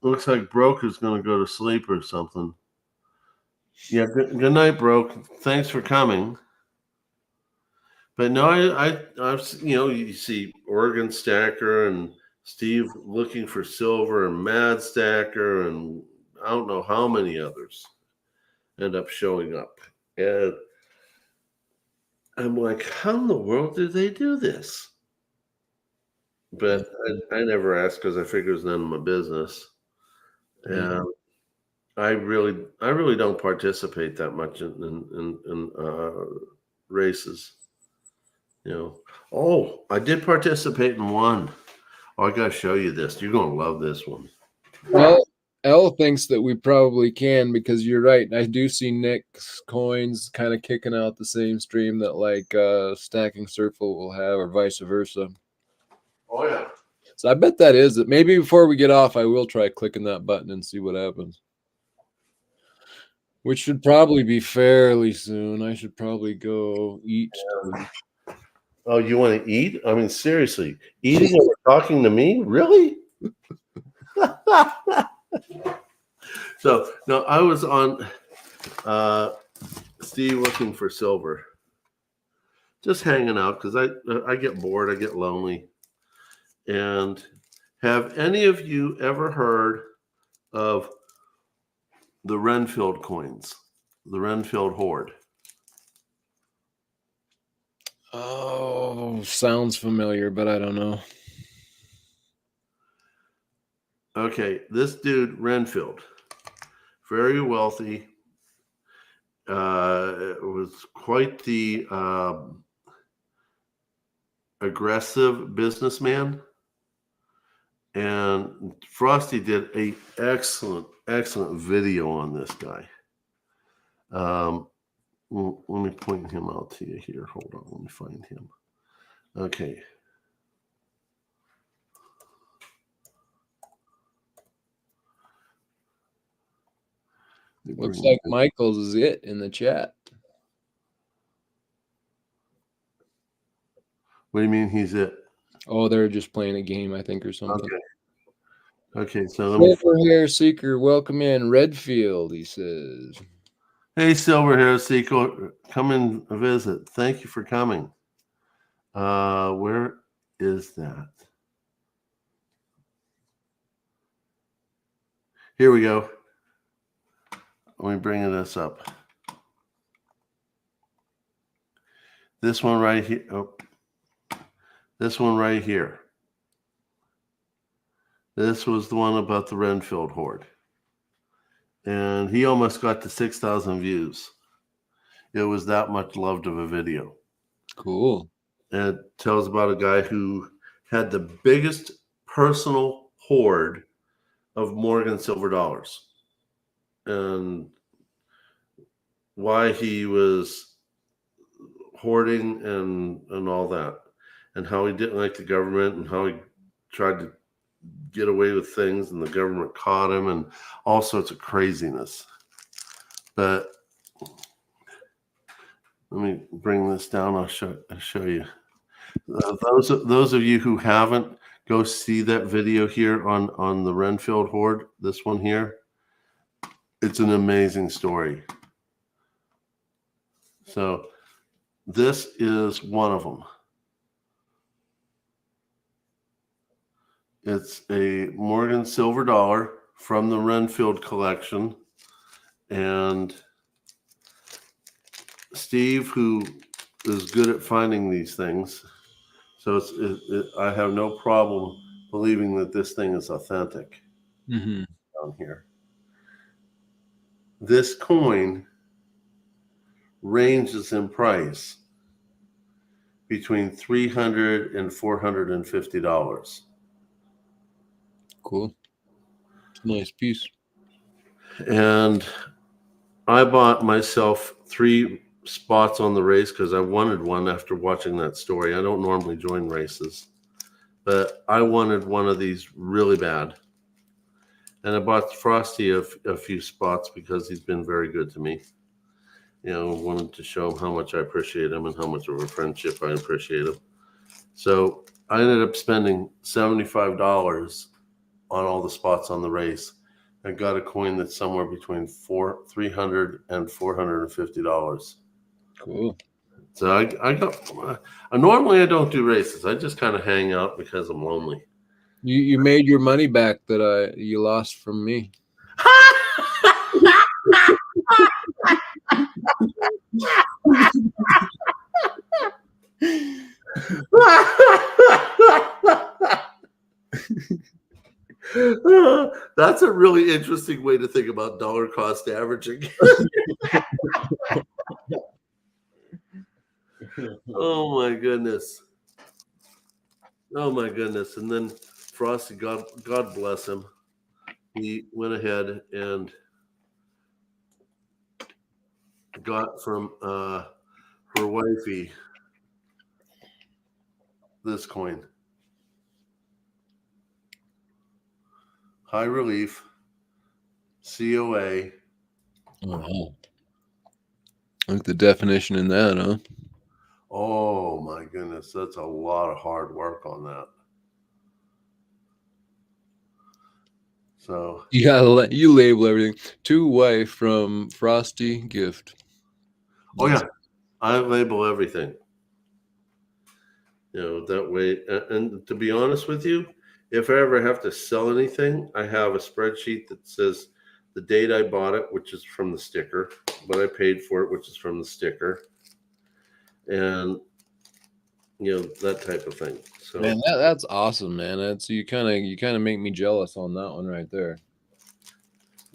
A: looks like Broker's going to go to sleep or something. Yeah, good night, Broke. Thanks for coming. But no, I've you see Oregon Stacker and Steve looking for silver and Mad Stacker and I don't know how many others end up showing up. And I'm like, how in the world did they do this? But I never asked because I figure it's none of my business. And I really don't participate that much in races. Oh, I did participate in one. Oh, I gotta show you this. You're gonna love this one.
B: Well, L thinks that we probably can because you're right. I do see Nick's coins kind of kicking out the same stream that like Stacking Circle will have, or vice versa.
A: Oh yeah.
B: So I bet that is it. Maybe before we get off, I will try clicking that button and see what happens. Which should probably be fairly soon. I should probably go eat.
A: Oh, you want to eat? I mean, seriously, eating and talking to me? Really? So no, I was on Steve looking for silver, just hanging out because I get bored, I get lonely. And have any of you ever heard of the Renfield coins, the Renfield hoard?
B: Oh, sounds familiar, but I don't know.
A: Okay, this dude Renfield, very wealthy, was quite the aggressive businessman, and Frosty did a excellent video on this guy. Well, let me point him out to you here. Hold on, let me find him. Okay.
B: Looks like Michael's is it in the chat.
A: What do you mean he's it?
B: Oh, they're just playing a game, I think, or something.
A: Okay, so let me.
B: Silver Hair Seeker, welcome in. Redfield, he says.
A: Hey, Silver Hair Seeker, come and visit. Thank you for coming. Where is that? Here we go. Let me bring this up. This one right here. Oh, this one right here. This was the one about the Renfield hoard. And he almost got to 6,000 views. It was that much loved of a video.
B: Cool.
A: And it tells about a guy who had the biggest personal hoard of Morgan silver dollars and why he was hoarding and all that, and how he didn't like the government and how he tried to get away with things and the government caught him and all sorts of craziness. But let me bring this down. I'll show you. Those of you who haven't, go see that video here on the Renfield hoard. This one here. It's an amazing story. So this is one of them. It's a Morgan silver dollar from the Renfield collection. And Steve, who is good at finding these things, so I have no problem believing that this thing is authentic.
B: Mm-hmm.
A: Down here. This coin ranges in price between $300 and $450.
B: Cool. It's a nice piece.
A: And I bought myself 3 spots on the race because I wanted one after watching that story. I don't normally join races, but I wanted one of these really bad. And I bought Frosty a few spots because he's been very good to me. You know, wanted to show him how much I appreciate him and how much of a friendship I appreciate him. So I ended up spending $75 on all the spots on the race. I got a coin that's somewhere between $300 and $450.
B: Cool.
A: So I got. Normally I don't do races. I just kind of hang out because I'm lonely.
B: You made your money back that you lost from me.
A: That's a really interesting way to think about dollar cost averaging. Oh my goodness. Oh my goodness. And then Frosty, God bless him. He went ahead and got from her wifey this coin. high relief, COA.
B: Oh, wow. Like the definition in that, huh?
A: Oh my goodness, that's a lot of hard work on that. So
B: You gotta you label everything. To wife from Frosty Gift.
A: oh yeah, I label everything. That way. And to be honest with you, if I ever have to sell anything, I have a spreadsheet that says the date I bought it, which is from the sticker, what I paid for it, which is from the sticker, and that type of thing. So
B: Man, that's awesome, man. That's you kind of make me jealous on that one right there.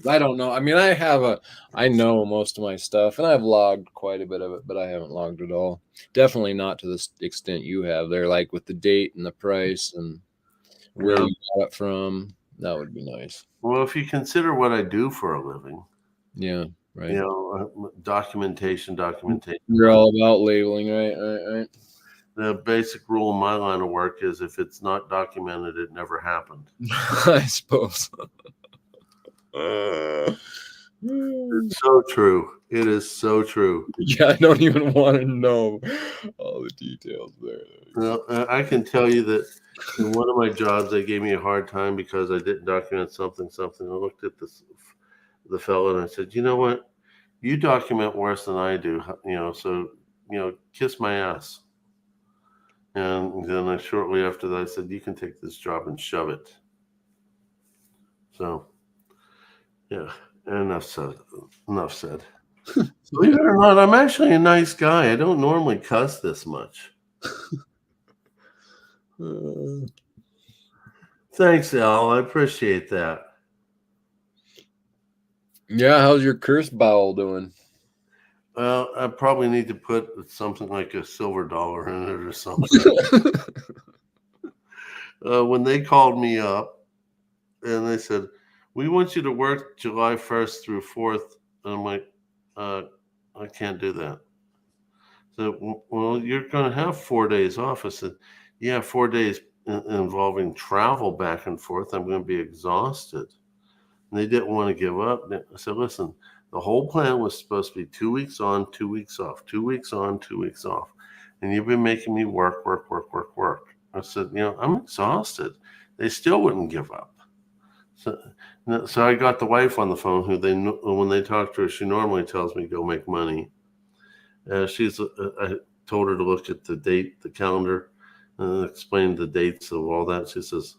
B: I don't know. I mean, I know most of my stuff, and I've logged quite a bit of it, but I haven't logged it all. Definitely not to the extent you have there, like with the date and the price and where
A: yeah.
B: you got it from. That would be nice.
A: Well, if you consider what I do for a living,
B: Yeah, right.
A: documentation.
B: You're all about labeling, right? Right.
A: The basic rule in my line of work is if it's not documented, it never happened.
B: I suppose.
A: It's so true. It is so true.
B: Yeah, I don't even want to know all the details there.
A: Well, I can tell you that in one of my jobs, they gave me a hard time because I didn't document something. I looked at the fellow and I said, you know what? You document worse than I do. So kiss my ass. And then shortly after that, I said, you can take this job and shove it. So, yeah, enough said. Enough said. Believe it or not, I'm actually a nice guy. I don't normally cuss this much. Thanks, Al. I appreciate that.
B: Yeah, how's your curse bowel doing?
A: Well, I probably need to put something like a silver dollar in it or something. When they called me up and they said, we want you to work July 1st through 4th, and I'm like, I can't do that. So, well, you're going to have 4 days off. I said, yeah, 4 days involving travel back and forth. I'm going to be exhausted. And they didn't want to give up. I said, listen, the whole plan was supposed to be 2 weeks on, 2 weeks off, 2 weeks on, 2 weeks off. And you've been making me work. I said, I'm exhausted. They still wouldn't give up. So I got the wife on the phone, when they talk to her, she normally tells me go make money. I told her to look at the calendar, and explain the dates of all that. She says,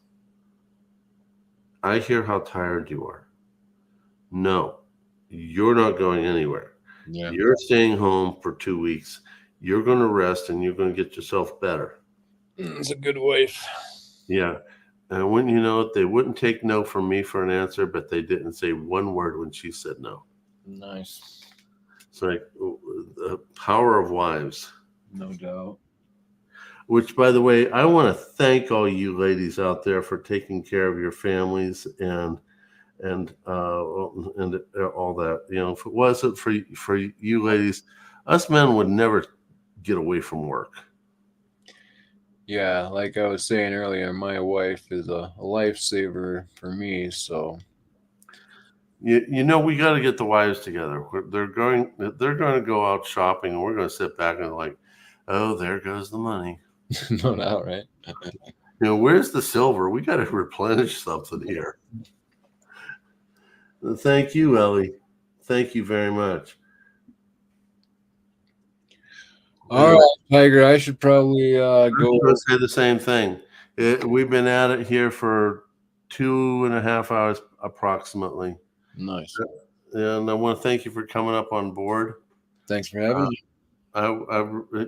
A: I hear how tired you are. No, you're not going anywhere.
B: Yeah.
A: You're staying home for 2 weeks. You're going to rest and you're going to get yourself better.
B: It's a good wife.
A: Yeah. And when you know it, they wouldn't take no from me for an answer, but they didn't say one word when she said no.
B: Nice.
A: It's like the power of wives.
B: No doubt.
A: Which, by the way, I want to thank all you ladies out there for taking care of your families and all that. If it wasn't for you ladies, us men would never get away from work.
B: Yeah, like I was saying earlier, my wife is a lifesaver for me. So
A: We got to get the wives together. They're going to go out shopping, and we're going to sit back and like, oh, there goes the money.
B: no doubt, right?
A: Where's the silver? We got to replenish something here. Thank you, Ellie. Thank you very much.
B: All right, Tiger. I should probably go.
A: Say the same thing. We've been at it here for 2.5 hours approximately.
B: Nice.
A: And I want to thank you for coming up on board.
B: Thanks for having me.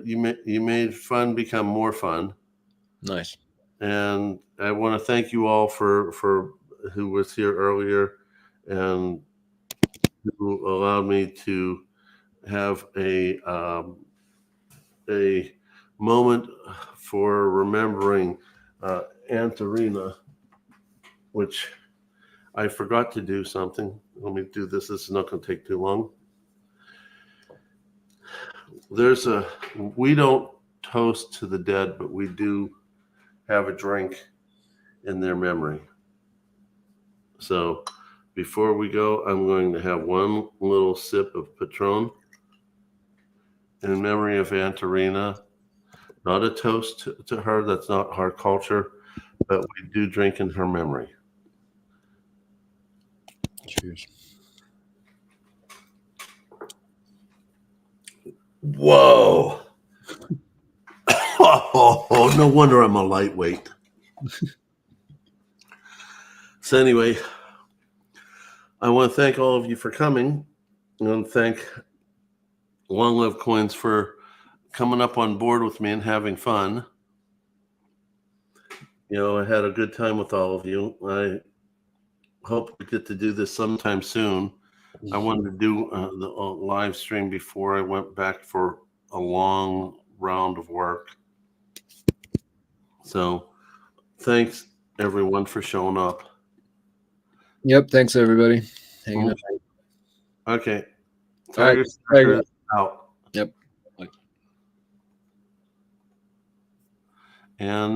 A: You made fun become more fun.
B: Nice.
A: And I want to thank you all for who was here earlier and who allowed me to have a moment for remembering Aunt Arena, which I forgot to do something. Let me do this. This is not going to take too long. We don't toast to the dead, but we do have a drink in their memory. So before we go, I'm going to have one little sip of Patron in memory of Aunt Irina. Not a toast to her. That's not our culture, but we do drink in her memory.
B: Cheers.
A: Whoa. Oh, no wonder I'm a lightweight. So anyway, I want to thank all of you for coming. I want to thank Long Live Coins for coming up on board with me and having fun. You know, I had a good time with all of you. I hope we get to do this sometime soon. I wanted to do the live stream before I went back for a long round of work. So thanks everyone for showing up.
B: Yep. Thanks everybody. Hanging out.
A: Okay.
B: All right.
A: Tiger out.
B: Yep.
A: And